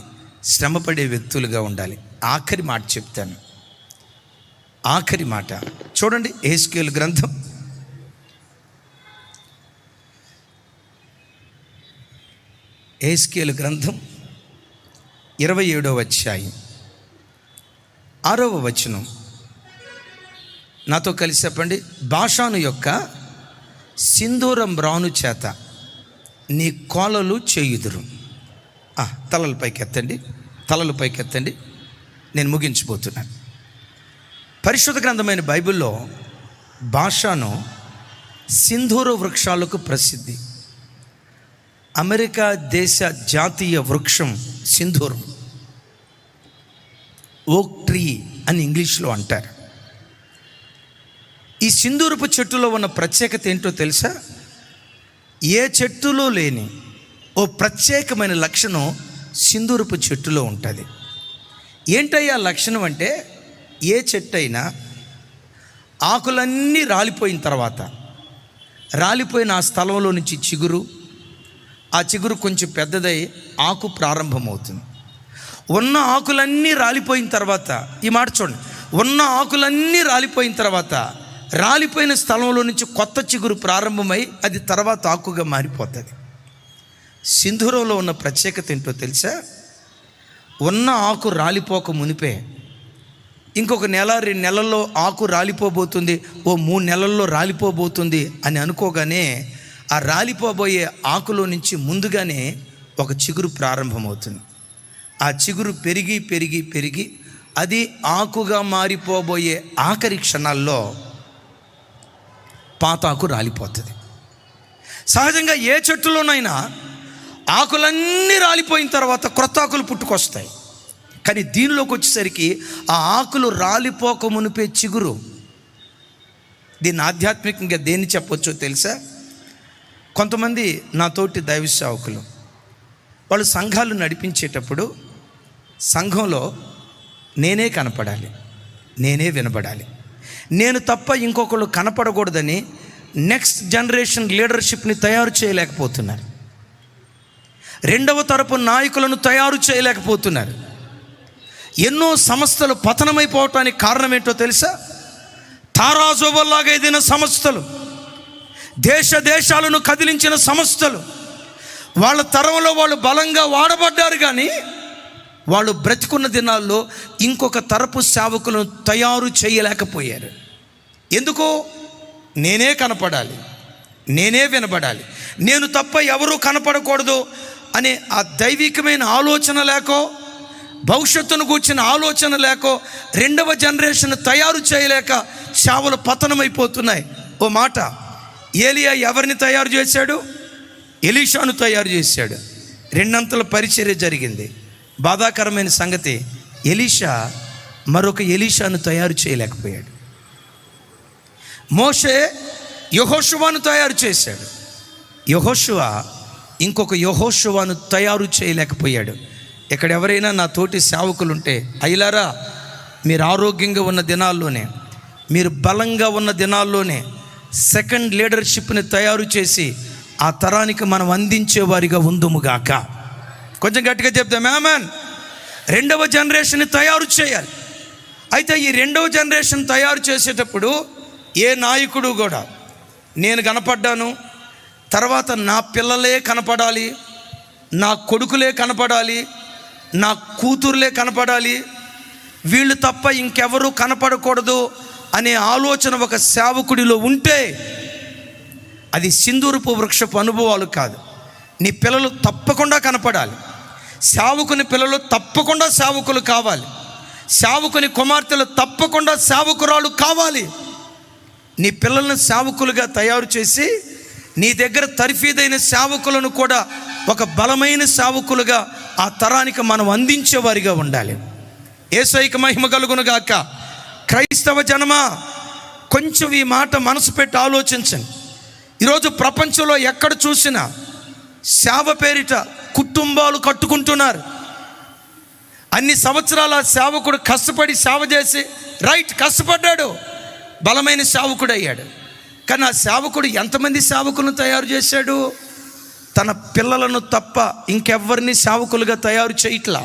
శ్రమపడే వ్యక్తులుగా ఉండాలి. ఆఖరి మాట చెప్తాను, ఆఖరి మాట చూడండి. యెహెజ్కేలు గ్రంథం 27వ అధ్యాయం 6వ వచనం. నాతో కలిసి చెప్పండి. బాషాను యొక్క సింధూరం రాను చేత నీ కోలలు చేయుదురు. తలలు పైకెత్తండి. నేను ముగించిపోతున్నాను. పరిశుద్ధ గ్రంథమైన బైబిల్లో బాషాను సింధూర వృక్షాలకు ప్రసిద్ధి. అమెరికా దేశ జాతీయ వృక్షం సింధూరం, ఓక్ ట్రీ అని ఇంగ్లీష్లో అంటారు. ఈ సింధూరపు చెట్టులో ఉన్న ప్రత్యేకత ఏంటో తెలుసా? ఏ చెట్టులో లేని ఓ ప్రత్యేకమైన లక్షణం సింధూరపు చెట్టులో ఉంటుంది. ఏంటయ్యా లక్షణం అంటే, ఏ చెట్టు అయినా ఆకులన్నీ రాలిపోయిన తర్వాత, రాలిపోయిన ఆ స్థలంలో నుంచి ఆ చిగురు కొంచెం పెద్దదై ఆకు ప్రారంభమవుతుంది. ఉన్న ఆకులన్నీ రాలిపోయిన తర్వాత, ఈ మాట చూడండి, ఉన్న ఆకులన్నీ రాలిపోయిన తర్వాత రాలిపోయిన స్థలంలో నుంచి కొత్త చిగురు ప్రారంభమై అది తర్వాత ఆకుగా మారిపోతుంది. సింధూరంలో ఉన్న ప్రత్యేకత ఏంటో తెలుసా? ఉన్న ఆకు రాలిపోక మునిపే ఇంకొక 1-2 నెలల్లో ఆకు రాలిపోబోతుంది, ఓ 3 నెలల్లో రాలిపోబోతుంది అని అనుకోగానే ఆ రాలిపోబోయే ఆకులో నుంచి ముందుగానే ఒక చిగురు ప్రారంభమవుతుంది. ఆ చిగురు పెరిగి పెరిగి పెరిగి అది ఆకుగా మారిపోబోయే ఆఖరి క్షణాల్లో పాత ఆకు రాలిపోతుంది. సహజంగా ఏ చెట్టులోనైనా ఆకులన్నీ రాలిపోయిన తర్వాత క్రొత్త ఆకులు పుట్టుకొస్తాయి. కానీ దీనిలోకి వచ్చేసరికి ఆ ఆకులు రాలిపోక మునిపే చిగురు. దీన్ని ఆధ్యాత్మికంగా దేన్ని చెప్పొచ్చో తెలుసా? కొంతమంది నాతోటి దైవ సేవకులు వాళ్ళు సంఘాలు నడిపించేటప్పుడు సంఘంలో నేనే కనపడాలి, నేనే వినబడాలి, నేను తప్ప ఇంకొకళ్ళు కనపడకూడదని నెక్స్ట్ జనరేషన్ లీడర్షిప్ని తయారు చేయలేకపోతున్నారు. 2వ తరపు నాయకులను తయారు చేయలేకపోతున్నారు. ఎన్నో సంస్థలు పతనమైపోవటానికి కారణం ఏంటో తెలుసా? తారాజోబల్లాగా ఎదిగిన సంస్థలు, దేశాలను కదిలించిన సంస్థలు, వాళ్ళ తరంలో వాళ్ళు బలంగా వాడబడ్డారు. కానీ వాళ్ళు బ్రతికున్న దినాల్లో ఇంకొక తరపు సేవకులను తయారు చేయలేకపోయారు. ఎందుకో? నేనే కనపడాలి, నేనే వినబడాలి, నేను తప్ప ఎవరూ కనపడకూడదు అనే ఆ దైవికమైన ఆలోచన లేకో, భవిష్యత్తును కూర్చిన ఆలోచన లేకో, రెండవ జనరేషన్ తయారు చేయలేక చావులు పతనమైపోతున్నాయి. ఓ మాట, ఏలియా ఎవరిని తయారు చేశాడు? ఎలీషాను తయారు చేశాడు. రెండంతల పరిచర్య జరిగింది. బాధాకరమైన సంగతి, ఎలీషా మరొక ఎలీషాను తయారు చేయలేకపోయాడు. మోషే యెహోషువను తయారు చేశాడు. యెహోషువ ఇంకొక యెహోషువను తయారు చేయలేకపోయాడు. ఇక్కడ ఎవరైనా నా తోటి సేవకులుంటే, అయ్యలారా, మీరు ఆరోగ్యంగా ఉన్న దినాల్లోనే, మీరు బలంగా ఉన్న దినాల్లోనే సెకండ్ లీడర్షిప్ని తయారు చేసి ఆ తరానికి మనం అందించేవారిగా ఉందుముగాక. కొంచెం గట్టిగా చెప్తాం ఆమేన్. రెండవ జనరేషన్ని తయారు చేయాలి. అయితే ఈ రెండవ జనరేషన్ తయారు చేసేటప్పుడు ఏ నాయకుడు కూడా, నేను కనపడ్డాను, తర్వాత నా పిల్లలే కనపడాలి, నా కొడుకులే కనపడాలి, నా కూతురులే కనపడాలి, వీళ్ళు తప్ప ఇంకెవరూ కనపడకూడదు అనే ఆలోచన ఒక సేవకుడిలో ఉంటే అది సింధూరపు వృక్షపు అనుభవాలు కాదు. నీ పిల్లలు తప్పకుండా కనపడాలి. సేవకుని పిల్లలు తప్పకుండా సేవకులు కావాలి. సేవకుని కుమార్తెలు తప్పకుండా సేవకురాలు కావాలి. నీ పిల్లలను సేవకులుగా తయారు చేసి నీ దగ్గర తర్ఫీదైన సేవకులను కూడా ఒక బలమైన సేవకులుగా ఆ తరానికి మనం అందించేవారిగా ఉండాలి. యేసయ్యకు మహిమ కలుగును గాక. క్రైస్తవ జనమా, కొంచెం ఈ మాట మనసు పెట్టి ఆలోచించండి. ఈరోజు ప్రపంచంలో ఎక్కడ చూసినా సేవ పేరిట కుటుంబాలు కట్టుకుంటున్నారు. అన్ని సంవత్సరాల సేవకుడు కష్టపడి సేవ చేసి రైట్ కష్టపడ్డాడు, బలమైన సేవకుడు అయ్యాడు. కానీ ఆ సేవకుడు ఎంతమంది సేవకులను తయారు చేశాడు? తన పిల్లలను తప్ప ఇంకెవ్వరిని సేవకులుగా తయారు చేయట్లా.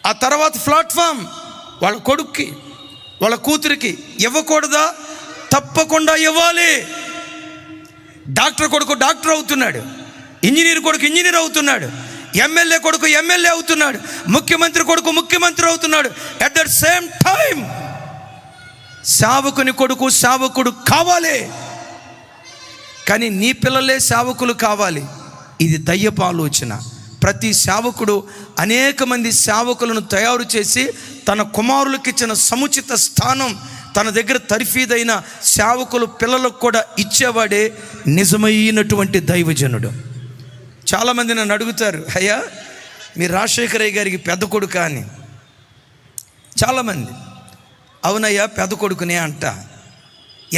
ఆ తర్వాత ప్లాట్ఫామ్ వాళ్ళ కొడుక్కి, వాళ్ళ కూతురికి ఇవ్వకూడదా? తప్పకుండా ఇవ్వాలి. డాక్టర్ కొడుకు డాక్టర్ అవుతున్నాడు, ఇంజనీర్ కొడుకు ఇంజనీర్ అవుతున్నాడు, ఎమ్మెల్యే కొడుకు ఎమ్మెల్యే అవుతున్నాడు, ముఖ్యమంత్రి కొడుకు ముఖ్యమంత్రి అవుతున్నాడు. అట్ ద సేమ్ టైం సేవకుని కొడుకు సేవకుడు కావాలి. కానీ నీ పిల్లలే సేవకులు కావాలి. ఇది దయ్యపు ఆలోచన. ప్రతి సేవకుడు అనేక మంది సేవకులను తయారు చేసి తన కుమారులకు ఇచ్చిన సముచిత స్థానం తన దగ్గర తర్ఫీదైన సేవకులు పిల్లలకు కూడా ఇచ్చేవాడే నిజమైనటువంటి దైవజనుడు. చాలామంది నన్ను అడుగుతారు, అయ్యా మీరు రాజశేఖరయ్య గారికి పెద్ద కొడుకా అని. చాలామంది అవునయ్యా పెద్ద కొడుకునే అంట.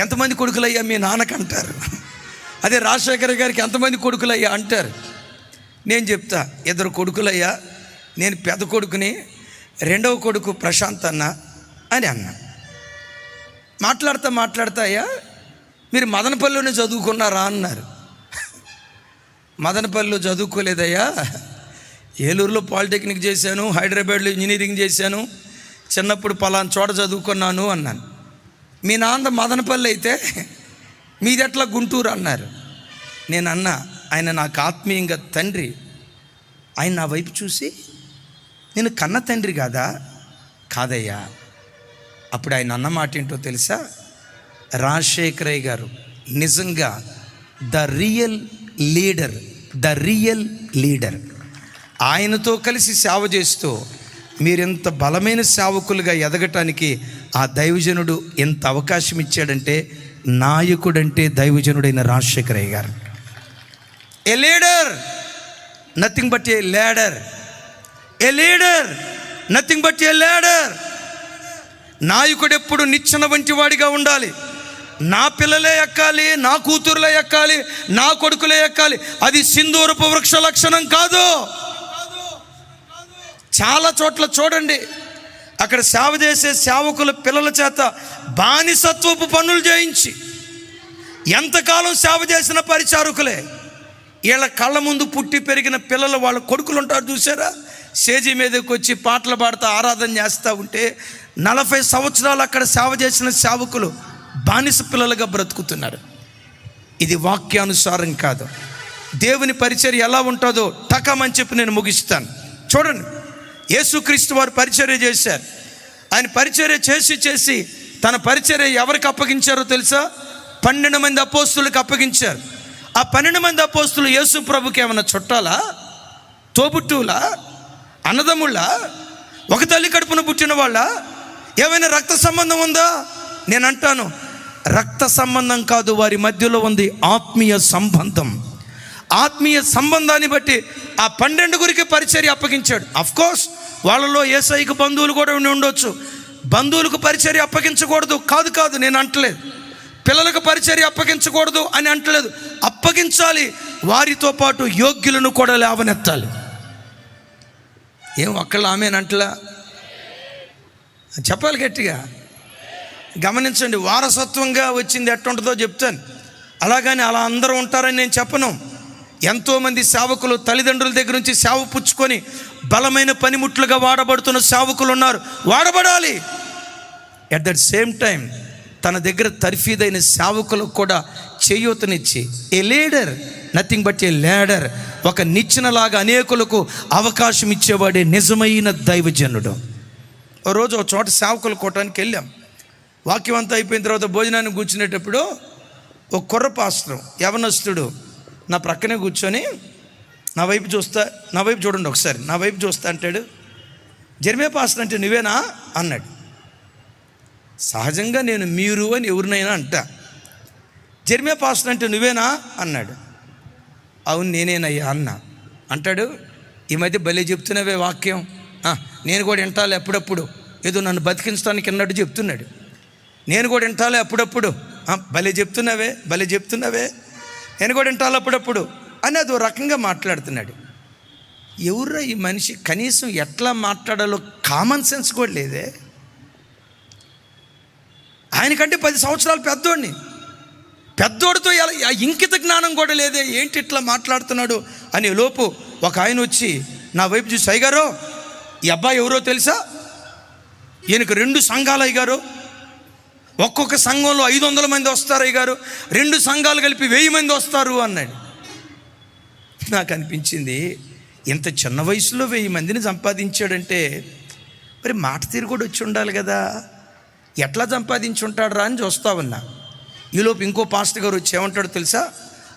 ఎంతమంది కొడుకులయ్యా మీ నాన్నకంటారు. అదే రాజశేఖర గారికి ఎంతమంది కొడుకులయ్యా అంటారు. నేను చెప్తా, 2 కొడుకులయ్యా, నేను పెద్ద కొడుకుని, రెండవ కొడుకు ప్రశాంత్ అన్న అని అన్నా. మాట్లాడతా అయ్యా మీరు మదనపల్లిలోనే చదువుకున్నారా అన్నారు. మదనపల్లిలో చదువుకోలేదయ్యా, ఏలూరులో పాలిటెక్నిక్ చేశాను, హైదరాబాద్లో ఇంజనీరింగ్ చేశాను, చిన్నప్పుడు పలానా చోట చదువుకున్నాను అన్నాను. మీ నాన్న మదనపల్లి అయితే మీది ఎట్లా గుంటూరు అన్నారు. నేను అన్నా, ఆయన నాకు ఆత్మీయంగా తండ్రి. ఆయన నా వైపు చూసి, నేను కన్న తండ్రి కాదా? కాదయ్యా. అప్పుడు ఆయన అన్న మాట ఏంటో తెలుసా? రాజశేఖరయ్య గారు నిజంగా ద రియల్ లీడర్. ఆయనతో కలిసి సేవ చేస్తూ మీరెంత బలమైన సేవకులుగా ఎదగటానికి ఆ దైవజనుడు ఎంత అవకాశం ఇచ్చాడంటే, నాయకుడంటే దైవజనుడైన రాజశేఖరయ్య గారు. A leader, nothing but a leader. A leader, nothing but a leader. నాయకుడు ఎప్పుడు నిచ్చెన వంటి వాడిగా ఉండాలి. నా పిల్లలే ఎక్కాలి, నా కూతురులే ఎక్కాలి, నా కొడుకులే ఎక్కాలి. అది సింధూరపు వృక్ష లక్షణం కాదు. చాలా చోట్ల చూడండి, అక్కడ సేవ చేసే సేవకుల పిల్లల చేత బానిసత్వపు పనులు చేయించి ఎంతకాలం సేవ చేసిన పరిచారకులే. వీళ్ళ కళ్ళ ముందు పుట్టి పెరిగిన పిల్లలు, వాళ్ళ కొడుకులు ఉంటారు చూసారా, స్టేజీ మీదకి వచ్చి పాటలు పాడుతూ ఆరాధన చేస్తూ ఉంటే 40 సంవత్సరాలు అక్కడ సేవ చేసిన సేవకులు బానిస పిల్లలుగా బ్రతుకుతున్నారు. ఇది వాక్యానుసారం కాదు. దేవుని పరిచర్య ఎలా ఉంటుందో టకమని చెప్పి నేను ముగిస్తాను. చూడండి, యేసుక్రీస్తు వారు పరిచర్య చేశారు. ఆయన పరిచర్య చేసి తన పరిచర్య ఎవరికి అప్పగించారో తెలుసా? 12 మంది అపోస్తులకు అప్పగించారు. ఆ 12 మంది అపోస్తులు యేసు ప్రభుకి ఏమన్నా చుట్టాలా, తోబుట్టువులా, అన్నదమ్ముళ్ళా, ఒక తల్లి కడుపున పుట్టిన వాళ్ళ? ఏమైనా రక్త సంబంధం ఉందా? నేను అంటాను, రక్త సంబంధం కాదు, వారి మధ్యలో ఉంది ఆత్మీయ సంబంధం. ఆత్మీయ సంబంధాన్ని బట్టి ఆ 12 పరిచర్య అప్పగించాడు. అఫ్కోర్స్ వాళ్ళలో యేసయ్యకు బంధువులు కూడా ఉండొచ్చు. బంధువులకు పరిచర్య అప్పగించకూడదు కాదు, నేను అంటలేదు. పిల్లలకు పరిచర్య అప్పగించకూడదు అని అంటలేదు. అప్పగించాలి, వారితో పాటు యోగ్యులను కూడా లేవనెత్తాలి. ఏం ఒక్కళ్ళు ఆమెనంటలా? చెప్పాలి గట్టిగా. గమనించండి, వారసత్వంగా వచ్చింది ఎట్టుంటుందో చెప్తాను. అలాగని అలా అందరూ ఉంటారని నేను చెప్పను. ఎంతోమంది సేవకులు తల్లిదండ్రుల దగ్గర నుంచి సేవ పుచ్చుకొని బలమైన పనిముట్లుగా వాడబడుతున్న సేవకులు ఉన్నారు, వాడబడాలి. ఎట్ దట్ సేమ్ టైం తన దగ్గర తర్ఫీదైన సేవకులకు కూడా చేయూతనిచ్చి, a leader nothing but a leader, ఒక నిచ్చెనలాగా అనేకులకు అవకాశం ఇచ్చేవాడే నిజమైన దైవజనుడు. ఓ రోజు ఒక చోట సేవకులు కోటానికి వెళ్ళాం. వాక్యం అంతా అయిపోయిన తర్వాత భోజనాన్ని కూర్చునేటప్పుడు ఒక కుర్ర పాస్టర్ యవనస్తుడు నా ప్రక్కనే కూర్చొని నా వైపు చూడండి ఒకసారి, నా వైపు చూస్తా అంటాడు. జెర్మే పాస్టర్ అంటే నువ్వేనా అన్నాడు. సహజంగా నేను మీరు అని ఎవరినైనా అంటా. జెర్మే పాస్టర్ అంటే నువ్వేనా అన్నాడు. అవును నేనేనయ్యా అన్న. అంటాడు, ఈ మధ్య భలే చెప్తున్నావే వాక్యం, నేను కూడా వింటాలే అప్పుడప్పుడు, ఏదో నన్ను బతికించడానికి అన్నట్టు చెప్తున్నాడు. నేను కూడా వింటాలే అప్పుడప్పుడు, భలే చెప్తున్నావే నేను కూడా వింటాలి అప్పుడప్పుడు అని అదో రకంగా మాట్లాడుతున్నాడు. ఎవరు ఈ మనిషి? కనీసం ఎట్లా మాట్లాడాలో కామన్ సెన్స్ కూడా లేదే. ఆయనకంటే 10 సంవత్సరాలు పెద్దోడితో ఇంకిత జ్ఞానం కూడా లేదే, ఏంటి ఇట్లా మాట్లాడుతున్నాడు అని లోపు ఒక ఆయన వచ్చి నా వైపు చూసి, అయ్యగారు ఈ అబ్బాయి ఎవరో తెలుసా? ఈయనకు 2 సంఘాలు అయ్యగారు, ఒక్కొక్క సంఘంలో 500 మంది వస్తారు అయ్యగారు, 2 సంఘాలు కలిపి 1000 మంది వస్తారు అన్నాడు. నాకు అనిపించింది, ఇంత చిన్న వయసులో 1000 మందిని సంపాదించాడంటే మరి మాట తీరు కూడా వచ్చి ఉండాలి కదా, ఎట్లా సంపాదించుంటాడు రా అని చూస్తా ఉన్నా. ఈలోపు ఇంకో పాస్టర్ గారు వచ్చి ఏమంటాడు తెలుసా?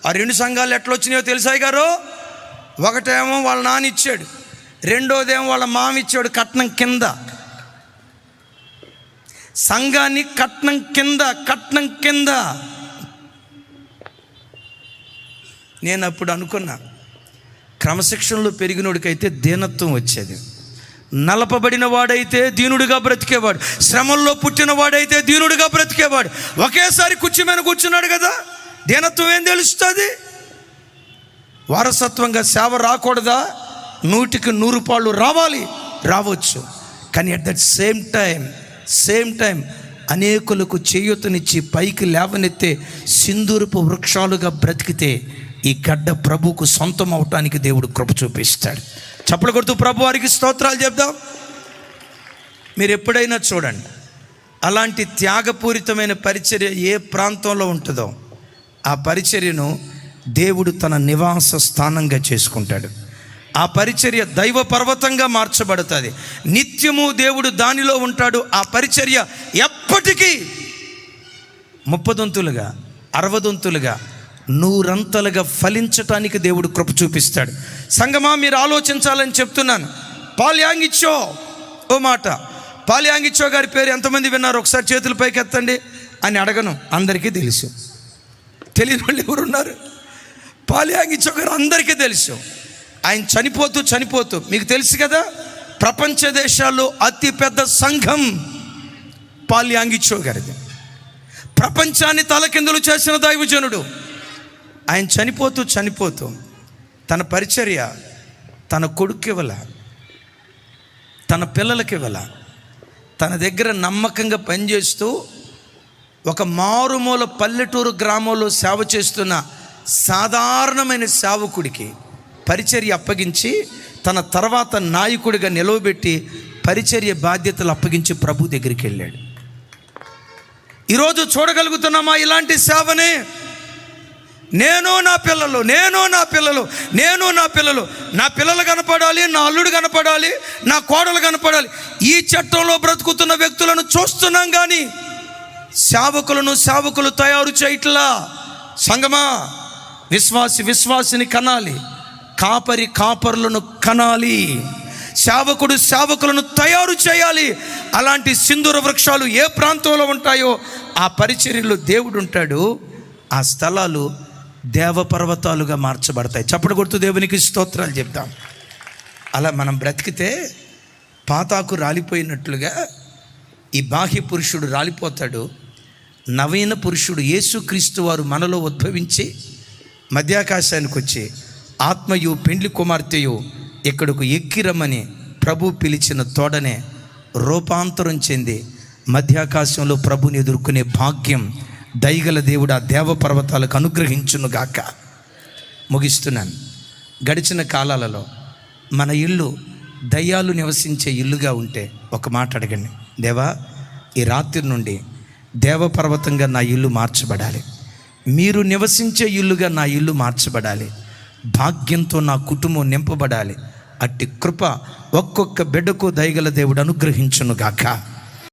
ఆ 2 సంఘాలు ఎట్లా వచ్చినాయో తెలుసా గారు? ఒకటేమో వాళ్ళ నాన్న ఇచ్చాడు, రెండోదేమో వాళ్ళ మామ ఇచ్చాడు కట్నం కింద. సంఘాన్ని కట్నం కింద. నేను అప్పుడు అనుకున్నా, క్రమశిక్షణలో పెరిగినోడికైతే దీనత్వం వచ్చేది, నలపబడిన వాడైతే దీనుడిగా బ్రతికేవాడు, శ్రమల్లో పుట్టిన వాడైతే దీనుడిగా బ్రతికేవాడు. ఒకేసారి కుర్చీ మీద కూర్చున్నాడు కదా, దీనత్వం ఏం తెలుస్తుంది? వారసత్వంగా సేవ రాకూడదా? 100కి 100 పాళ్ళు రావచ్చు. కానీ అట్ దట్ సేమ్ టైం అనేకులకు చేయూతనిచ్చి పైకి లేవనెత్తే సింధూరపు వృక్షాలుగా బ్రతికితే ఈ గడ్డ ప్రభువుకు సొంతం అవటానికి దేవుడు కృప చూపిస్తాడు. చప్పలు కొడుతూ ప్రభు వారికి స్తోత్రాలు చెప్దాం. మీరు ఎప్పుడైనా చూడండి, అలాంటి త్యాగపూరితమైన పరిచర్య ఏ ప్రాంతంలో ఉంటుందో ఆ పరిచర్యను దేవుడు తన నివాస స్థానంగా చేసుకుంటాడు. ఆ పరిచర్య దైవ పర్వతంగా మార్చబడుతుంది. నిత్యము దేవుడు దానిలో ఉంటాడు. ఆ పరిచర్య ఎప్పటికీ 30 60 100 ఫలించటానికి దేవుడు కృప చూపిస్తాడు. సంగమా, మీరు ఆలోచించాలని చెప్తున్నాను. పాల్ యాంగిచో ఓ మాట, పాల్ యాంగిచో గారి పేరు ఎంతమంది విన్నారు? ఒకసారి చేతుల పైకి ఎత్తండి అని అడగను, అందరికీ తెలుసు. తెలియని వాళ్ళు ఎవరున్నారు? పాల్ యాంగిచో గారు అందరికీ తెలుసు. ఆయన చనిపోతూ మీకు తెలుసు కదా, ప్రపంచ దేశాల్లో అతిపెద్ద సంఘం పాల్ యాంగిచో గారిది. ప్రపంచాన్ని తలకిందులు చేసిన దైవజనుడు. ఆయన చనిపోతూ తన పరిచర్య తన కొడుకు ఇవ్వాల, తన పిల్లలకి ఇవ్వాల. తన దగ్గర నమ్మకంగా పనిచేస్తూ ఒక మారుమూల పల్లెటూరు గ్రామంలో సేవ చేస్తున్న సాధారణమైన సేవకుడికి పరిచర్య అప్పగించి తన తర్వాత నాయకుడిగా నిలవబెట్టి పరిచర్య బాధ్యతలు అప్పగించి ప్రభు దగ్గరికి వెళ్ళాడు. ఈరోజు చూడగలుగుతున్నామా ఇలాంటి సేవనే? నేను నా పిల్లలు నా పిల్లలు కనపడాలి, నా అల్లుడు కనపడాలి, నా కోడలు కనపడాలి. ఈ చట్టంలో బ్రతుకుతున్న వ్యక్తులను చూస్తున్నాం, కానీ సేవకులు తయారు చేయట్లా. సంగమా, విశ్వాసిని కనాలి, కాపరులను కనాలి, సేవకులను తయారు చేయాలి. అలాంటి సింధూర వృక్షాలు ఏ ప్రాంతంలో ఉంటాయో ఆ పరిచర్యలో దేవుడు ఉంటాడు. ఆ స్థలాలు దేవపర్వతాలుగా మార్చబడతాయి. చప్పటి కొడుతూ దేవునికి స్తోత్రాలు చెప్తాం. అలా మనం బ్రతికితే పాతాకు రాలిపోయినట్లుగా ఈ బాహ్య పురుషుడు రాలిపోతాడు. నవీన పురుషుడు యేసుక్రీస్తు వారు మనలో ఉద్భవించి మధ్యాకాశానికి వచ్చి ఆత్మయు పెండ్లి కుమార్తెయు ఇక్కడకు ఎక్కిరమ్మని ప్రభు పిలిచిన తోడనే రూపాంతరం చెంది మధ్యాకాశంలో ప్రభుని ఎదుర్కొనే భాగ్యం దయగల దేవుడు ఆ దేవపర్వతాలకు అనుగ్రహించునుగాక. ముగిస్తున్నాను. గడిచిన కాలాలలో మన ఇల్లు దయ్యాలు నివసించే ఇల్లుగా ఉంటే ఒక మాట అడగండి, దేవా ఈ రాత్రి నుండి దేవపర్వతంగా నా ఇల్లు మార్చబడాలి, మీరు నివసించే ఇల్లుగా నా ఇల్లు మార్చబడాలి, భాగ్యంతో నా కుటుంబం నింపబడాలి. అట్టి కృప ఒక్కొక్క బిడ్డకు దయగల దేవుడు అనుగ్రహించునుగాక.